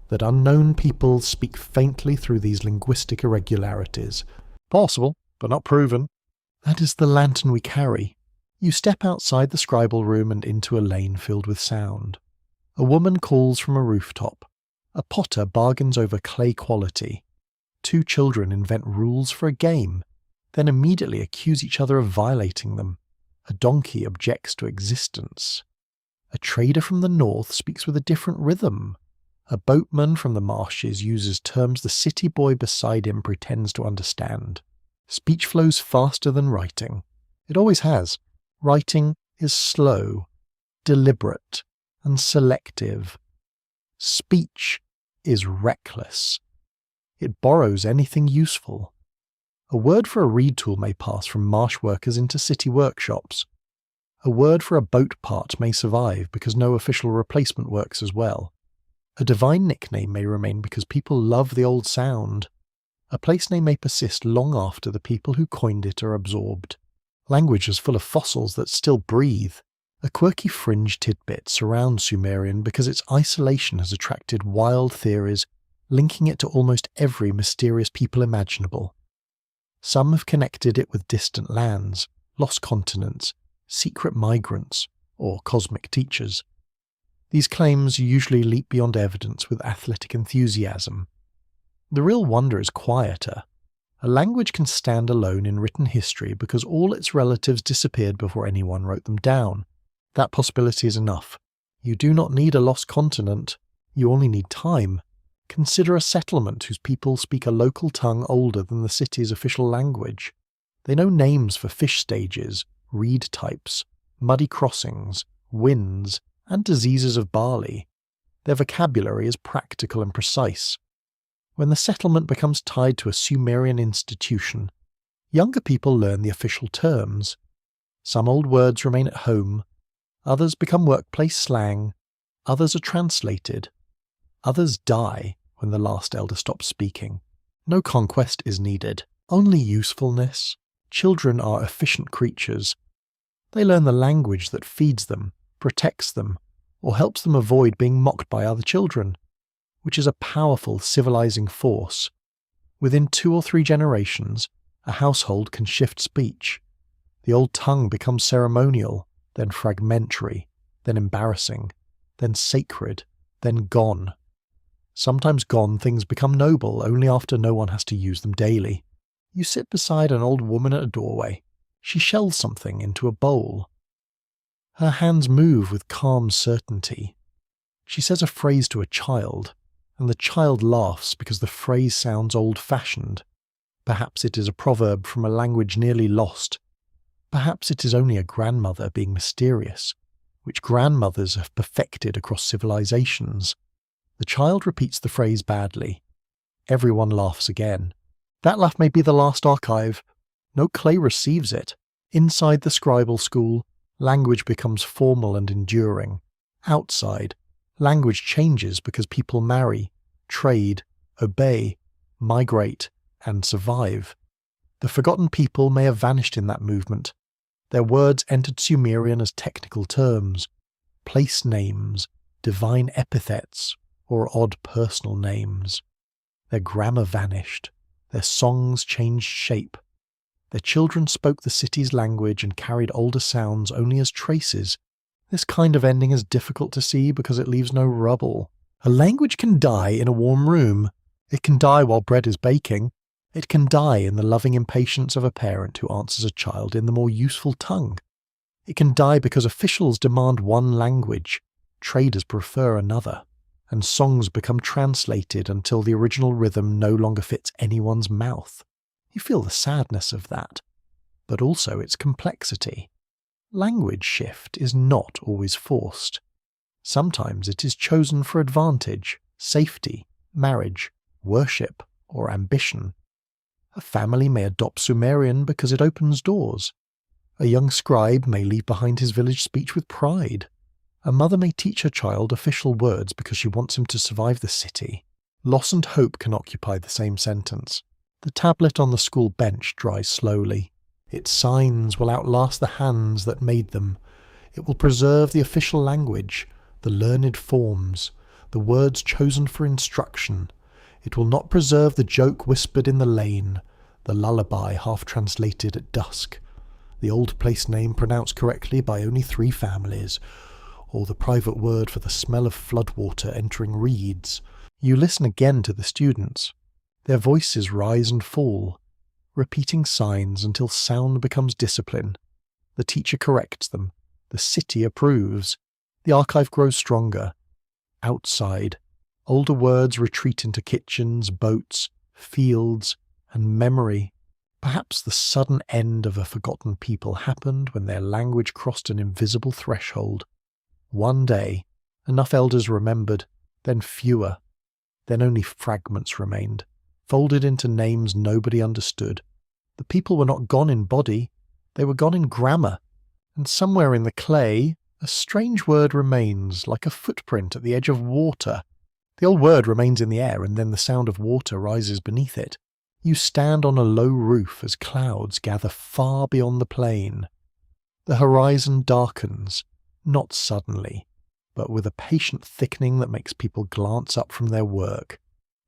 A: that unknown peoples speak faintly through these linguistic irregularities. Possible, but not proven. That is the lantern we carry. You step outside the scribal room and into a lane filled with sound. A woman calls from a rooftop. A potter bargains over clay quality. Two children invent rules for a game, then immediately accuse each other of violating them. A donkey objects to existence. A trader from the north speaks with a different rhythm. A boatman from the marshes uses terms the city boy beside him pretends to understand. Speech flows faster than writing. It always has. Writing is slow, deliberate, and selective. Speech is reckless. It borrows anything useful. A word for a reed tool may pass from marsh workers into city workshops. A word for a boat part may survive because no official replacement works as well. A divine nickname may remain because people love the old sound. A place name may persist long after the people who coined it are absorbed. Language is full of fossils that still breathe. A quirky fringe tidbit surrounds Sumerian because its isolation has attracted wild theories linking it to almost every mysterious people imaginable. Some have connected it with distant lands, lost continents, secret migrants, or cosmic teachers. These claims usually leap beyond evidence with athletic enthusiasm. The real wonder is quieter. A language can stand alone in written history because all its relatives disappeared before anyone wrote them down. That possibility is enough. You do not need a lost continent, you only need time. Consider a settlement whose people speak a local tongue older than the city's official language. They know names for fish stages, reed types, muddy crossings, winds, and diseases of barley. Their vocabulary is practical and precise. When the settlement becomes tied to a Sumerian institution, younger people learn the official terms. Some old words remain at home, others become workplace slang, others are translated, others die when the last elder stops speaking. No conquest is needed, only usefulness. Children are efficient creatures. They learn the language that feeds them, protects them, or helps them avoid being mocked by other children, which is a powerful civilizing force. Within 2 or 3 generations, a household can shift speech. The old tongue becomes ceremonial, then fragmentary, then embarrassing, then sacred, then gone. Sometimes gone things become noble only after no one has to use them daily. You sit beside an old woman at a doorway. She shells something into a bowl. Her hands move with calm certainty. She says a phrase to a child, and the child laughs because the phrase sounds old-fashioned. Perhaps it is a proverb from a language nearly lost. Perhaps it is only a grandmother being mysterious, which grandmothers have perfected across civilizations. The child repeats the phrase badly. Everyone laughs again. That laugh may be the last archive. No clay receives it. Inside the scribal school, language becomes formal and enduring. Outside, language changes because people marry, trade, obey, migrate, and survive. The forgotten people may have vanished in that movement. Their words entered Sumerian as technical terms, place names, divine epithets, or odd personal names. Their grammar vanished. Their songs changed shape. Their children spoke the city's language and carried older sounds only as traces. This kind of ending is difficult to see because it leaves no rubble. A language can die in a warm room. It can die while bread is baking. It can die in the loving impatience of a parent who answers a child in the more useful tongue. It can die because officials demand one language, traders prefer another, and songs become translated until the original rhythm no longer fits anyone's mouth. You feel the sadness of that, but also its complexity. Language shift is not always forced. Sometimes it is chosen for advantage, safety, marriage, worship, or ambition. A family may adopt Sumerian because it opens doors. A young scribe may leave behind his village speech with pride. A mother may teach her child official words because she wants him to survive the city. Loss and hope can occupy the same sentence. The tablet on the school bench dries slowly. Its signs will outlast the hands that made them. It will preserve the official language, the learned forms, the words chosen for instruction. It will not preserve the joke whispered in the lane, the lullaby half translated at dusk, the old place name pronounced correctly by only 3 families, or the private word for the smell of floodwater entering reeds. You listen again to the students. Their voices rise and fall, repeating signs until sound becomes discipline. The teacher corrects them. The city approves. The archive grows stronger. Outside, older words retreat into kitchens, boats, fields, and memory. Perhaps the sudden end of a forgotten people happened when their language crossed an invisible threshold. One day, enough elders remembered, then fewer. Then only fragments remained, folded into names nobody understood. The people were not gone in body, they were gone in grammar. And somewhere in the clay, a strange word remains, like a footprint at the edge of water. The old word remains in the air, and then the sound of water rises beneath it. You stand on a low roof as clouds gather far beyond the plain. The horizon darkens, not suddenly, but with a patient thickening that makes people glance up from their work.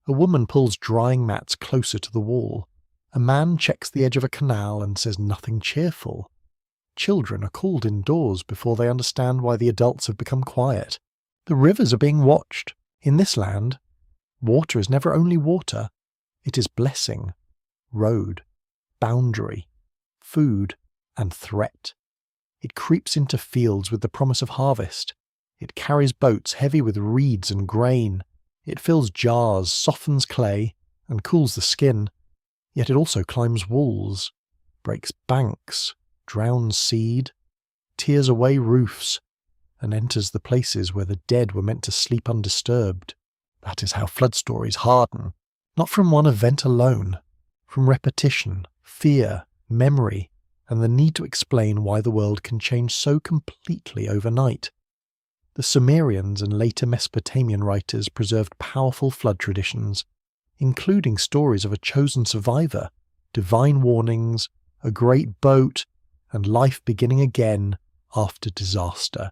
A: A woman pulls drying mats closer to the wall. A man checks the edge of a canal and says nothing cheerful. Children are called indoors before they understand why the adults have become quiet. The rivers are being watched. In this land, water is never only water. It is blessing, road, boundary, food, and threat. It creeps into fields with the promise of harvest. It carries boats heavy with reeds and grain. It fills jars, softens clay, and cools the skin. Yet it also climbs walls, breaks banks, drowns seed, tears away roofs, and enters the places where the dead were meant to sleep undisturbed. That is how flood stories harden, not from one event alone, from repetition, fear, memory, and the need to explain why the world can change so completely overnight. The Sumerians and later Mesopotamian writers preserved powerful flood traditions, including stories of a chosen survivor, divine warnings, a great boat, and life beginning again after disaster.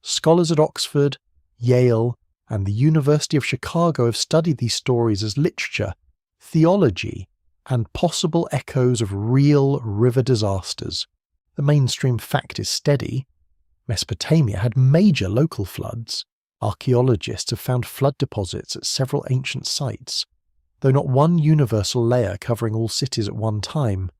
A: Scholars at Oxford, Yale, and the University of Chicago have studied these stories as literature, theology, and possible echoes of real river disasters. The mainstream fact is steady. Mesopotamia had major local floods. Archaeologists have found flood deposits at several ancient sites, though not one universal layer covering all cities at one time.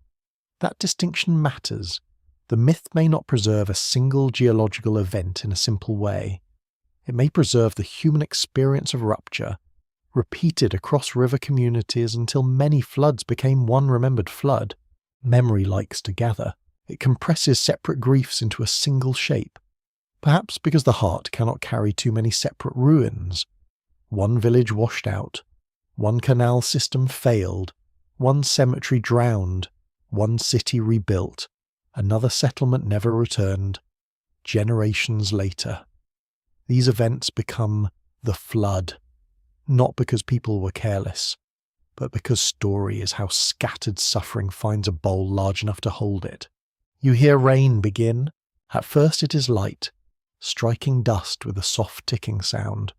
A: That distinction matters. The myth may not preserve a single geological event in a simple way. It may preserve the human experience of rupture, repeated across river communities until many floods became one remembered flood. Memory likes to gather. It compresses separate griefs into a single shape, perhaps because the heart cannot carry too many separate ruins. One village washed out, one canal system failed, one cemetery drowned, one city rebuilt, another settlement never returned. Generations later, these events become the flood. Not because people were careless, but because story is how scattered suffering finds a bowl large enough to hold it. You hear rain begin. At first it is light, striking dust with a soft ticking sound.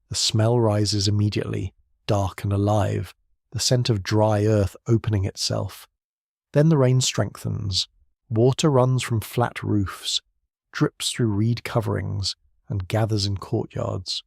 A: The smell rises immediately, dark and alive, the scent of dry earth opening itself. Then the rain strengthens. Water runs from flat roofs, drips through reed coverings, and gathers in courtyards.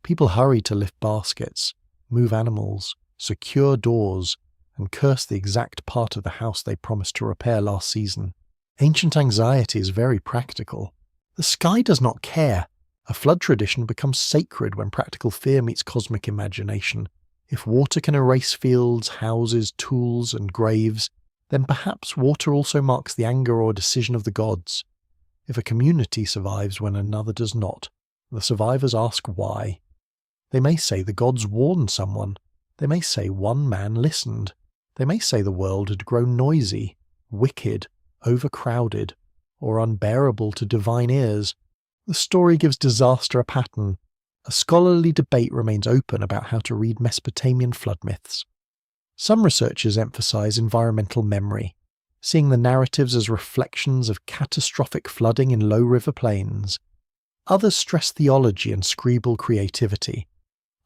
A: People hurry to lift baskets, move animals, secure doors, and curse the exact part of the house they promised to repair last season. Ancient anxiety is very practical. The sky does not care. A flood tradition becomes sacred when practical fear meets cosmic imagination. If water can erase fields, houses, tools, and graves, then perhaps water also marks the anger or decision of the gods. If a community survives when another does not, the survivors ask why. They may say the gods warned someone. They may say one man listened. They may say the world had grown noisy, wicked, overcrowded, or unbearable to divine ears. The story gives disaster a pattern. A scholarly debate remains open about how to read Mesopotamian flood myths. Some researchers emphasize environmental memory, seeing the narratives as reflections of catastrophic flooding in low river plains. Others stress theology and scribal creativity,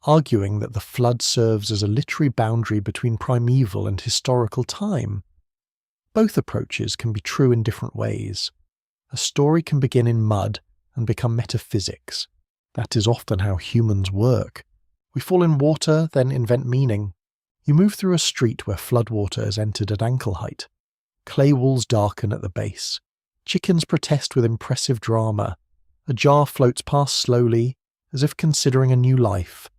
A: arguing that the flood serves as a literary boundary between primeval and historical time. Both approaches can be true in different ways. A story can begin in mud and become metaphysics. That is often how humans work. We fall in water, then invent meaning. You move through a street where floodwater has entered at ankle height. Clay walls darken at the base. Chickens protest with impressive drama. A jar floats past slowly, as if considering a new life.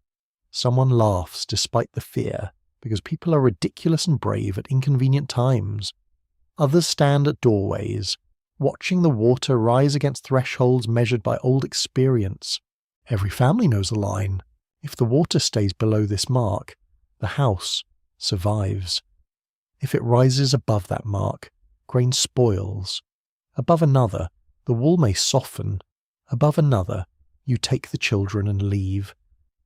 A: Someone laughs despite the fear, because people are ridiculous and brave at inconvenient times. Others stand at doorways, watching the water rise against thresholds measured by old experience. Every family knows a line. If the water stays below this mark, the house survives. If it rises above that mark, grain spoils. Above another, the wall may soften. Above another, you take the children and leave.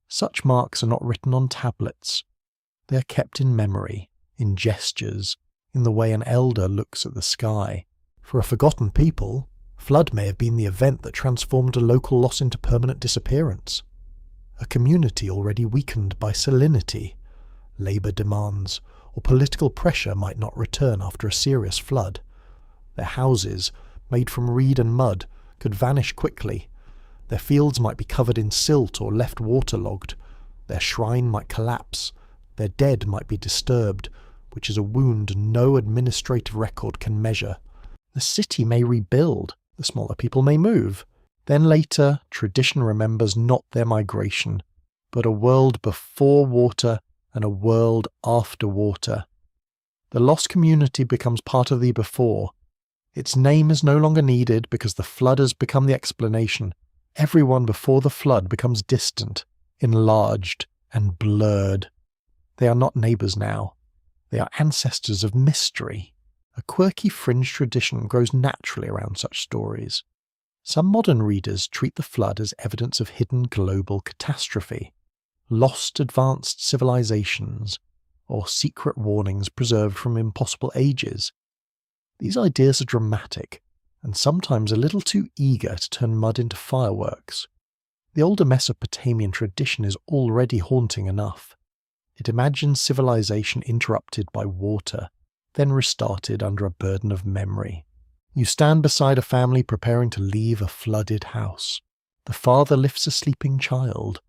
A: Such marks are not written on tablets. They are kept in memory, in gestures, in the way an elder looks at the sky. For a forgotten people, flood may have been the event that transformed a local loss into permanent disappearance. A community already weakened by salinity, labour demands, or political pressure might not return after a serious flood. Their houses, made from reed and mud, could vanish quickly. Their fields might be covered in silt or left waterlogged. Their shrine might collapse. Their dead might be disturbed, which is a wound no administrative record can measure. The city may rebuild. The smaller people may move. Then later, tradition remembers not their migration, but a world before water and a world after water. The lost community becomes part of the before. Its name is no longer needed because the flood has become the explanation. Everyone before the flood becomes distant, enlarged, and blurred. They are not neighbours now. They are ancestors of mystery. A quirky fringe tradition grows naturally around such stories. Some modern readers treat the flood as evidence of hidden global catastrophe, lost advanced civilizations, or secret warnings preserved from impossible ages. These ideas are dramatic, and sometimes a little too eager to turn mud into fireworks. The older Mesopotamian tradition is already haunting enough. It imagines civilization interrupted by water, then restarted under a burden of memory. You stand beside a family preparing to leave a flooded house. The father lifts a sleeping child.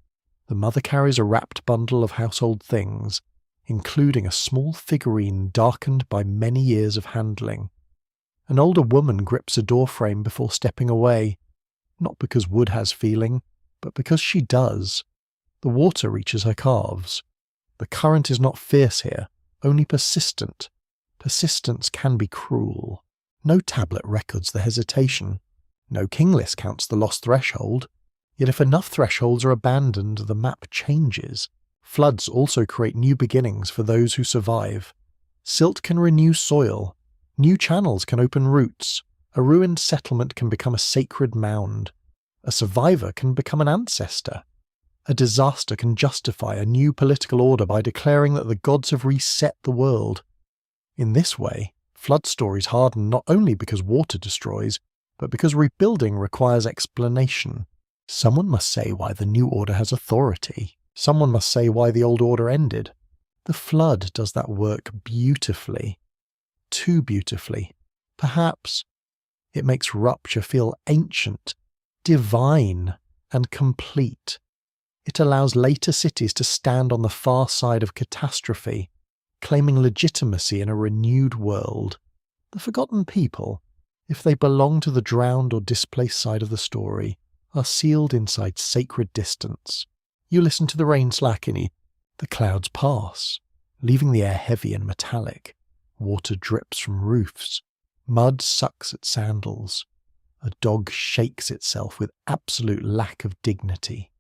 A: The mother carries a wrapped bundle of household things, including a small figurine darkened by many years of handling. An older woman grips a doorframe before stepping away, not because wood has feeling, but because she does. The water reaches her calves. The current is not fierce here, only persistent. Persistence can be cruel. No tablet records the hesitation. No king list counts the lost threshold. Yet if enough thresholds are abandoned, the map changes. Floods also create new beginnings for those who survive. Silt can renew soil. New channels can open routes. A ruined settlement can become a sacred mound. A survivor can become an ancestor. A disaster can justify a new political order by declaring that the gods have reset the world. In this way, flood stories harden not only because water destroys, but because rebuilding requires explanation. Someone must say why the new order has authority. Someone must say why the old order ended. The flood does that work beautifully. Too beautifully. Perhaps it makes rupture feel ancient, divine, and complete. It allows later cities to stand on the far side of catastrophe, claiming legitimacy in a renewed world. The forgotten people, if they belong to the drowned or displaced side of the story, are sealed inside sacred distance. You listen to the rain slacken, the clouds pass, leaving the air heavy and metallic. Water drips from roofs. Mud sucks at sandals. A dog shakes itself with absolute lack of dignity.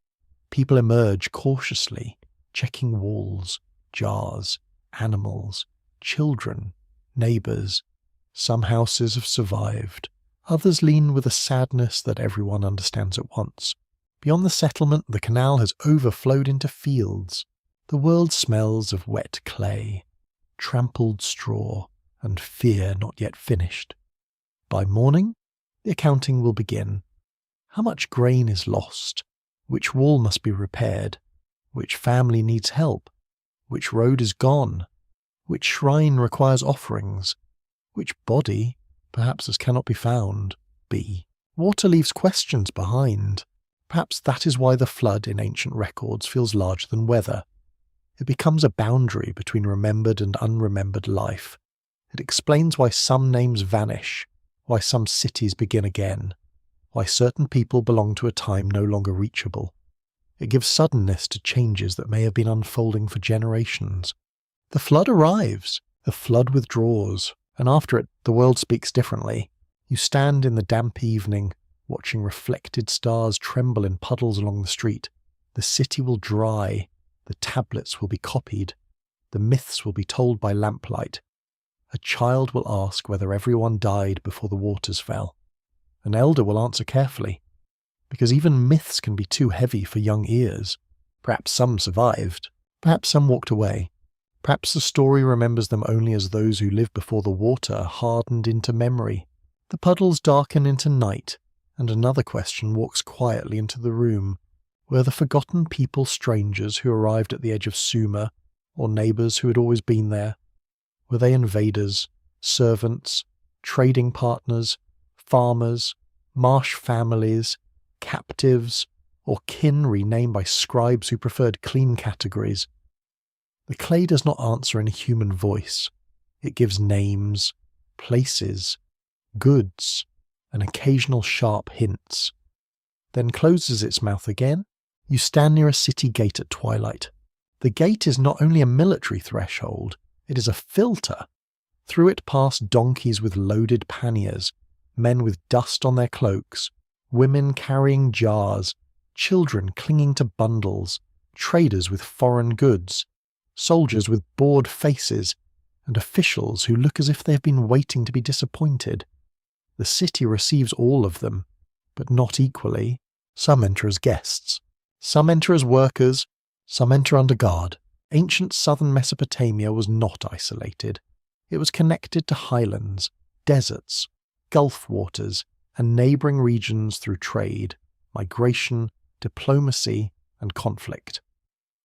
A: People emerge cautiously, checking walls, jars, animals, children, neighbours. Some houses have survived. Others lean with a sadness that everyone understands at once. Beyond the settlement, the canal has overflowed into fields. The world smells of wet clay, trampled straw, and fear not yet finished. By morning, the accounting will begin. How much grain is lost? Which wall must be repaired? Which family needs help? Which road is gone? Which shrine requires offerings? Which body, perhaps as cannot be found, be? Water leaves questions behind. Perhaps that is why the flood in ancient records feels larger than weather. It becomes a boundary between remembered and unremembered life. It explains why some names vanish, why some cities begin again, why certain people belong to a time no longer reachable. It gives suddenness to changes that may have been unfolding for generations. The flood arrives, the flood withdraws, and after it, the world speaks differently. You stand in the damp evening, watching reflected stars tremble in puddles along the street. The city will dry, the tablets will be copied, the myths will be told by lamplight. A child will ask whether everyone died before the waters fell. An elder will answer carefully, because even myths can be too heavy for young ears. Perhaps some survived, perhaps some walked away. Perhaps the story remembers them only as those who lived before the water hardened into memory. The puddles darken into night, and another question walks quietly into the room. Were the forgotten people strangers who arrived at the edge of Sumer, or neighbours who had always been there? Were they invaders, servants, trading partners, farmers, marsh families, captives, or kin renamed by scribes who preferred clean categories? The clay does not answer in a human voice. It gives names, places, goods, and occasional sharp hints. Then closes its mouth again. You stand near a city gate at twilight. The gate is not only a military threshold, it is a filter. Through it pass donkeys with loaded panniers, men with dust on their cloaks, women carrying jars, children clinging to bundles, traders with foreign goods, soldiers with bored faces, and officials who look as if they have been waiting to be disappointed. The city receives all of them, but not equally. Some enter as guests, some enter as workers, some enter under guard. Ancient southern Mesopotamia was not isolated. It was connected to highlands, deserts, gulf waters, and neighbouring regions through trade, migration, diplomacy, and conflict.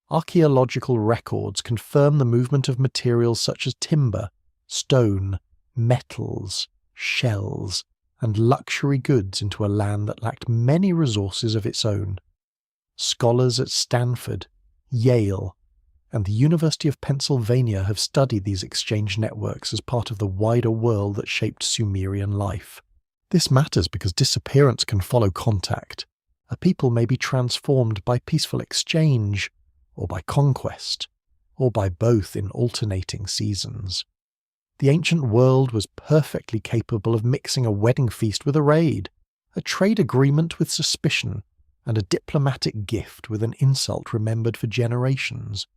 A: Archaeological records confirm the movement of materials such as timber, stone, metals, shells, and luxury goods into a land that lacked many resources of its own. Scholars at Stanford, Yale, and the University of Pennsylvania have studied these exchange networks as part of the wider world that shaped Sumerian life. This matters because disappearance can follow contact. A people may be transformed by peaceful exchange, or by conquest, or by both in alternating seasons. The ancient world was perfectly capable of mixing a wedding feast with a raid, a trade agreement with suspicion, and a diplomatic gift with an insult remembered for generations.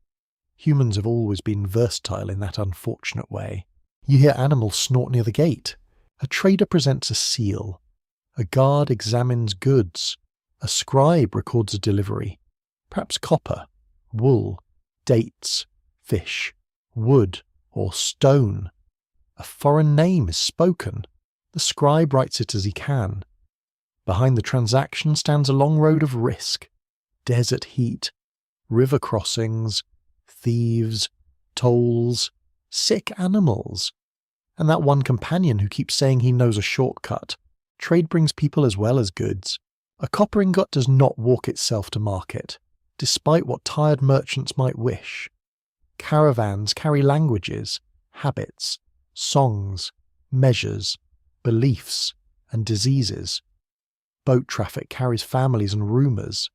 A: Humans have always been versatile in that unfortunate way. You hear animals snort near the gate. A trader presents a seal. A guard examines goods. A scribe records a delivery. Perhaps copper, wool, dates, fish, wood, or stone. A foreign name is spoken. The scribe writes it as he can. Behind the transaction stands a long road of risk, desert heat, river crossings, thieves, tolls, sick animals, and that one companion who keeps saying he knows a shortcut. Trade brings people as well as goods. A copper ingot does not walk itself to market, despite what tired merchants might wish. Caravans carry languages, habits, songs, measures, beliefs, and diseases. Boat traffic carries families and rumours.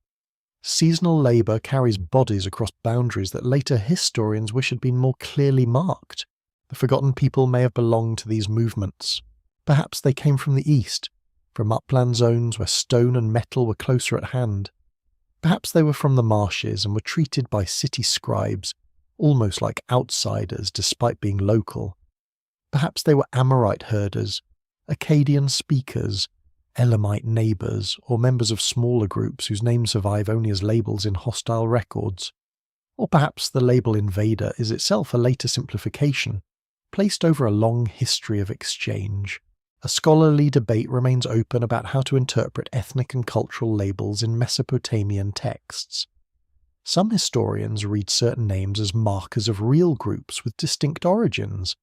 A: Seasonal labour carries bodies across boundaries that later historians wish had been more clearly marked. The forgotten people may have belonged to these movements. Perhaps they came from the east, from upland zones where stone and metal were closer at hand. Perhaps they were from the marshes and were treated by city scribes almost like outsiders despite being local. Perhaps they were Amorite herders, Akkadian speakers, Elamite neighbours, or members of smaller groups whose names survive only as labels in hostile records. Or perhaps the label invader is itself a later simplification, placed over a long history of exchange. A scholarly debate remains open about how to interpret ethnic and cultural labels in Mesopotamian texts. Some historians read certain names as markers of real groups with distinct origins.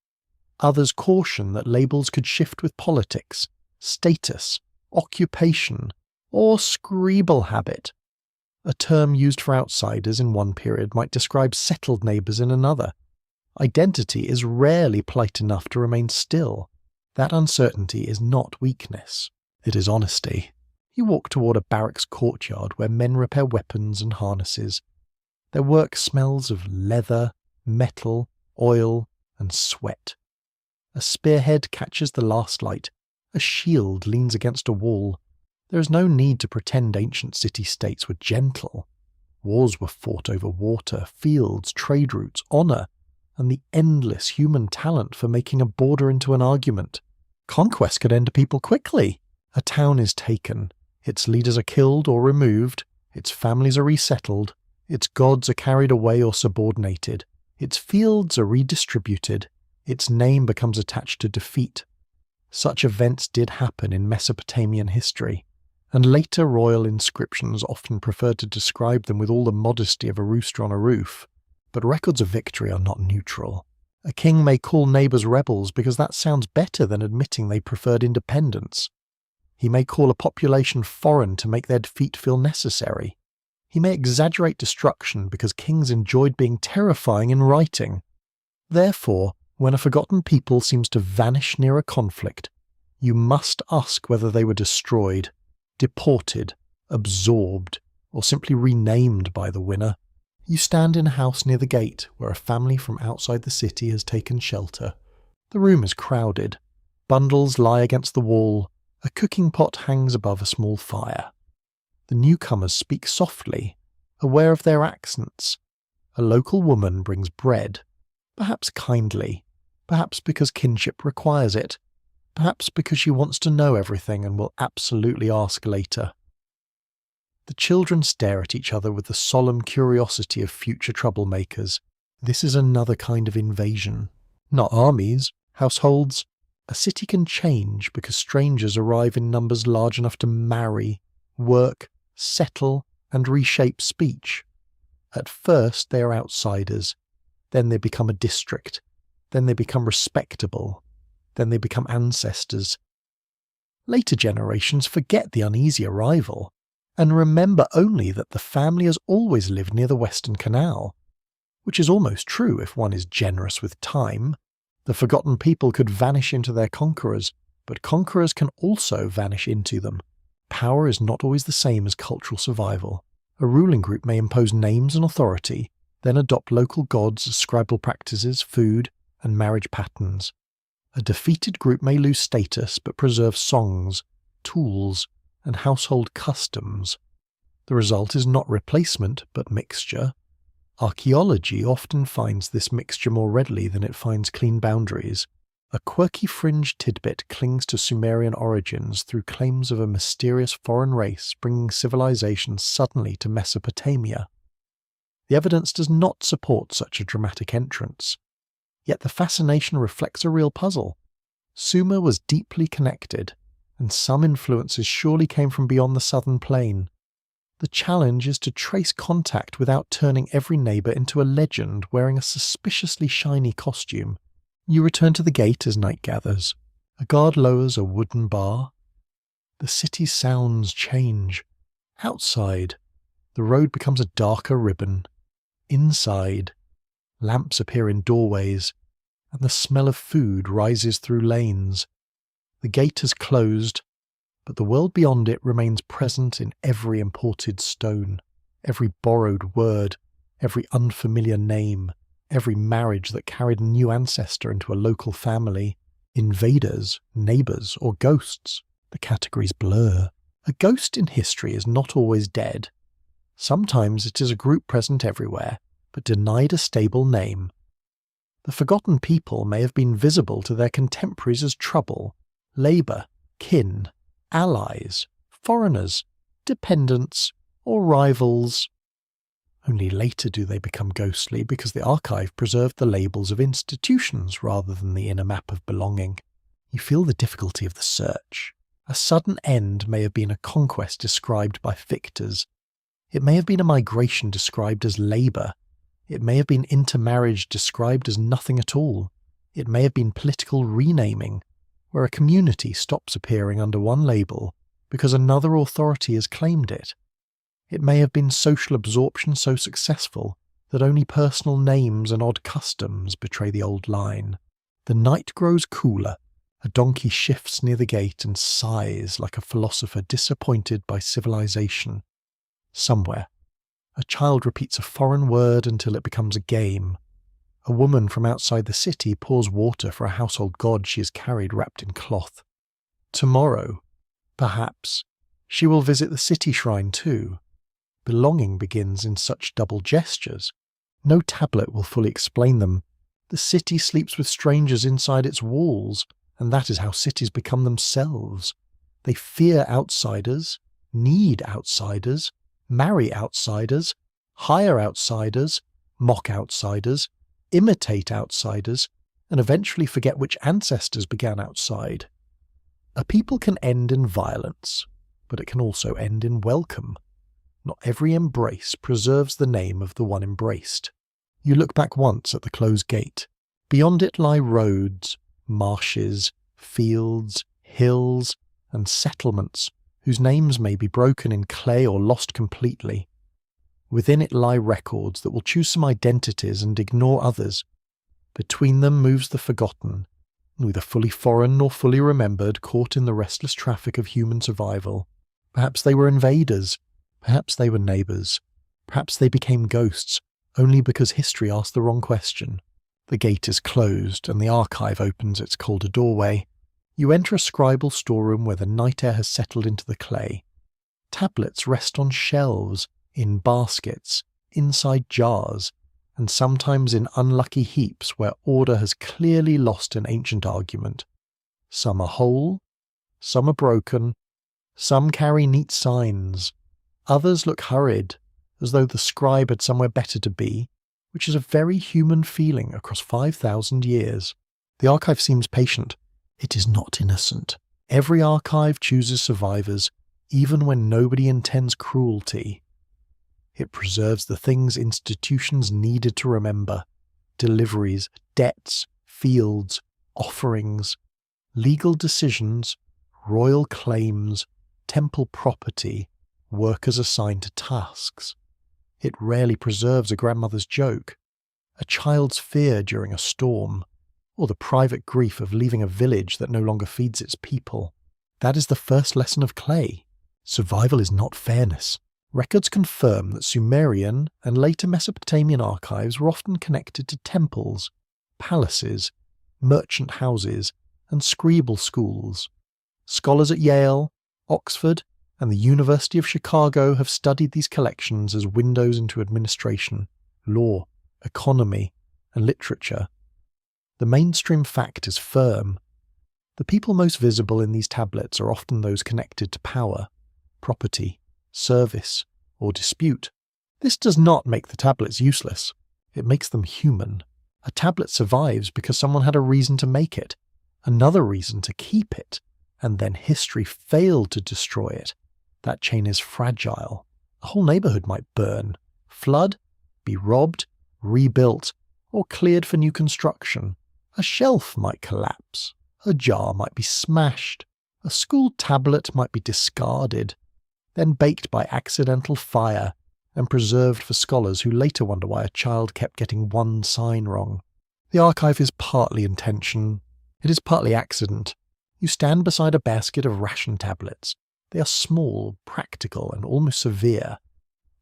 A: Others caution that labels could shift with politics, status, occupation, or scribal habit. A term used for outsiders in one period might describe settled neighbours in another. Identity is rarely polite enough to remain still. That uncertainty is not weakness, it is honesty. You walk toward a barracks courtyard where men repair weapons and harnesses. Their work smells of leather, metal, oil, and sweat. A spearhead catches the last light. A shield leans against a wall. There is no need to pretend ancient city-states were gentle. Wars were fought over water, fields, trade routes, honour, and the endless human talent for making a border into an argument. Conquest could end people quickly. A town is taken. Its leaders are killed or removed. Its families are resettled. Its gods are carried away or subordinated. Its fields are redistributed. Its name becomes attached to defeat. Such events did happen in Mesopotamian history, and later royal inscriptions often preferred to describe them with all the modesty of a rooster on a roof. But records of victory are not neutral. A king may call neighbours rebels because that sounds better than admitting they preferred independence. He may call a population foreign to make their defeat feel necessary. He may exaggerate destruction because kings enjoyed being terrifying in writing. Therefore, when a forgotten people seems to vanish near a conflict, you must ask whether they were destroyed, deported, absorbed, or simply renamed by the winner. You stand in a house near the gate where a family from outside the city has taken shelter. The room is crowded. Bundles lie against the wall. A cooking pot hangs above a small fire. The newcomers speak softly, aware of their accents. A local woman brings bread, perhaps kindly, perhaps because kinship requires it, perhaps because she wants to know everything and will absolutely ask later. The children stare at each other with the solemn curiosity of future troublemakers. This is another kind of invasion. Not armies, households. A city can change because strangers arrive in numbers large enough to marry, work, settle, and reshape speech. At first they are outsiders, then they become a district, then they become respectable, then they become ancestors. Later generations forget the uneasy arrival, and remember only that the family has always lived near the Western Canal, which is almost true if one is generous with time. The forgotten people could vanish into their conquerors, but conquerors can also vanish into them. Power is not always the same as cultural survival. A ruling group may impose names and authority, then adopt local gods, scribal practices, food, and marriage patterns. A defeated group may lose status but preserve songs, tools, and household customs. The result is not replacement, but mixture. Archaeology often finds this mixture more readily than it finds clean boundaries. A quirky fringe tidbit clings to Sumerian origins through claims of a mysterious foreign race bringing civilization suddenly to Mesopotamia. The evidence does not support such a dramatic entrance. Yet the fascination reflects a real puzzle. Sumer was deeply connected, and some influences surely came from beyond the southern plain. The challenge is to trace contact without turning every neighbour into a legend wearing a suspiciously shiny costume. You return to the gate as night gathers. A guard lowers a wooden bar. The city's sounds change. Outside, the road becomes a darker ribbon. Inside, lamps appear in doorways, and the smell of food rises through lanes. The gate has closed, but the world beyond it remains present in every imported stone, every borrowed word, every unfamiliar name, every marriage that carried a new ancestor into a local family. Invaders, neighbours, or ghosts, the categories blur. A ghost in history is not always dead. Sometimes it is a group present everywhere, but denied a stable name. The forgotten people may have been visible to their contemporaries as trouble, labour, kin, allies, foreigners, dependents, or rivals. Only later do they become ghostly because the archive preserved the labels of institutions rather than the inner map of belonging. You feel the difficulty of the search. A sudden end may have been a conquest described by victors. It may have been a migration described as labour. It may have been intermarriage described as nothing at all. It may have been political renaming, where a community stops appearing under one label because another authority has claimed it. It may have been social absorption so successful that only personal names and odd customs betray the old line. The night grows cooler. A donkey shifts near the gate and sighs like a philosopher disappointed by civilization. Somewhere, a child repeats a foreign word until it becomes a game. A woman from outside the city pours water for a household god she has carried wrapped in cloth. Tomorrow, perhaps, she will visit the city shrine too. Belonging begins in such double gestures. No tablet will fully explain them. The city sleeps with strangers inside its walls, and that is how cities become themselves. They fear outsiders, need outsiders, marry outsiders, hire outsiders, mock outsiders, imitate outsiders, and eventually forget which ancestors began outside. A people can end in violence, but it can also end in welcome. Not every embrace preserves the name of the one embraced. You look back once at the closed gate. Beyond it lie roads, marshes, fields, hills, and settlements whose names may be broken in clay or lost completely. Within it lie records that will choose some identities and ignore others. Between them moves the forgotten, neither fully foreign nor fully remembered, caught in the restless traffic of human survival. Perhaps they were invaders, perhaps they were neighbours, perhaps they became ghosts, only because history asked the wrong question. The gate is closed, and the archive opens its colder doorway. You enter a scribal storeroom where the night air has settled into the clay. Tablets rest on shelves, in baskets, inside jars, and sometimes in unlucky heaps where order has clearly lost an ancient argument. Some are whole, some are broken, some carry neat signs. Others look hurried, as though the scribe had somewhere better to be, which is a very human feeling across 5,000 years. The archive seems patient. It is not innocent. Every archive chooses survivors, even when nobody intends cruelty. It preserves the things institutions needed to remember: deliveries, debts, fields, offerings, legal decisions, royal claims, temple property, workers assigned to tasks. It rarely preserves a grandmother's joke, a child's fear during a storm, or the private grief of leaving a village that no longer feeds its people. That is the first lesson of clay. Survival is not fairness. Records confirm that Sumerian and later Mesopotamian archives were often connected to temples, palaces, merchant houses, and scribal schools. Scholars at Yale, Oxford, and the University of Chicago have studied these collections as windows into administration, law, economy, and literature. The mainstream fact is firm. The people most visible in these tablets are often those connected to power, property, service, or dispute. This does not make the tablets useless. It makes them human. A tablet survives because someone had a reason to make it, another reason to keep it, and then history failed to destroy it. That chain is fragile. A whole neighborhood might burn, flood, be robbed, rebuilt, or cleared for new construction. A shelf might collapse. A jar might be smashed. A school tablet might be discarded, then baked by accidental fire and preserved for scholars who later wonder why a child kept getting one sign wrong. The archive is partly intention. It is partly accident. You stand beside a basket of ration tablets. They are small, practical, and almost severe.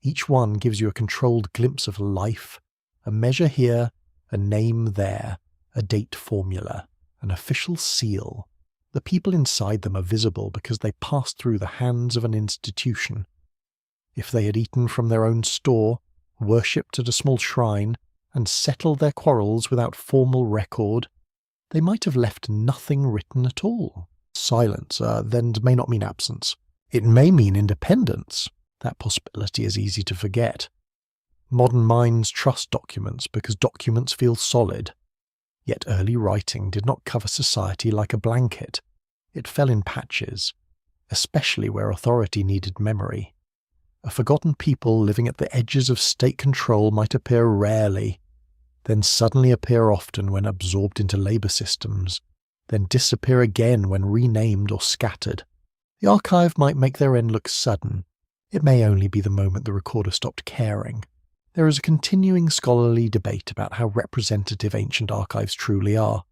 A: Each one gives you a controlled glimpse of life, a measure here, a name there, a date formula, an official seal. The people inside them are visible because they passed through the hands of an institution. If they had eaten from their own store, worshipped at a small shrine, and settled their quarrels without formal record, they might have left nothing written at all. Silence, then, may not mean absence. It may mean independence. That possibility is easy to forget. Modern minds trust documents because documents feel solid. Yet early writing did not cover society like a blanket. It fell in patches, especially where authority needed memory. A forgotten people living at the edges of state control might appear rarely, then suddenly appear often when absorbed into labour systems, then disappear again when renamed or scattered. The archive might make their end look sudden. It may only be the moment the recorder stopped caring. There is a continuing scholarly debate about how representative ancient archives truly are.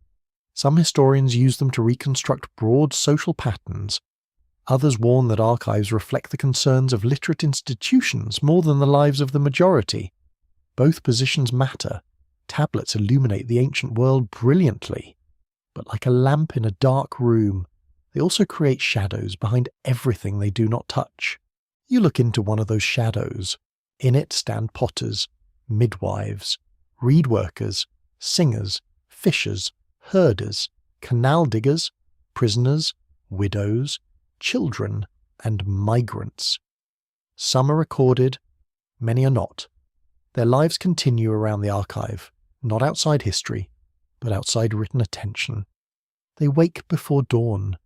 A: Some historians use them to reconstruct broad social patterns. Others warn that archives reflect the concerns of literate institutions more than the lives of the majority. Both positions matter. Tablets illuminate the ancient world brilliantly. But like a lamp in a dark room, they also create shadows behind everything they do not touch. You look into one of those shadows. In it stand potters, midwives, reed workers, singers, fishers, herders, canal diggers, prisoners, widows, children, and migrants. Some are recorded, many are not. Their lives continue around the archive, not outside history, but outside written attention. They wake before dawn.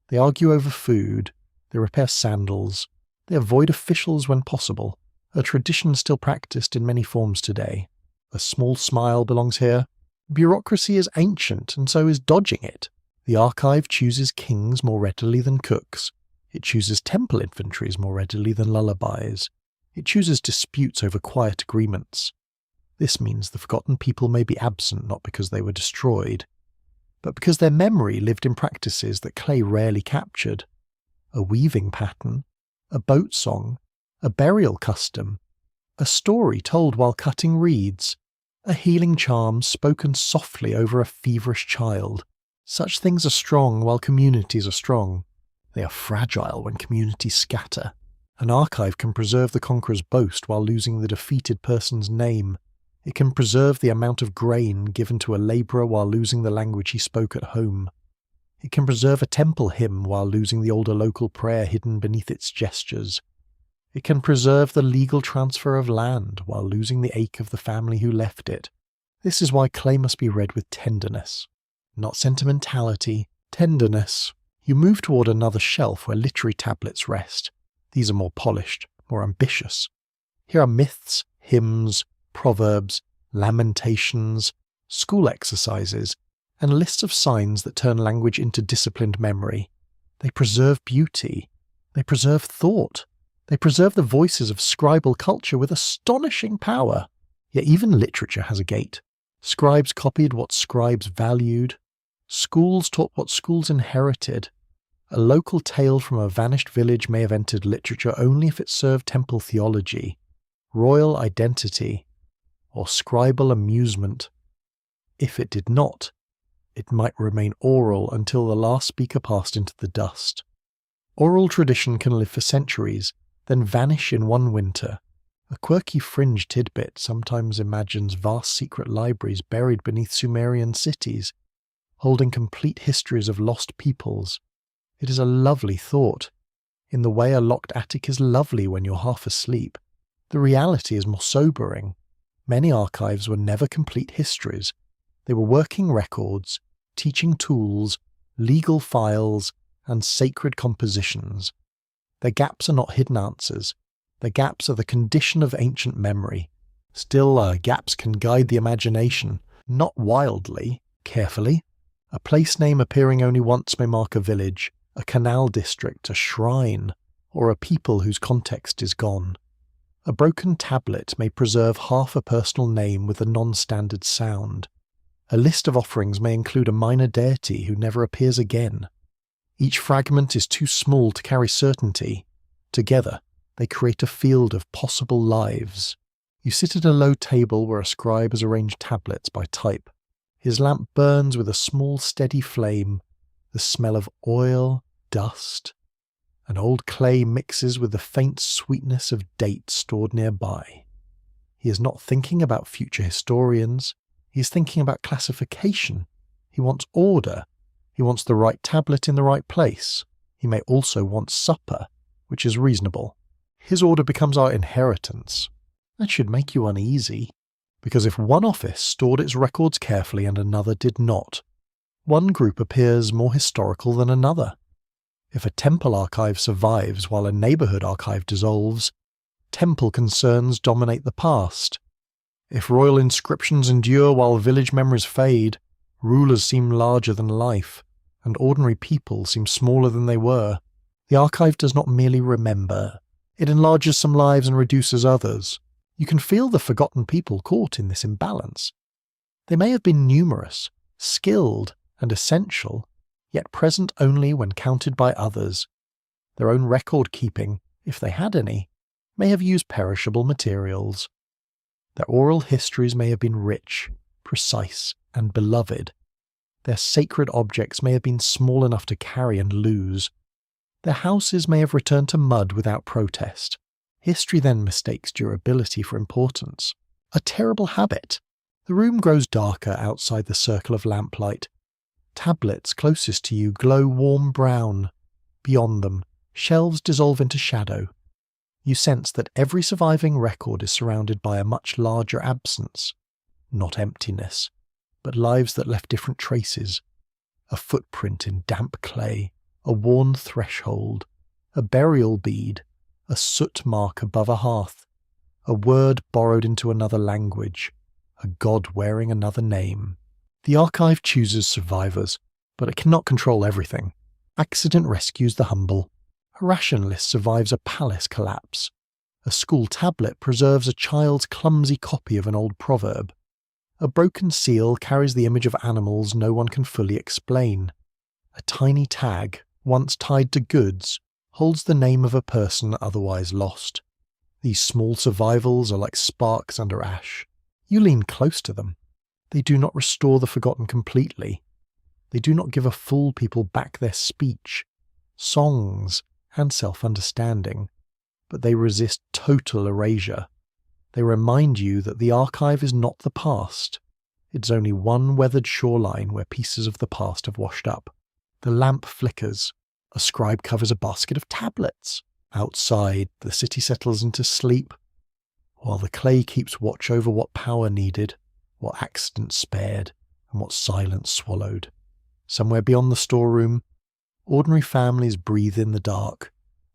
A: They argue over food. They repair sandals. They avoid officials when possible, a tradition still practiced in many forms today. A small smile belongs here. Bureaucracy is ancient, and so is dodging it. The archive chooses kings more readily than cooks. It chooses temple inventories more readily than lullabies. It chooses disputes over quiet agreements. This means the forgotten people may be absent not because they were destroyed, but because their memory lived in practices that clay rarely captured. A weaving pattern, a boat song, a burial custom, a story told while cutting reeds, a healing charm spoken softly over a feverish child. Such things are strong while communities are strong. They are fragile when communities scatter. An archive can preserve the conqueror's boast while losing the defeated person's name. It can preserve the amount of grain given to a labourer while losing the language he spoke at home. It can preserve a temple hymn while losing the older local prayer hidden beneath its gestures. It can preserve the legal transfer of land while losing the ache of the family who left it. This is why clay must be read with tenderness. Not sentimentality, tenderness. You move toward another shelf where literary tablets rest. These are more polished, more ambitious. Here are myths, hymns, proverbs, lamentations, school exercises, and lists of signs that turn language into disciplined memory. They preserve beauty. They preserve thought. They preserve the voices of scribal culture with astonishing power. Yet even literature has a gate. Scribes copied what scribes valued. Schools taught what schools inherited. A local tale from a vanished village may have entered literature only if it served temple theology, royal identity, or scribal amusement. If it did not, it might remain oral until the last speaker passed into the dust. Oral tradition can live for centuries, then vanish in one winter. A quirky fringe tidbit sometimes imagines vast secret libraries buried beneath Sumerian cities, holding complete histories of lost peoples. It is a lovely thought. In the way a locked attic is lovely when you're half asleep, the reality is more sobering. Many archives were never complete histories. They were working records, teaching tools, legal files, and sacred compositions. Their gaps are not hidden answers. Their gaps are the condition of ancient memory. Still, gaps can guide the imagination, not wildly, carefully. A place name appearing only once may mark a village, a canal district, a shrine, or a people whose context is gone. A broken tablet may preserve half a personal name with a non-standard sound. A list of offerings may include a minor deity who never appears again. Each fragment is too small to carry certainty. Together, they create a field of possible lives. You sit at a low table where a scribe has arranged tablets by type. His lamp burns with a small steady flame. The smell of oil, dust, and old clay mixes with the faint sweetness of dates stored nearby. He is not thinking about future historians. He is thinking about classification. He wants order. He wants the right tablet in the right place. He may also want supper, which is reasonable. His order becomes our inheritance. That should make you uneasy, because if one office stored its records carefully and another did not, one group appears more historical than another. If a temple archive survives while a neighborhood archive dissolves, temple concerns dominate the past. If royal inscriptions endure while village memories fade, rulers seem larger than life, and ordinary people seem smaller than they were. The archive does not merely remember. It enlarges some lives and reduces others. You can feel the forgotten people caught in this imbalance. They may have been numerous, skilled, and essential, yet present only when counted by others. Their own record-keeping, if they had any, may have used perishable materials. Their oral histories may have been rich, precise, and beloved. Their sacred objects may have been small enough to carry and lose. Their houses may have returned to mud without protest. History then mistakes durability for importance. A terrible habit. The room grows darker outside the circle of lamplight. Tablets closest to you glow warm brown. Beyond them, shelves dissolve into shadow. You sense that every surviving record is surrounded by a much larger absence. Not emptiness, but lives that left different traces. A footprint in damp clay, a worn threshold, a burial bead, a soot mark above a hearth, a word borrowed into another language, a god wearing another name. The archive chooses survivors, but it cannot control everything. Accident rescues the humble. A rationalist survives a palace collapse. A school tablet preserves a child's clumsy copy of an old proverb. A broken seal carries the image of animals no one can fully explain. A tiny tag, once tied to goods, holds the name of a person otherwise lost. These small survivals are like sparks under ash. You lean close to them. They do not restore the forgotten completely. They do not give a full people back their speech, songs, and self-understanding, but they resist total erasure. They remind you that the archive is not the past. It's only one weathered shoreline where pieces of the past have washed up. The lamp flickers. A scribe covers a basket of tablets. Outside, the city settles into sleep, while the clay keeps watch over what power needed, what accident spared, and what silence swallowed. Somewhere beyond the storeroom, ordinary families breathe in the dark,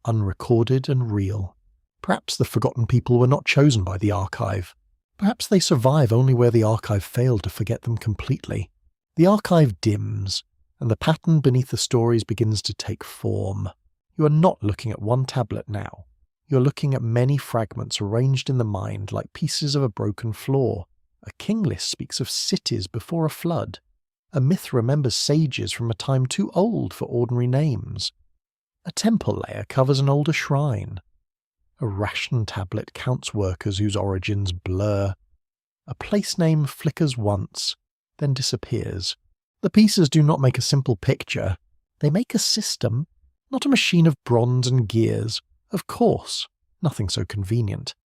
A: unrecorded and real. Perhaps the forgotten people were not chosen by the archive. Perhaps they survive only where the archive failed to forget them completely. The archive dims, and the pattern beneath the stories begins to take form. You are not looking at one tablet now. You are looking at many fragments arranged in the mind like pieces of a broken floor. A king list speaks of cities before a flood. A myth remembers sages from a time too old for ordinary names. A temple layer covers an older shrine. A ration tablet counts workers whose origins blur. A place name flickers once, then disappears. The pieces do not make a simple picture. They make a system, not a machine of bronze and gears. Of course, nothing so convenient.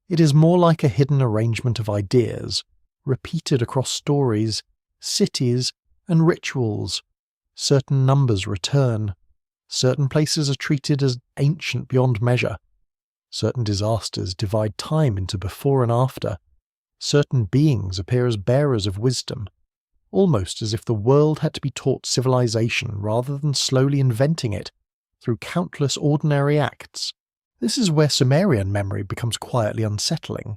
A: It is more like a hidden arrangement of ideas, repeated across stories, cities, and rituals. Certain numbers return. Certain places are treated as ancient beyond measure. Certain disasters divide time into before and after. Certain beings appear as bearers of wisdom, almost as if the world had to be taught civilization rather than slowly inventing it through countless ordinary acts. This is where Sumerian memory becomes quietly unsettling.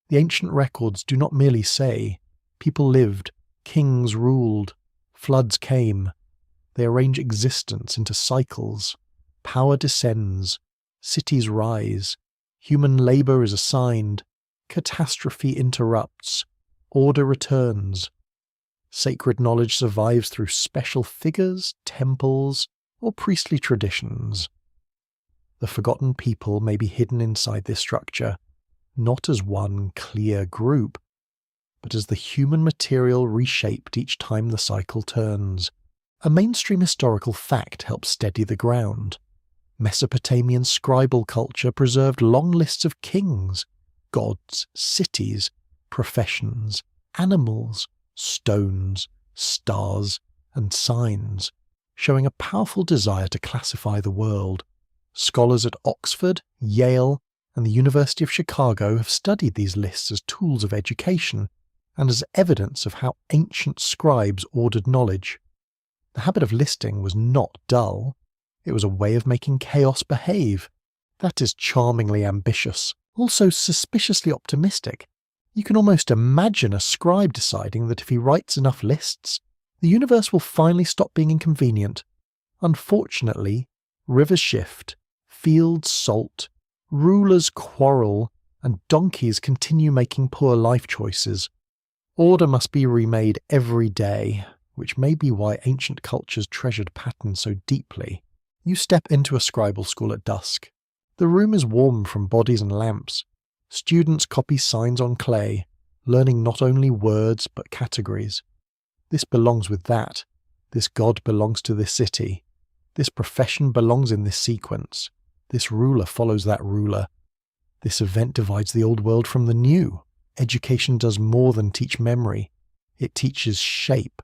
A: The ancient records do not merely say, people lived, kings ruled, floods came. They arrange existence into cycles. Power descends, cities rise, human labor is assigned, catastrophe interrupts, order returns. Sacred knowledge survives through special figures, temples, or priestly traditions. The forgotten people may be hidden inside this structure, not as one clear group, but as the human material reshaped each time the cycle turns. A mainstream historical fact helps steady the ground. Mesopotamian scribal culture preserved long lists of kings, gods, cities, professions, animals, stones, stars, and signs, showing a powerful desire to classify the world. Scholars at Oxford, Yale, and the University of Chicago have studied these lists as tools of education and as evidence of how ancient scribes ordered knowledge. The habit of listing was not dull. It was a way of making chaos behave. That is charmingly ambitious, also suspiciously optimistic. You can almost imagine a scribe deciding that if he writes enough lists, the universe will finally stop being inconvenient. Unfortunately, rivers shift, fields salt, rulers quarrel, and donkeys continue making poor life choices. Order must be remade every day, which may be why ancient cultures treasured patterns so deeply. You step into a scribal school at dusk. The room is warm from bodies and lamps. Students copy signs on clay, learning not only words but categories. This belongs with that. This god belongs to this city. This profession belongs in this sequence. This ruler follows that ruler. This event divides the old world from the new. Education does more than teach memory. It teaches shape.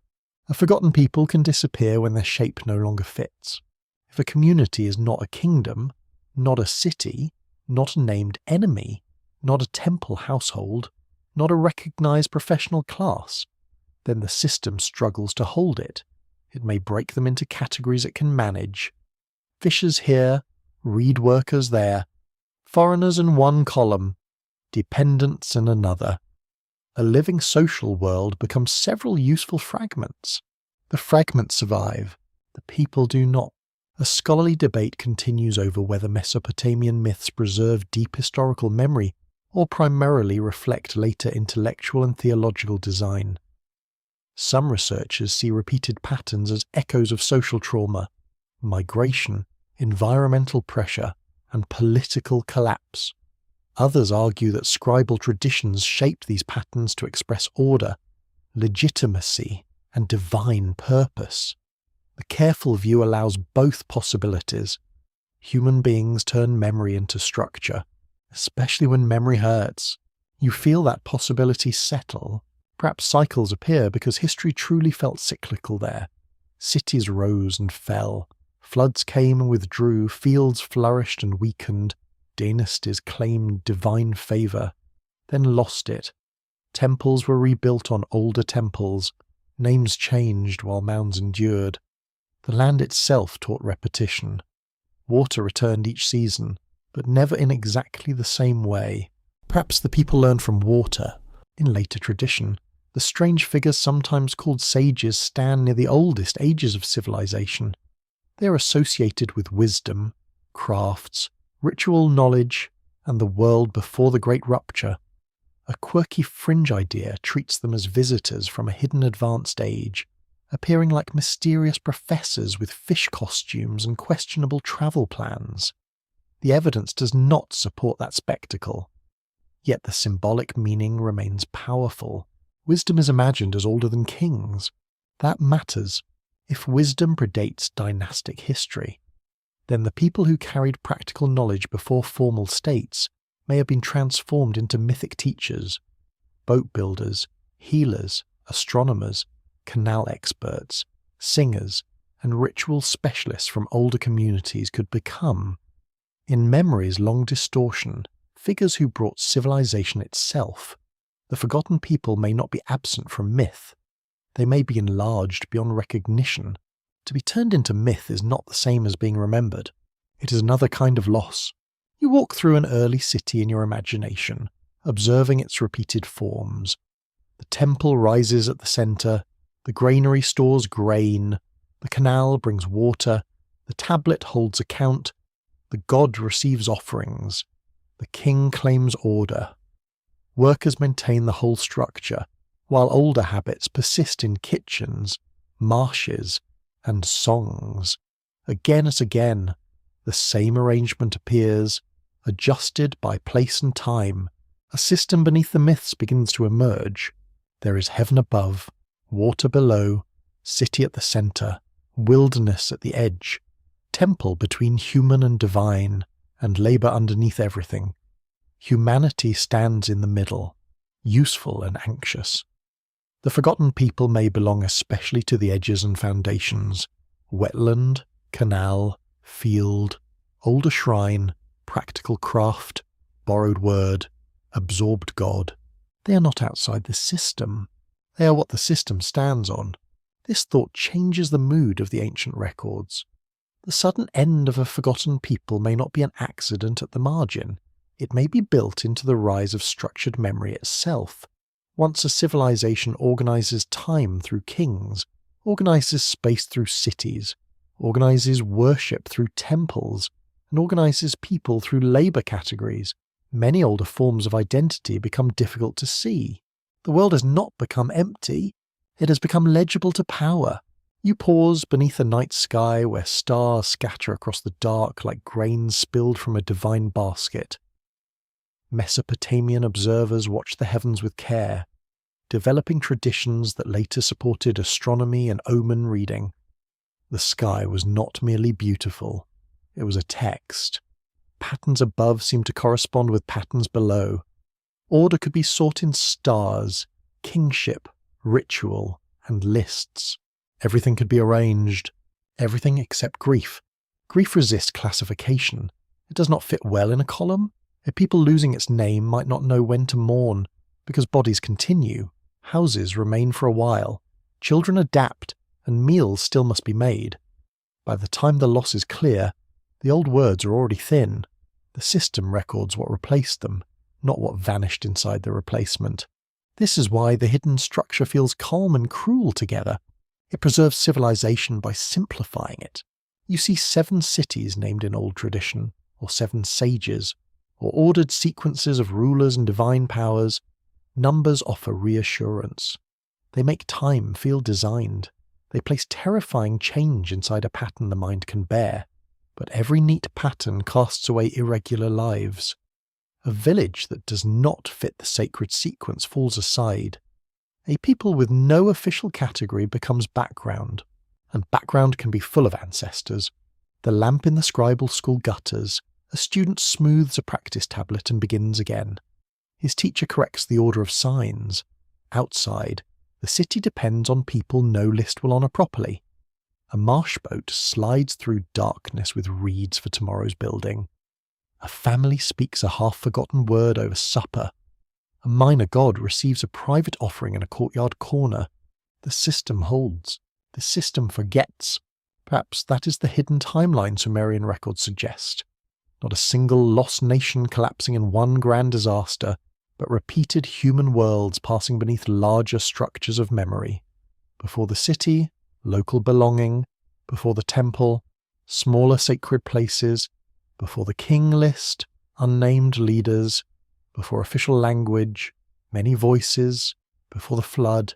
A: A forgotten people can disappear when their shape no longer fits. If a community is not a kingdom, not a city, not a named enemy, not a temple household, not a recognized professional class, then the system struggles to hold it. It may break them into categories it can manage. Fishers here, reed workers there, foreigners in one column, dependents in another. A living social world becomes several useful fragments. The fragments survive, the people do not. A scholarly debate continues over whether Mesopotamian myths preserve deep historical memory or primarily reflect later intellectual and theological design. Some researchers see repeated patterns as echoes of social trauma, migration, environmental pressure, and political collapse. Others argue that scribal traditions shaped these patterns to express order, legitimacy, and divine purpose. The careful view allows both possibilities. Human beings turn memory into structure, especially when memory hurts. You feel that possibility settle. Perhaps cycles appear because history truly felt cyclical there. Cities rose and fell. Floods came and withdrew. Fields flourished and weakened. Dynasties claimed divine favour, then lost it. Temples were rebuilt on older temples. Names changed while mounds endured. The land itself taught repetition. Water returned each season, but never in exactly the same way. Perhaps the people learned from water. In later tradition, the strange figures sometimes called sages stand near the oldest ages of civilization. They are associated with wisdom, crafts, ritual knowledge, and the world before the Great Rupture. A quirky fringe idea treats them as visitors from a hidden advanced age, appearing like mysterious professors with fish costumes and questionable travel plans. The evidence does not support that spectacle. Yet the symbolic meaning remains powerful. Wisdom is imagined as older than kings. That matters. If wisdom predates dynastic history, then the people who carried practical knowledge before formal states may have been transformed into mythic teachers, boat builders, healers, astronomers, canal experts, singers, and ritual specialists from older communities could become, in memory's long distortion, figures who brought civilization itself. The forgotten people may not be absent from myth. They may be enlarged beyond recognition. To be turned into myth is not the same as being remembered. It is another kind of loss. You walk through an early city in your imagination, observing its repeated forms. The temple rises at the centre. The granary stores grain, the canal brings water, the tablet holds account, the god receives offerings, the king claims order. Workers maintain the whole structure, while older habits persist in kitchens, marshes, and songs. Again and again, the same arrangement appears, adjusted by place and time. A system beneath the myths begins to emerge. There is heaven above, water below, city at the centre, wilderness at the edge, temple between human and divine, and labour underneath everything. Humanity stands in the middle, useful and anxious. The forgotten people may belong especially to the edges and foundations, wetland, canal, field, older shrine, practical craft, borrowed word, absorbed god. They are not outside the system. They are what the system stands on. This thought changes the mood of the ancient records. The sudden end of a forgotten people may not be an accident at the margin. It may be built into the rise of structured memory itself. Once a civilization organizes time through kings, organizes space through cities, organizes worship through temples, and organizes people through labor categories, many older forms of identity become difficult to see. The world has not become empty. It has become legible to power. You pause beneath a night sky where stars scatter across the dark like grains spilled from a divine basket. Mesopotamian observers watched the heavens with care, developing traditions that later supported astronomy and omen reading. The sky was not merely beautiful, it was a text. Patterns above seemed to correspond with patterns below. Order could be sought in stars, kingship, ritual, and lists. Everything could be arranged. Everything except grief. Grief resists classification. It does not fit well in a column. A people losing its name might not know when to mourn, because bodies continue, houses remain for a while, children adapt, and meals still must be made. By the time the loss is clear, the old words are already thin. The system records what replaced them, not what vanished inside the replacement. This is why the hidden structure feels calm and cruel together. It preserves civilization by simplifying it. You see 7 cities named in old tradition, or 7 sages, or ordered sequences of rulers and divine powers. Numbers offer reassurance. They make time feel designed. They place terrifying change inside a pattern the mind can bear. But every neat pattern casts away irregular lives. A village that does not fit the sacred sequence falls aside. A people with no official category becomes background, and background can be full of ancestors. The lamp in the scribal school gutters. A student smooths a practice tablet and begins again. His teacher corrects the order of signs. Outside, the city depends on people no list will honour properly. A marsh boat slides through darkness with reeds for tomorrow's building. A family speaks a half-forgotten word over supper. A minor god receives a private offering in a courtyard corner. The system holds. The system forgets. Perhaps that is the hidden timeline Sumerian records suggest. Not a single lost nation collapsing in one grand disaster, but repeated human worlds passing beneath larger structures of memory. Before the city, local belonging. Before the temple, smaller sacred places. Before the king list, unnamed leaders. Before official language, many voices. Before the flood,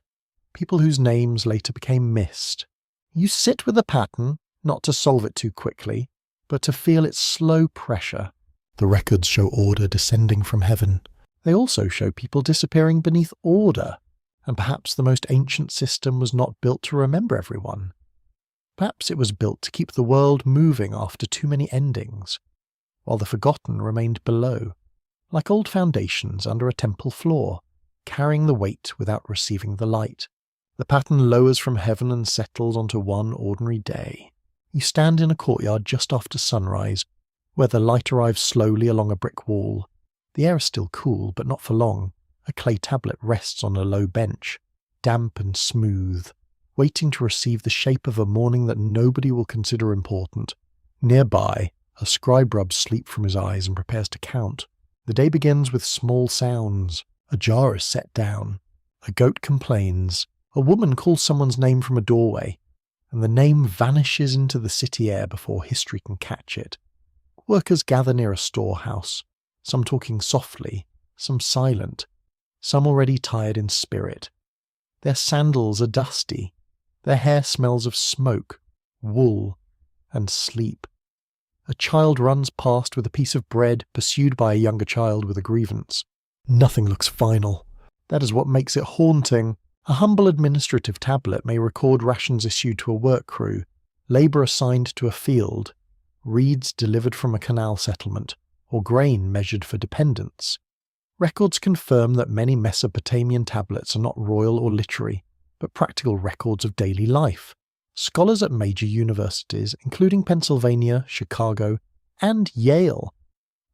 A: people whose names later became mist. You sit with the pattern, not to solve it too quickly, but to feel its slow pressure. The records show order descending from heaven. They also show people disappearing beneath order, and perhaps the most ancient system was not built to remember everyone. Perhaps it was built to keep the world moving after too many endings, while the forgotten remained below, like old foundations under a temple floor, carrying the weight without receiving the light. The pattern lowers from heaven and settles onto one ordinary day. You stand in a courtyard just after sunrise, where the light arrives slowly along a brick wall. The air is still cool, but not for long. A clay tablet rests on a low bench, damp and smooth, waiting to receive the shape of a morning that nobody will consider important. Nearby, a scribe rubs sleep from his eyes and prepares to count. The day begins with small sounds. A jar is set down. A goat complains. A woman calls someone's name from a doorway, and the name vanishes into the city air before history can catch it. Workers gather near a storehouse, some talking softly, some silent, some already tired in spirit. Their sandals are dusty. Their hair smells of smoke, wool, and sleep. A child runs past with a piece of bread, pursued by a younger child with a grievance. Nothing looks final. That is what makes it haunting. A humble administrative tablet may record rations issued to a work crew, labour assigned to a field, reeds delivered from a canal settlement, or grain measured for dependents. Records confirm that many Mesopotamian tablets are not royal or literary, but practical records of daily life. Scholars at major universities, including Pennsylvania, Chicago, and Yale,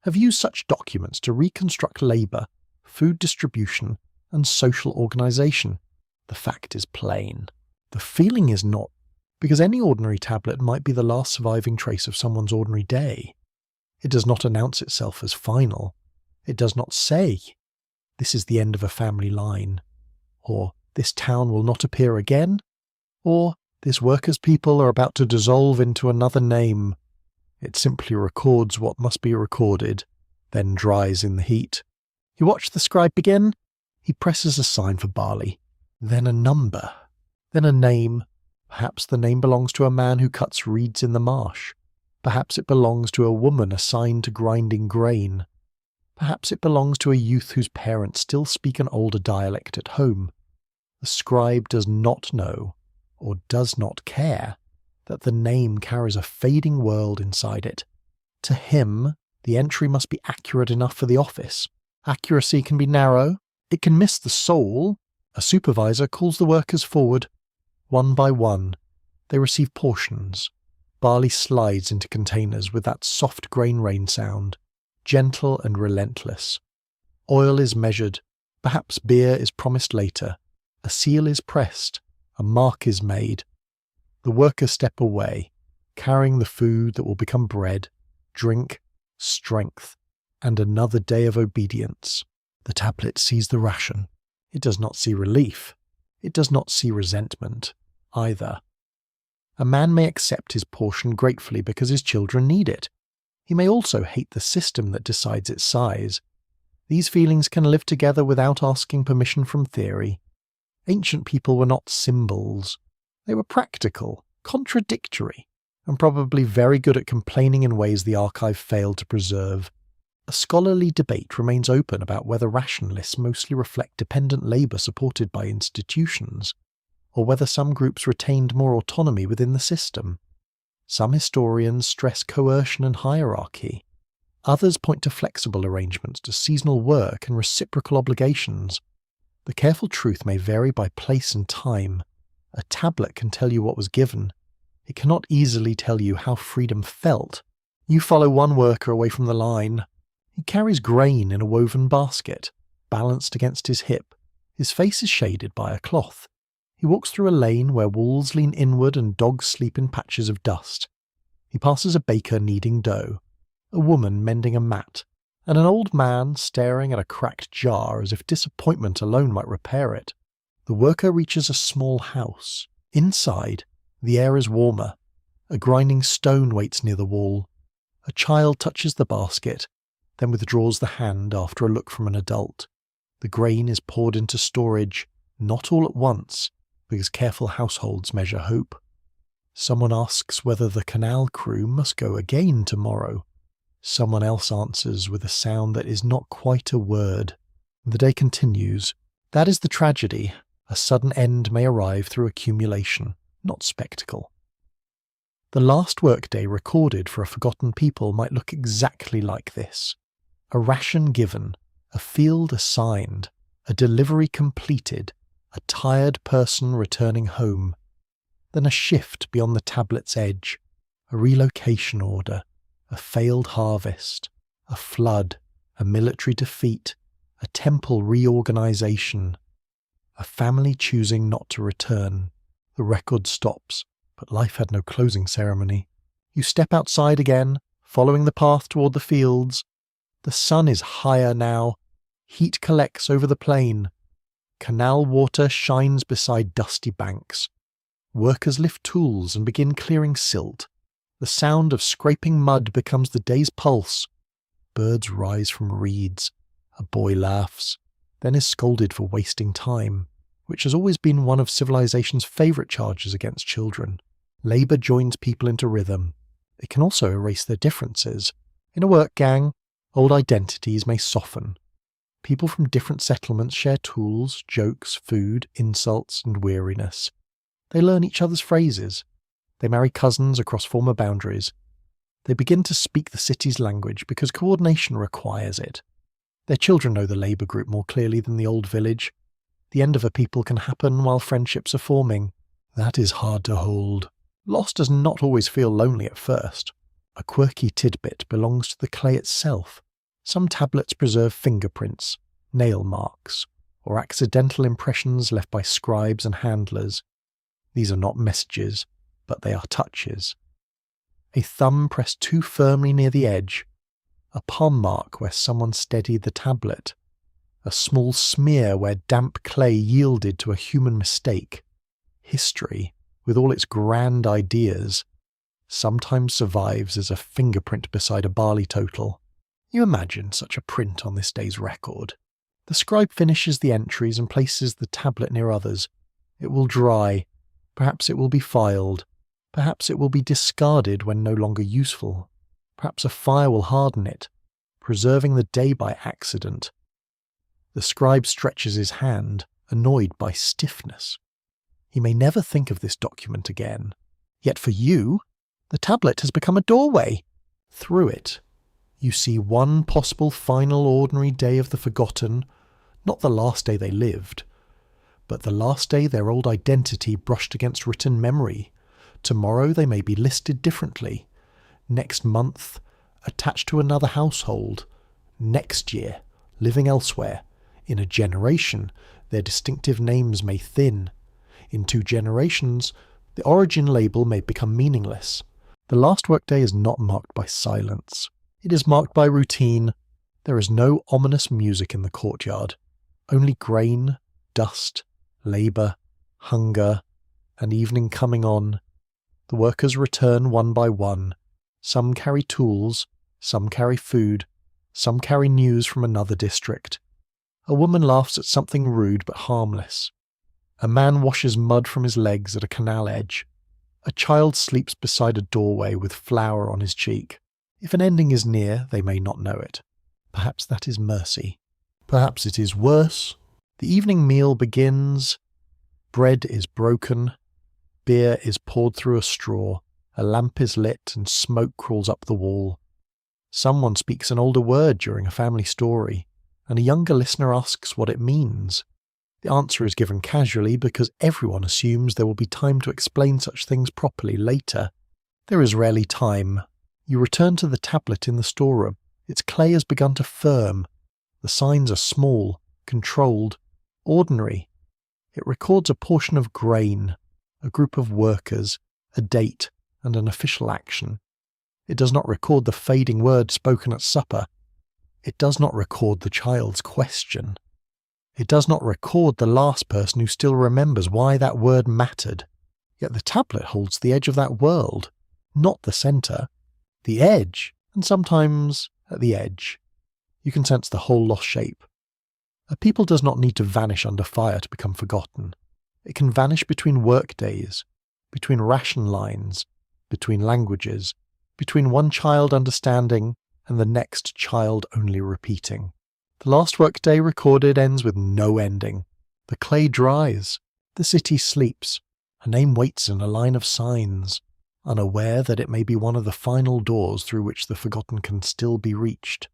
A: have used such documents to reconstruct labour, food distribution, and social organisation. The fact is plain. The feeling is not, because any ordinary tablet might be the last surviving trace of someone's ordinary day. It does not announce itself as final. It does not say, "This is the end of a family line," or "This town will not appear again," or "This workers' people are about to dissolve into another name." It simply records what must be recorded, then dries in the heat. You watch the scribe begin. He presses a sign for barley, then a number, then a name. Perhaps the name belongs to a man who cuts reeds in the marsh. Perhaps it belongs to a woman assigned to grinding grain. Perhaps it belongs to a youth whose parents still speak an older dialect at home. The scribe does not know, or does not care, that the name carries a fading world inside it. To him, the entry must be accurate enough for the office. Accuracy can be narrow. It can miss the soul. A supervisor calls the workers forward. One by one, they receive portions. Barley slides into containers with that soft grain rain sound, gentle and relentless. Oil is measured. Perhaps beer is promised later. A seal is pressed. A mark is made. The workers step away, carrying the food that will become bread, drink, strength, and another day of obedience. The tablet sees the ration. It does not see relief. It does not see resentment, either. A man may accept his portion gratefully because his children need it. He may also hate the system that decides its size. These feelings can live together without asking permission from theory. Ancient people were not symbols. They were practical, contradictory, and probably very good at complaining in ways the archive failed to preserve. A scholarly debate remains open about whether rationalists mostly reflect dependent labour supported by institutions, or whether some groups retained more autonomy within the system. Some historians stress coercion and hierarchy. Others point to flexible arrangements, to seasonal work and reciprocal obligations. The careful truth may vary by place and time. A tablet can tell you what was given. It cannot easily tell you how freedom felt. You follow one worker away from the line. He carries grain in a woven basket, balanced against his hip. His face is shaded by a cloth. He walks through a lane where wolves lean inward and dogs sleep in patches of dust. He passes a baker kneading dough, a woman mending a mat, and an old man staring at a cracked jar as if disappointment alone might repair it. The worker reaches a small house. Inside, the air is warmer. A grinding stone waits near the wall. A child touches the basket, then withdraws the hand after a look from an adult. The grain is poured into storage, not all at once, because careful households measure hope. Someone asks whether the canal crew must go again tomorrow. Someone else answers with a sound that is not quite a word. The day continues. That is the tragedy. A sudden end may arrive through accumulation, not spectacle. The last workday recorded for a forgotten people might look exactly like this. A ration given, a field assigned, a delivery completed, a tired person returning home. Then a shift beyond the tablet's edge, a relocation order, a failed harvest, a flood, a military defeat, a temple reorganization, a family choosing not to return. The record stops, but life had no closing ceremony. You step outside again, following the path toward the fields. The sun is higher now. Heat collects over the plain. Canal water shines beside dusty banks. Workers lift tools and begin clearing silt. The sound of scraping mud becomes the day's pulse. Birds rise from reeds. A boy laughs, then is scolded for wasting time, which has always been one of civilization's favourite charges against children. Labour joins people into rhythm. It can also erase their differences. In a work gang, old identities may soften. People from different settlements share tools, jokes, food, insults, and weariness. They learn each other's phrases. They marry cousins across former boundaries. They begin to speak the city's language because coordination requires it. Their children know the labour group more clearly than the old village. The end of a people can happen while friendships are forming. That is hard to hold. Loss does not always feel lonely at first. A quirky tidbit belongs to the clay itself. Some tablets preserve fingerprints, nail marks, or accidental impressions left by scribes and handlers. These are not messages, but they are touches. A thumb pressed too firmly near the edge, a palm mark where someone steadied the tablet, a small smear where damp clay yielded to a human mistake. History, with all its grand ideas, sometimes survives as a fingerprint beside a barley total. You imagine such a print on this day's record. The scribe finishes the entries and places the tablet near others. It will dry. Perhaps it will be filed. Perhaps it will be discarded when no longer useful. Perhaps a fire will harden it, preserving the day by accident. The scribe stretches his hand, annoyed by stiffness. He may never think of this document again. Yet for you, the tablet has become a doorway. Through it, you see one possible final ordinary day of the forgotten, not the last day they lived, but the last day their old identity brushed against written memory. Tomorrow they may be listed differently. Next month, attached to another household. Next year, living elsewhere. In a generation, their distinctive names may thin. In 2 generations, the origin label may become meaningless. The last workday is not marked by silence. It is marked by routine. There is no ominous music in the courtyard. Only grain, dust, labour, hunger, and evening coming on. The workers return one by one. Some carry tools, some carry food, some carry news from another district. A woman laughs at something rude but harmless. A man washes mud from his legs at a canal edge. A child sleeps beside a doorway with flour on his cheek. If an ending is near, they may not know it. Perhaps that is mercy. Perhaps it is worse. The evening meal begins. Bread is broken. Beer is poured through a straw. A lamp is lit and smoke crawls up the wall. Someone speaks an older word during a family story, and a younger listener asks what it means. The answer is given casually because everyone assumes there will be time to explain such things properly later. There is rarely time. You return to the tablet in the storeroom. Its clay has begun to firm. The signs are small, controlled, ordinary. It records a portion of grain, a group of workers, a date, and an official action. It does not record the fading word spoken at supper. It does not record the child's question. It does not record the last person who still remembers why that word mattered. Yet the tablet holds the edge of that world, not the centre. The edge, and sometimes at the edge. You can sense the whole lost shape. A people does not need to vanish under fire to become forgotten. It can vanish between work days, between ration lines, between languages, between one child understanding and the next child only repeating. The last workday recorded ends with no ending. The clay dries. The city sleeps. A name waits in a line of signs, unaware that it may be one of the final doors through which the forgotten can still be reached.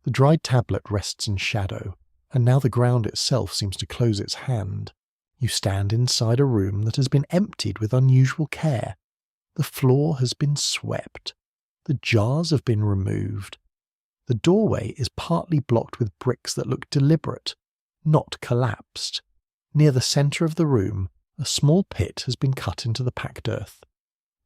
A: The dried tablet rests in shadow, and now the ground itself seems to close its hand. You stand inside a room that has been emptied with unusual care. The floor has been swept. The jars have been removed. The doorway is partly blocked with bricks that look deliberate, not collapsed. Near the centre of the room, a small pit has been cut into the packed earth.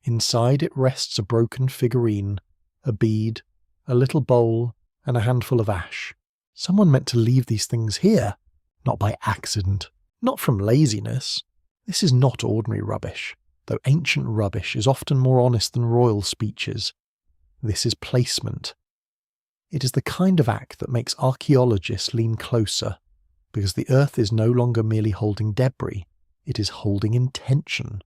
A: Inside it rests a broken figurine, a bead, a little bowl, and a handful of ash. Someone meant to leave these things here, not by accident, not from laziness. This is not ordinary rubbish, though ancient rubbish is often more honest than royal speeches. This is placement. It is the kind of act that makes archaeologists lean closer, because the earth is no longer merely holding debris, it is holding intention.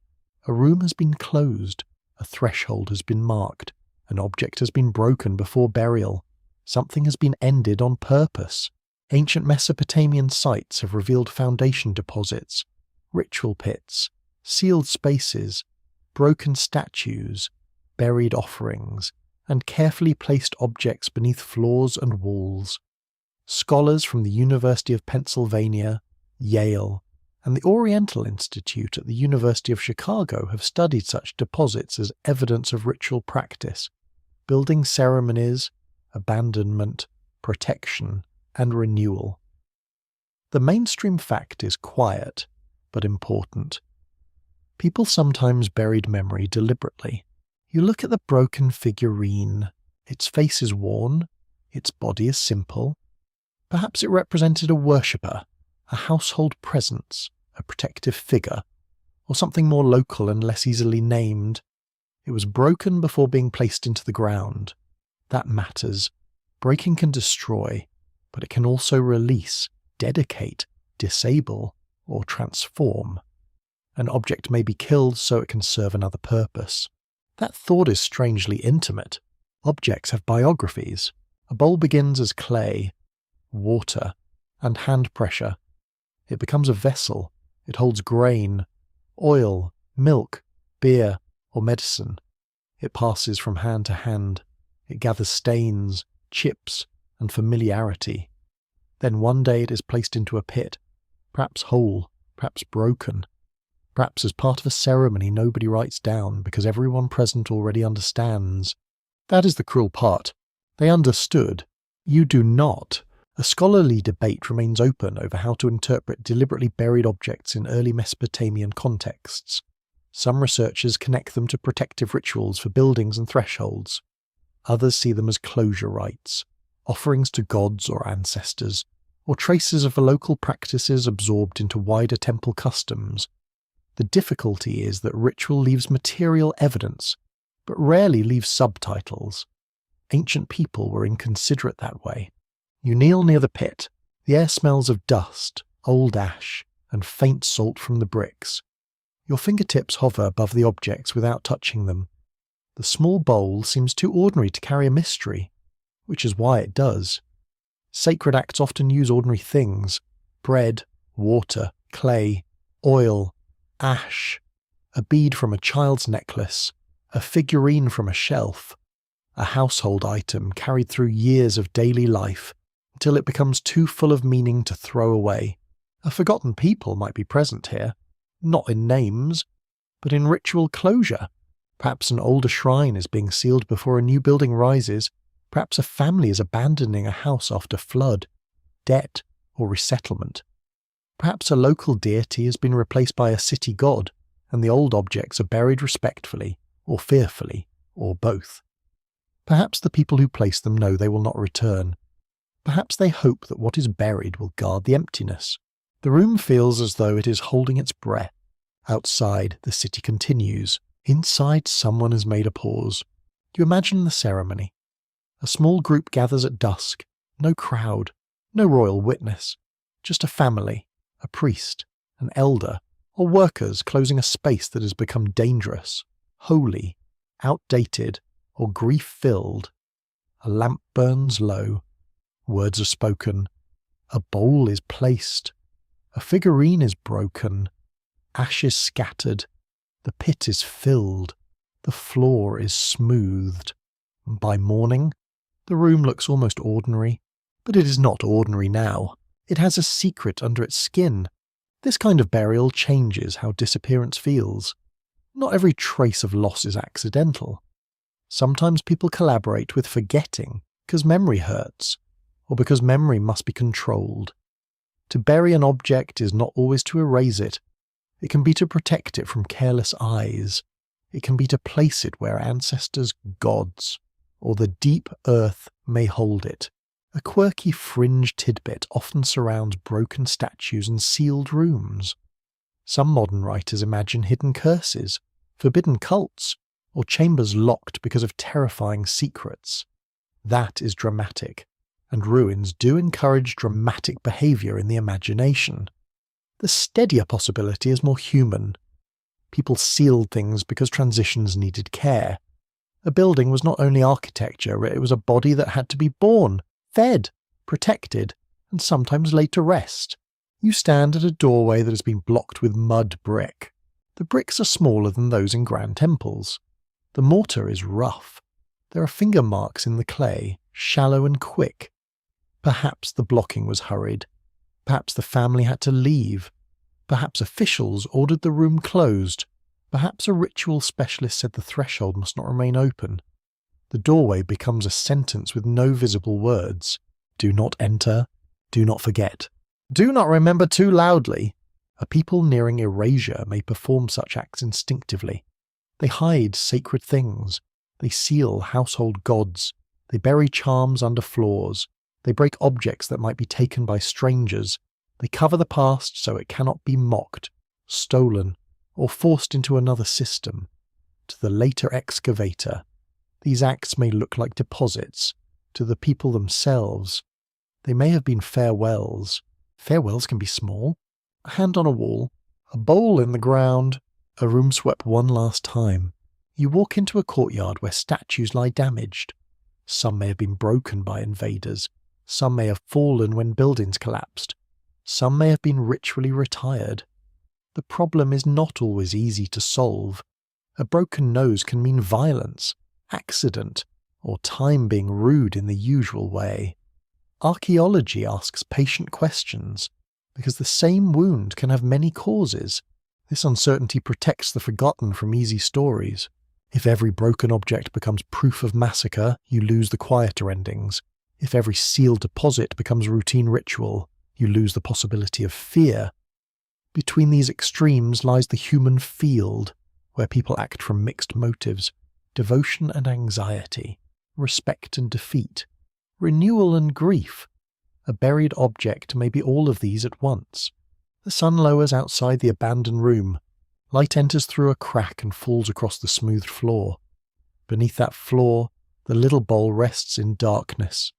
A: A room has been closed, a threshold has been marked, an object has been broken before burial, something has been ended on purpose. Ancient Mesopotamian sites have revealed foundation deposits, ritual pits, sealed spaces, broken statues, buried offerings, and carefully placed objects beneath floors and walls. Scholars from the University of Pennsylvania, Yale, and the Oriental Institute at the University of Chicago have studied such deposits as evidence of ritual practice, building ceremonies, abandonment, protection, and renewal. The mainstream fact is quiet, but important. People sometimes buried memory deliberately. You look at the broken figurine. Its face is worn, its body is simple. Perhaps it represented a worshipper, a household presence, a protective figure, or something more local and less easily named. It was broken before being placed into the ground. That matters. Breaking can destroy, but it can also release, dedicate, disable, or transform. An object may be killed so it can serve another purpose. That thought is strangely intimate. Objects have biographies. A bowl begins as clay, water, and hand pressure. It becomes a vessel. It holds grain, oil, milk, beer, or medicine. It passes from hand to hand. It gathers stains, chips, and familiarity. Then one day it is placed into a pit, perhaps whole, perhaps broken. Perhaps as part of a ceremony nobody writes down because everyone present already understands. That is the cruel part. They understood. You do not. A scholarly debate remains open over how to interpret deliberately buried objects in early Mesopotamian contexts. Some researchers connect them to protective rituals for buildings and thresholds. Others see them as closure rites, offerings to gods or ancestors, or traces of local practices absorbed into wider temple customs. The difficulty is that ritual leaves material evidence, but rarely leaves subtitles. Ancient people were inconsiderate that way. You kneel near the pit. The air smells of dust, old ash, and faint salt from the bricks. Your fingertips hover above the objects without touching them. The small bowl seems too ordinary to carry a mystery, which is why it does. Sacred acts often use ordinary things: bread, water, clay, oil, ash, a bead from a child's necklace, a figurine from a shelf, a household item carried through years of daily life until it becomes too full of meaning to throw away. A forgotten people might be present here, not in names, but in ritual closure. Perhaps an older shrine is being sealed before a new building rises. Perhaps a family is abandoning a house after flood, debt, or resettlement. Perhaps a local deity has been replaced by a city god, and the old objects are buried respectfully, or fearfully, or both. Perhaps the people who place them know they will not return. Perhaps they hope that what is buried will guard the emptiness. The room feels as though it is holding its breath. Outside, the city continues. Inside, someone has made a pause. You imagine the ceremony. A small group gathers at dusk. No crowd, no royal witness. Just a family, a priest, an elder, or workers closing a space that has become dangerous, holy, outdated, or grief-filled. A lamp burns low. Words are spoken. A bowl is placed. A figurine is broken. Ashes scattered. The pit is filled. The floor is smoothed. By morning, the room looks almost ordinary, but it is not ordinary now. It has a secret under its skin. This kind of burial changes how disappearance feels. Not every trace of loss is accidental. Sometimes people collaborate with forgetting because memory hurts, or because memory must be controlled. To bury an object is not always to erase it. It can be to protect it from careless eyes. It can be to place it where ancestors' gods, or the deep earth, may hold it. A quirky fringe tidbit often surrounds broken statues and sealed rooms. Some modern writers imagine hidden curses, forbidden cults, or chambers locked because of terrifying secrets. That is dramatic, and ruins do encourage dramatic behaviour in the imagination. The steadier possibility is more human. People sealed things because transitions needed care. A building was not only architecture, it was a body that had to be born, fed, protected, and sometimes laid to rest. You stand at a doorway that has been blocked with mud brick. The bricks are smaller than those in grand temples. The mortar is rough. There are finger marks in the clay, shallow and quick. Perhaps the blocking was hurried. Perhaps the family had to leave. Perhaps officials ordered the room closed. Perhaps a ritual specialist said the threshold must not remain open. The doorway becomes a sentence with no visible words. Do not enter. Do not forget. Do not remember too loudly. A people nearing erasure may perform such acts instinctively. They hide sacred things. They seal household gods. They bury charms under floors. They break objects that might be taken by strangers. They cover the past so it cannot be mocked, stolen, or forced into another system. To the later excavator, these acts may look like deposits. To the people themselves, they may have been farewells. Farewells can be small. A hand on a wall, a bowl in the ground, a room swept one last time. You walk into a courtyard where statues lie damaged. Some may have been broken by invaders. Some may have fallen when buildings collapsed. Some may have been ritually retired. The problem is not always easy to solve. A broken nose can mean violence, accident, or time being rude in the usual way. Archaeology asks patient questions, because the same wound can have many causes. This uncertainty protects the forgotten from easy stories. If every broken object becomes proof of massacre, you lose the quieter endings. If every sealed deposit becomes routine ritual, you lose the possibility of fear. Between these extremes lies the human field, where people act from mixed motives, devotion and anxiety, respect and defeat, renewal and grief, A buried object may be all of these at once. The sun lowers outside the abandoned room. Light enters through a crack and falls across the smoothed floor. Beneath that floor, the little bowl rests in darkness.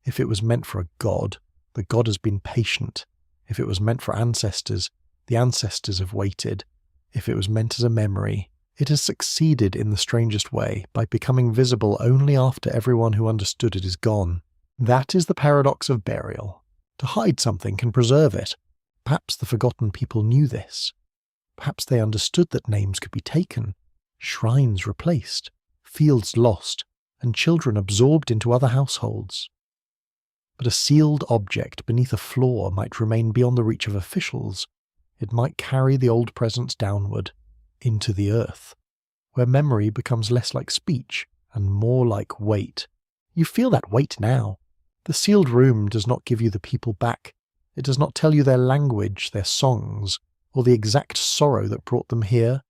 A: If it was meant for a god, the god has been patient. If it was meant for ancestors, the ancestors have waited. If it was meant as a memory, it has succeeded in the strangest way by becoming visible only after everyone who understood it is gone. That is the paradox of burial. To hide something can preserve it. Perhaps the forgotten people knew this. Perhaps they understood that names could be taken, shrines replaced, fields lost, and children absorbed into other households. But a sealed object beneath a floor might remain beyond the reach of officials. It might carry the old presence downward, into the earth, where memory becomes less like speech and more like weight. You feel that weight now. The sealed room does not give you the people back. It does not tell you their language, their songs, or the exact sorrow that brought them here.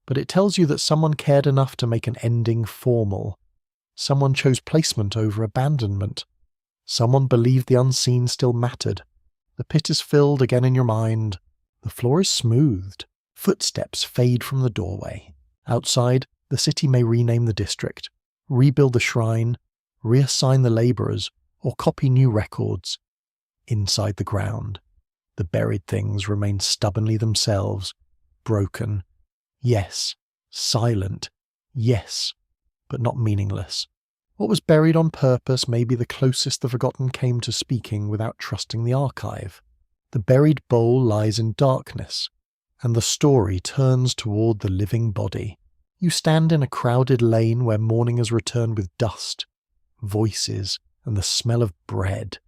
A: But it tells you that someone cared enough to make an ending formal. Someone chose placement over abandonment. Someone believed the unseen still mattered. The pit is filled again in your mind. The floor is smoothed. Footsteps fade from the doorway. Outside, the city may rename the district, rebuild the shrine, reassign the labourers, or copy new records. Inside the ground, the buried things remain stubbornly themselves, broken, yes, silent, yes, but not meaningless. What was buried on purpose may be the closest the forgotten came to speaking without trusting the archive. The buried bowl lies in darkness, and the story turns toward the living body. You stand in a crowded lane where morning has returned with dust, voices, and the smell of bread.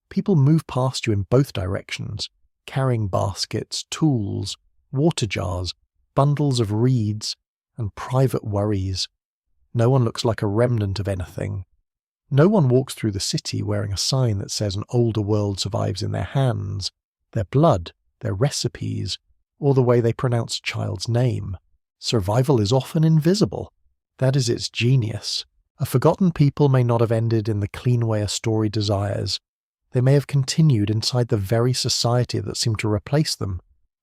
A: People move past you in both directions, carrying baskets, tools, water jars, bundles of reeds, and private worries. No one looks like a remnant of anything. No one walks through the city wearing a sign that says an older world survives in their hands, their blood, their recipes, or the way they pronounce a child's name. Survival is often invisible. That is its genius. A forgotten people may not have ended in the clean way a story desires. They may have continued inside the very society that seemed to replace them.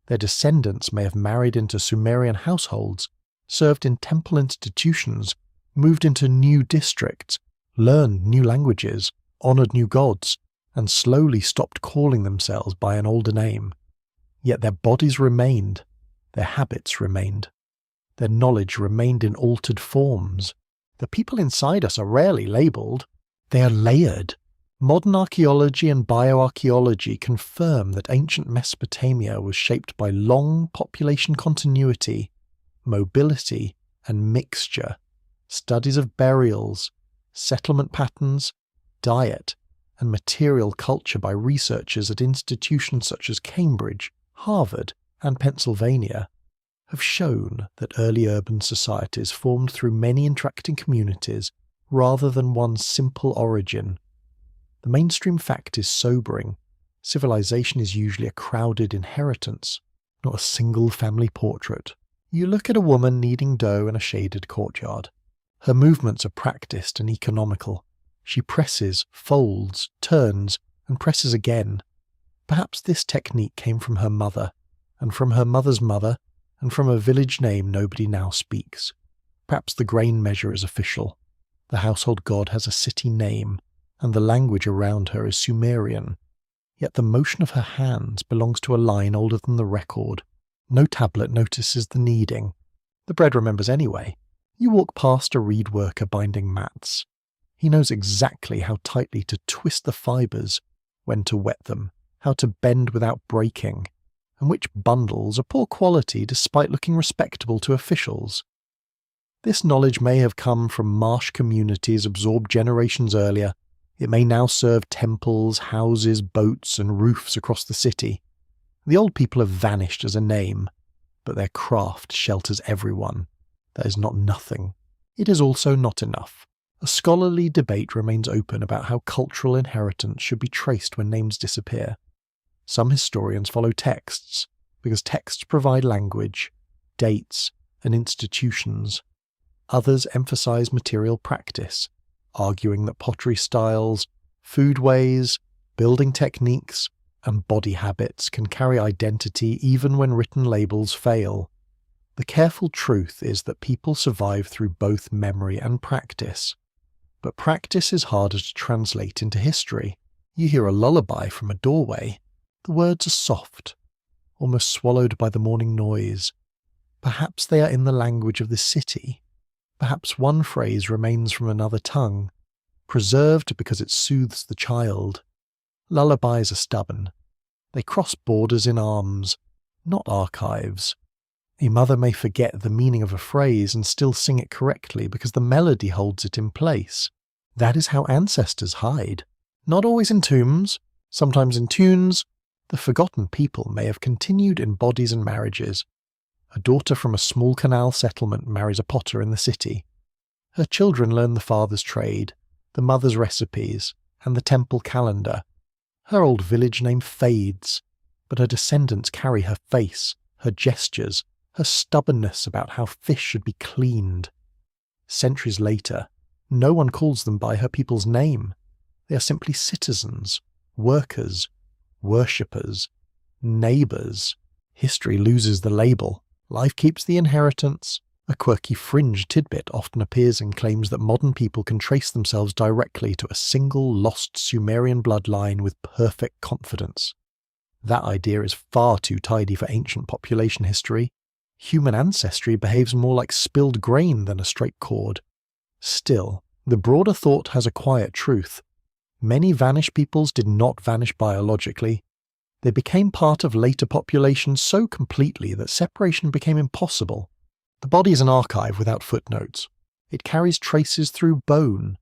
A: Their descendants may have married into Sumerian households, served in temple institutions, moved into new districts, learned new languages, honoured new gods, and slowly stopped calling themselves by an older name. Yet their bodies remained, their habits remained, their knowledge remained in altered forms. The people inside us are rarely labelled, they are layered. Modern archaeology and bioarchaeology confirm that ancient Mesopotamia was shaped by long population continuity, mobility, and mixture. Studies of burials, settlement patterns, diet, and material culture by researchers at institutions such as Cambridge, Harvard, and Pennsylvania have shown that early urban societies formed through many interacting communities rather than one simple origin. The mainstream fact is sobering. Civilization is usually a crowded inheritance, not a single family portrait. You look at a woman kneading dough in a shaded courtyard. Her movements are practiced and economical. She presses, folds, turns, and presses again. Perhaps this technique came from her mother, and from her mother's mother, and from a village name nobody now speaks. Perhaps the grain measure is official. The household god has a city name, and the language around her is Sumerian. Yet the motion of her hands belongs to a line older than the record. No tablet notices the kneading. The bread remembers anyway. You walk past a reed worker binding mats. He knows exactly how tightly to twist the fibres, when to wet them, how to bend without breaking, and which bundles are poor quality despite looking respectable to officials. This knowledge may have come from marsh communities absorbed generations earlier. It may now serve temples, houses, boats, and roofs across the city. The old people have vanished as a name, but their craft shelters everyone. That is not nothing. It is also not enough. A scholarly debate remains open about how cultural inheritance should be traced when names disappear. Some historians follow texts, because texts provide language, dates, and institutions. Others emphasize material practice, arguing that pottery styles, food ways, Building techniques and body habits can carry identity even when written labels fail. The careful truth is that people survive through both memory and practice. But practice is harder to translate into history. You hear a lullaby from a doorway. The words are soft, almost swallowed by the morning noise. Perhaps they are in the language of the city. Perhaps one phrase remains from another tongue, preserved because it soothes the child. Lullabies are stubborn. They cross borders in arms, not archives. A mother may forget the meaning of a phrase and still sing it correctly because the melody holds it in place. That is how ancestors hide. Not always in tombs, sometimes in tunes. The forgotten people may have continued in bodies and marriages. A daughter from a small canal settlement marries a potter in the city. Her children learn the father's trade, the mother's recipes, and the temple calendar. Her old village name fades, but her descendants carry her face, her gestures, her stubbornness about how fish should be cleaned. Centuries later, no one calls them by her people's name. They are simply citizens, workers, worshippers, neighbours. History loses the label. Life keeps the inheritance. A quirky fringe tidbit often appears and claims that modern people can trace themselves directly to a single lost Sumerian bloodline with perfect confidence. That idea is far too tidy for ancient population history. Human ancestry behaves more like spilled grain than a straight cord. Still, the broader thought has a quiet truth. Many vanished peoples did not vanish biologically. They became part of later populations so completely that separation became impossible. The body is an archive without footnotes. It carries traces through bone,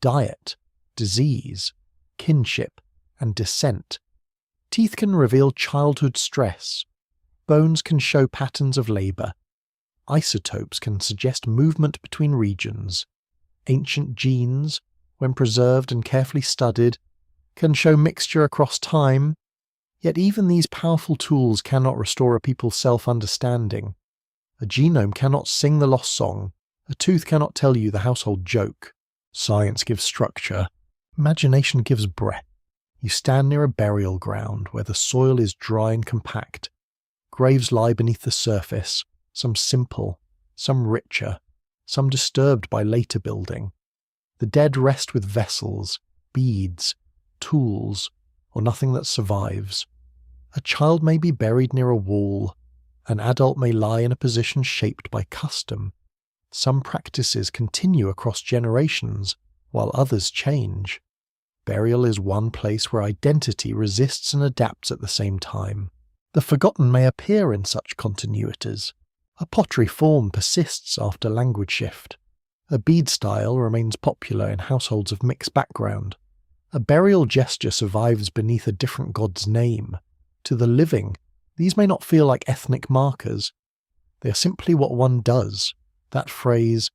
A: diet, disease, kinship, and descent. Teeth can reveal childhood stress. Bones can show patterns of labour. Isotopes can suggest movement between regions. Ancient genes, when preserved and carefully studied, can show mixture across time. Yet even these powerful tools cannot restore a people's self-understanding. A genome cannot sing the lost song. A tooth cannot tell you the household joke. Science gives structure. Imagination gives breath. You stand near a burial ground where the soil is dry and compact. Graves lie beneath the surface, some simple, some richer, some disturbed by later building. The dead rest with vessels, beads, tools, or nothing that survives. A child may be buried near a wall. An adult may lie in a position shaped by custom. Some practices continue across generations, while others change. Burial is one place where identity resists and adapts at the same time. The forgotten may appear in such continuities. A pottery form persists after language shift. A bead style remains popular in households of mixed background. A burial gesture survives beneath a different god's name. To the living, these may not feel like ethnic markers. They are simply what one does. That phrase,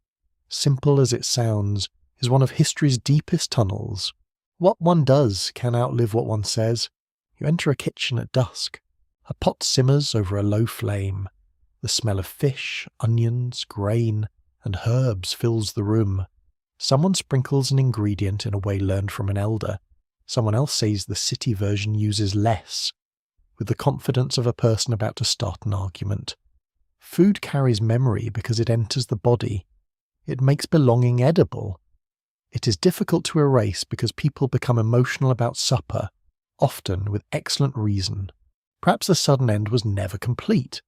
A: simple as it sounds, is one of history's deepest tunnels. What one does can outlive what one says. You enter a kitchen at dusk. A pot simmers over a low flame. The smell of fish, onions, grain, and herbs fills the room. Someone sprinkles an ingredient in a way learned from an elder. Someone else says the city version uses less, with the confidence of a person about to start an argument. Food carries memory because it enters the body. It makes belonging edible. It is difficult to erase because people become emotional about supper, often with excellent reason. Perhaps the sudden end was never complete.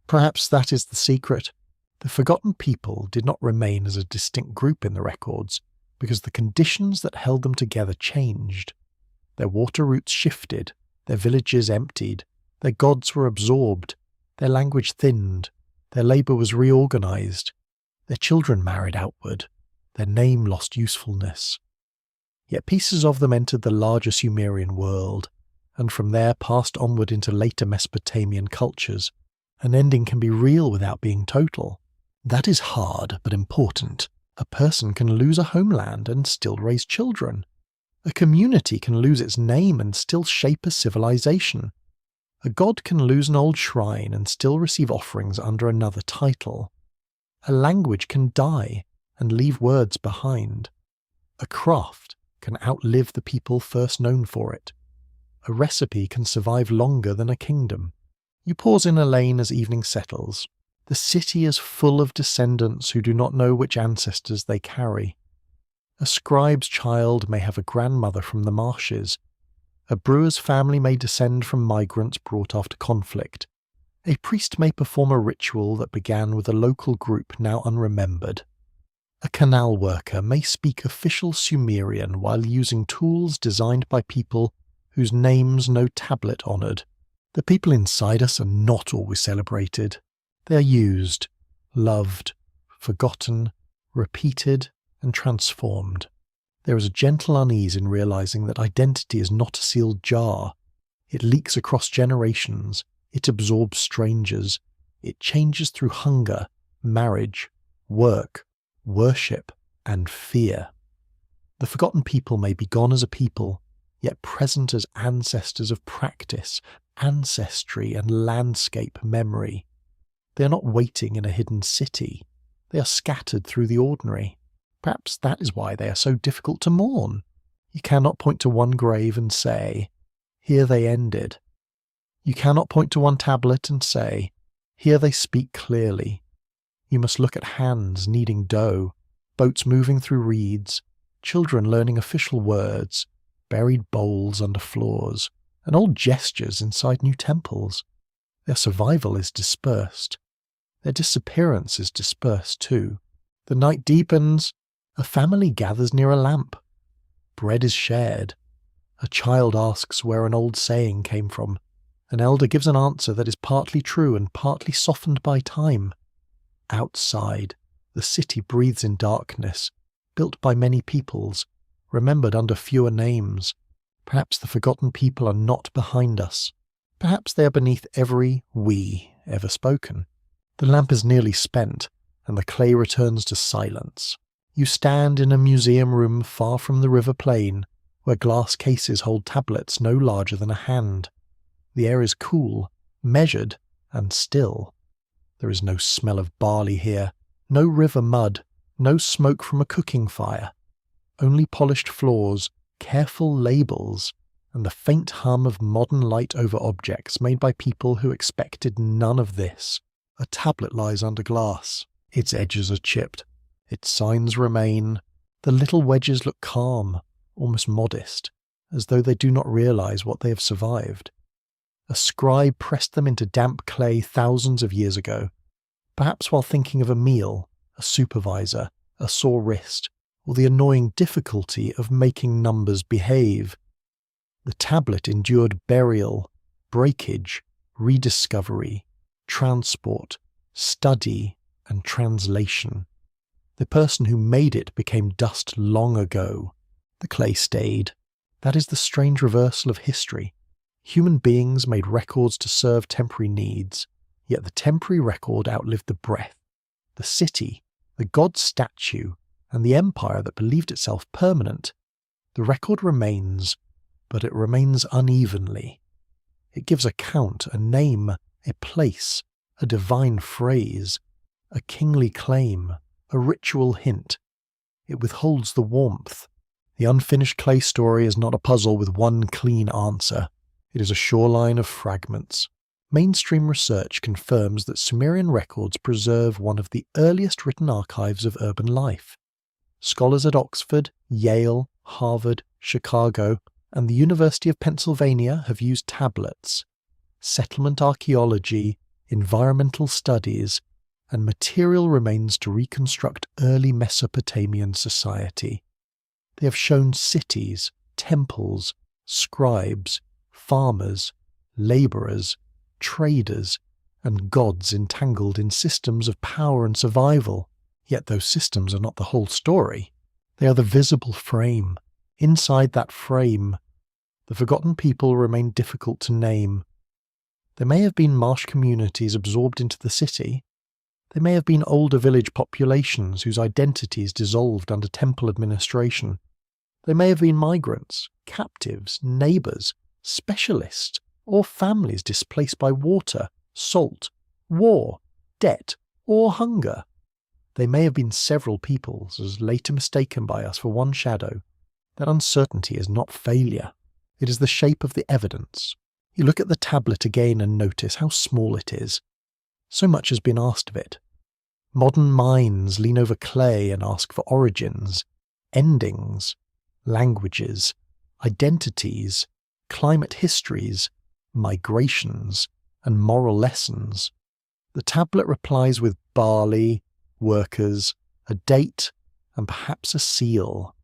A: Perhaps that is the secret. The forgotten people did not remain as a distinct group in the records because the conditions that held them together changed. Their water routes shifted, their villages emptied, their gods were absorbed, their language thinned, their labour was reorganised, their children married outward, their name lost usefulness. Yet pieces of them entered the larger Sumerian world, and from there passed onward into later Mesopotamian cultures. An ending can be real without being total. That is hard but important. A person can lose a homeland and still raise children. A community can lose its name and still shape a civilization. A god can lose an old shrine and still receive offerings under another title. A language can die and leave words behind. A craft can outlive the people first known for it. a recipe can survive longer than a kingdom. You pause in a lane as evening settles. The city is full of descendants who do not know which ancestors they carry. A scribe's child may have a grandmother from the marshes. A brewer's family may descend from migrants brought after conflict. A priest may perform a ritual that began with a local group now unremembered. A canal worker may speak official Sumerian while using tools designed by people whose names no tablet honoured. The people inside us are not always celebrated. They are used, loved, forgotten, repeated, and transformed. There is a gentle unease in realizing that identity is not a sealed jar. It leaks across generations. It absorbs strangers. It changes through hunger, marriage, work, worship, and fear. The forgotten people may be gone as a people, yet present as ancestors of practice, ancestry, and landscape memory. They are not waiting in a hidden city. They are scattered through the ordinary. Perhaps that is why they are so difficult to mourn. You cannot point to one grave and say, "Here they ended." You cannot point to one tablet and say, "Here they speak clearly." You must look at hands kneading dough, boats moving through reeds, children learning official words, buried bowls under floors, and old gestures inside new temples. Their survival is dispersed. Their disappearance is dispersed too. The night deepens. A family gathers near a lamp. Bread is shared. A child asks where an old saying came from. An elder gives an answer that is partly true and partly softened by time. Outside, the city breathes in darkness, built by many peoples, remembered under fewer names. Perhaps the forgotten people are not behind us. Perhaps they are beneath every "we" ever spoken. The lamp is nearly spent, and the clay returns to silence. You stand in a museum room far from the river plain, where glass cases hold tablets no larger than a hand. The air is cool, measured, and still. There is no smell of barley here, no river mud, no smoke from a cooking fire. Only polished floors, careful labels, and the faint hum of modern light over objects made by people who expected none of this. A tablet lies under glass. Its edges are chipped. Its signs remain. The little wedges look calm, almost modest, as though they do not realize what they have survived. A scribe pressed them into damp clay thousands of years ago, perhaps while thinking of a meal, a supervisor, a sore wrist, or the annoying difficulty of making numbers behave. The tablet endured burial, breakage, rediscovery, transport, study, and translation. The person who made it became dust long ago. The clay stayed. That is the strange reversal of history. Human beings made records to serve temporary needs, yet the temporary record outlived the breath. The city, the god statue, and the empire that believed itself permanent. The record remains, but it remains unevenly. It gives a count, a name, a place, a divine phrase, a kingly claim, a ritual hint. It withholds the warmth. The unfinished clay story is not a puzzle with one clean answer. It is a shoreline of fragments. Mainstream research confirms that Sumerian records preserve one of the earliest written archives of urban life. Scholars at Oxford, Yale, Harvard, Chicago, and the University of Pennsylvania have used tablets, settlement archaeology, environmental studies, and material remains to reconstruct early Mesopotamian society. They have shown cities, temples, scribes, farmers, labourers, traders, and gods entangled in systems of power and survival. Yet those systems are not the whole story. They are the visible frame. Inside that frame, the forgotten people remain difficult to name. There may have been marsh communities absorbed into the city. There may have been older village populations whose identities dissolved under temple administration. There may have been migrants, captives, neighbours, specialists, or families displaced by water, salt, war, debt, or hunger. They may have been several peoples, as later mistaken by us for one shadow. That uncertainty is not failure. It is the shape of the evidence. You look at the tablet again and notice how small it is. So much has been asked of it. Modern minds lean over clay and ask for origins, endings, languages, identities, climate histories, migrations, and moral lessons. The tablet replies with barley, workers, a date, and perhaps a seal.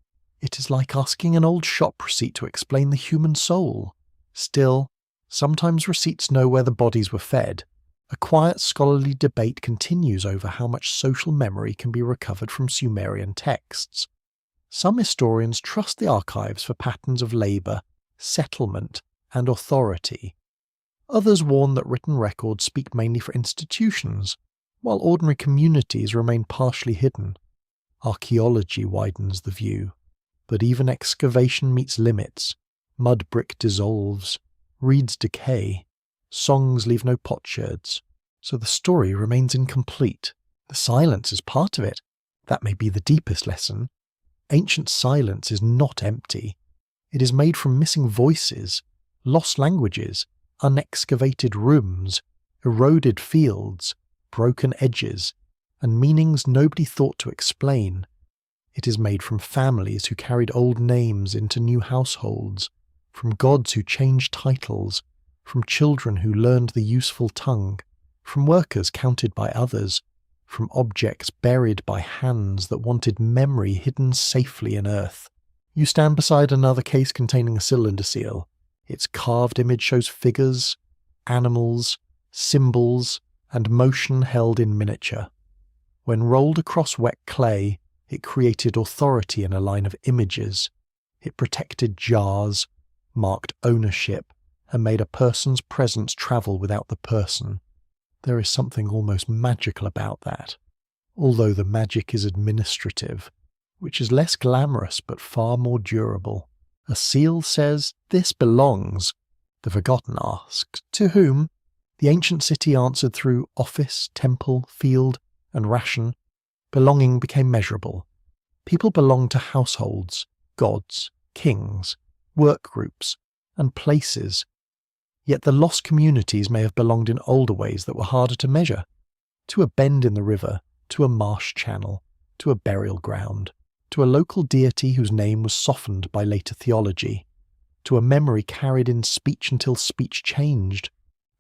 A: It is like asking an old shop receipt to explain the human soul. Still, sometimes receipts know where the bodies were fed. A quiet scholarly debate continues over how much social memory can be recovered from Sumerian texts. Some historians trust the archives for patterns of labour, settlement, and authority. Others warn that written records speak mainly for institutions, while ordinary communities remain partially hidden. Archaeology widens the view, but even excavation meets limits. Mud brick dissolves, reeds decay, songs leave no potsherds, so the story remains incomplete. The silence is part of it. That may be the deepest lesson. Ancient silence is not empty. It is made from missing voices, lost languages, unexcavated rooms, eroded fields, broken edges, and meanings nobody thought to explain. It is made from families who carried old names into new households, from gods who changed titles, from children who learned the useful tongue, from workers counted by others, from objects buried by hands that wanted memory hidden safely in earth. You stand beside another case containing a cylinder seal. Its carved image shows figures, animals, symbols, and motion held in miniature. When rolled across wet clay, it created authority in a line of images. It protected jars, marked ownership, and made a person's presence travel without the person. There is something almost magical about that, although the magic is administrative, which is less glamorous but far more durable. A seal says, "This belongs." The forgotten asks, "To whom?" The ancient city answered through office, temple, field, and ration. Belonging became measurable. People belonged to households, gods, kings, work groups, and places. Yet the lost communities may have belonged in older ways that were harder to measure. To a bend in the river, to a marsh channel, to a burial ground, to a local deity whose name was softened by later theology, to a memory carried in speech until speech changed.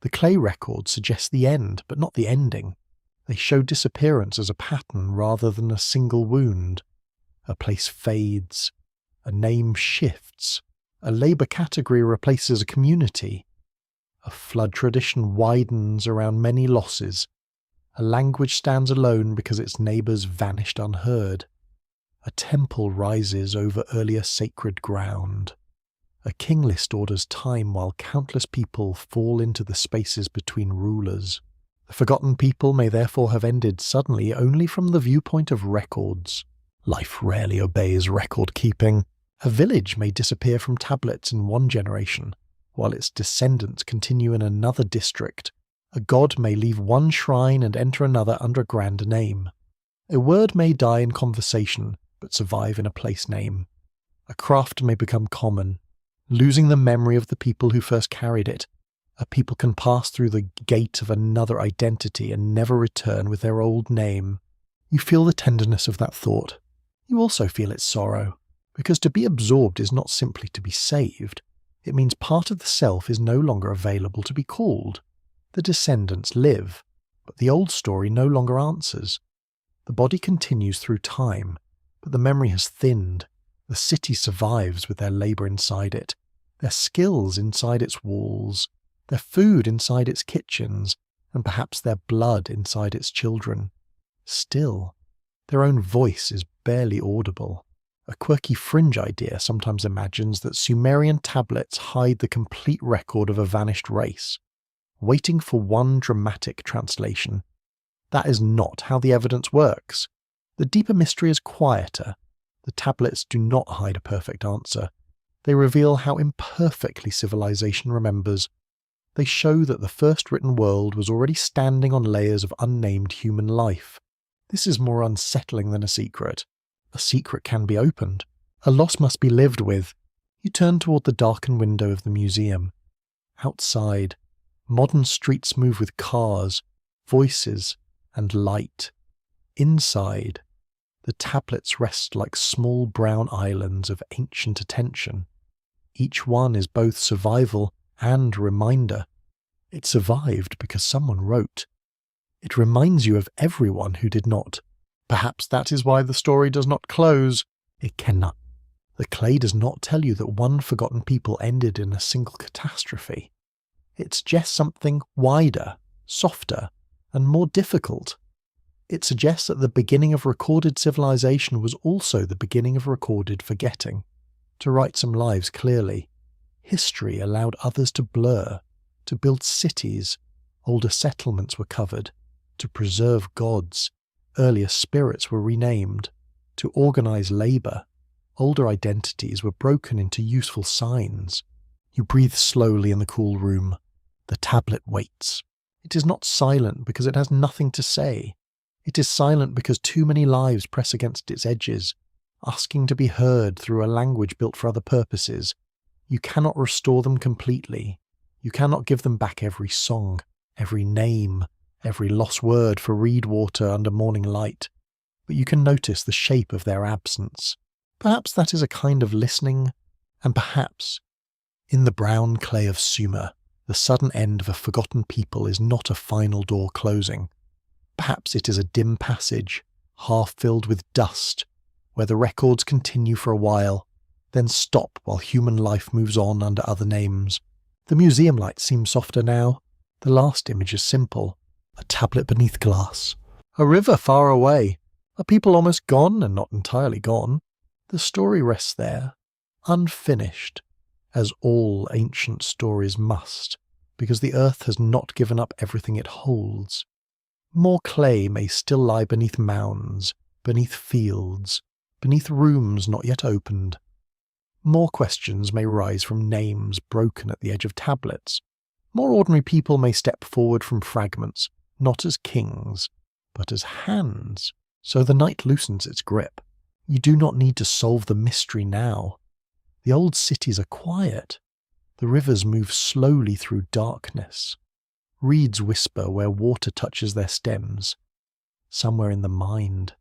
A: The clay records suggest the end, but not the ending. They show disappearance as a pattern rather than a single wound. A place fades, a name shifts, a labour category replaces a community. A flood tradition widens around many losses. A language stands alone because its neighbours vanished unheard. A temple rises over earlier sacred ground. A king list orders time while countless people fall into the spaces between rulers. The forgotten people may therefore have ended suddenly only from the viewpoint of records. Life rarely obeys record keeping. A village may disappear from tablets in one generation, while its descendants continue in another district. A god may leave one shrine and enter another under a grander name. A word may die in conversation, but survive in a place name. A craft may become common, losing the memory of the people who first carried it. A people can pass through the gate of another identity and never return with their old name. You feel the tenderness of that thought. You also feel its sorrow, because to be absorbed is not simply to be saved. It means part of the self is no longer available to be called. The descendants live, but the old story no longer answers. The body continues through time, but the memory has thinned. The city survives with their labour inside it, their skills inside its walls, their food inside its kitchens, and perhaps their blood inside its children. Still, their own voice is barely audible. A quirky fringe idea sometimes imagines that Sumerian tablets hide the complete record of a vanished race, waiting for one dramatic translation. That is not how the evidence works. The deeper mystery is quieter. The tablets do not hide a perfect answer. They reveal how imperfectly civilization remembers. They show that the first written world was already standing on layers of unnamed human life. This is more unsettling than a secret. A secret can be opened. A loss must be lived with. You turn toward the darkened window of the museum. Outside, modern streets move with cars, voices, and light. Inside, the tablets rest like small brown islands of ancient attention. Each one is both survival and reminder. It survived because someone wrote. It reminds you of everyone who did not. Perhaps that is why the story does not close. It cannot. The clay does not tell you that one forgotten people ended in a single catastrophe. It suggests something wider, softer, and more difficult. It suggests that the beginning of recorded civilization was also the beginning of recorded forgetting. To write some lives clearly, history allowed others to blur, to build cities, older settlements were covered, to preserve gods, earlier spirits were renamed, to organize labor, older identities were broken into useful signs. You breathe slowly in the cool room. The tablet waits. It is not silent because it has nothing to say. It is silent because too many lives press against its edges, asking to be heard through a language built for other purposes. You cannot restore them completely. You cannot give them back every song, every name, every lost word for reed water under morning light. But you can notice the shape of their absence. Perhaps that is a kind of listening, and perhaps, in the brown clay of Sumer, the sudden end of a forgotten people is not a final door closing. Perhaps it is a dim passage, half filled with dust, where the records continue for a while, then stop while human life moves on under other names. The museum light seems softer now. The last image is simple. A tablet beneath glass. A river far away. Are people almost gone and not entirely gone? The story rests there, unfinished, as all ancient stories must, because the earth has not given up everything it holds. More clay may still lie beneath mounds, beneath fields, beneath rooms not yet opened. More questions may rise from names broken at the edge of tablets. More ordinary people may step forward from fragments, not as kings, but as hands. So the night loosens its grip. You do not need to solve the mystery now. The old cities are quiet. The rivers move slowly through darkness. Reeds whisper where water touches their stems. Somewhere in the mind,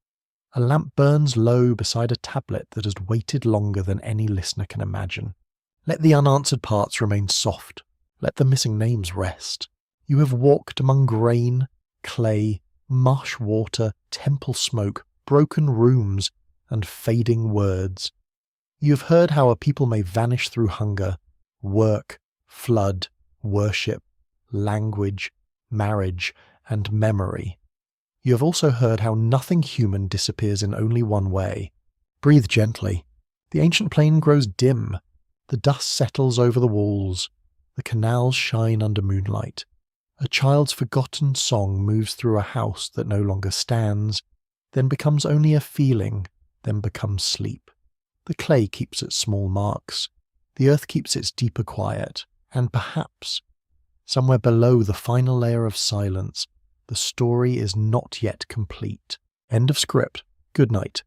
A: a lamp burns low beside a tablet that has waited longer than any listener can imagine. Let the unanswered parts remain soft. Let the missing names rest. You have walked among grain, clay, marsh water, temple smoke, broken rooms, and fading words. You have heard how a people may vanish through hunger, work, flood, worship, language, marriage, and memory. You have also heard how nothing human disappears in only one way. Breathe gently. The ancient plain grows dim. The dust settles over the walls. The canals shine under moonlight. A child's forgotten song moves through a house that no longer stands, then becomes only a feeling, then becomes sleep. The clay keeps its small marks. The earth keeps its deeper quiet. And perhaps, somewhere below the final layer of silence, the story is not yet complete. End of script. Good night.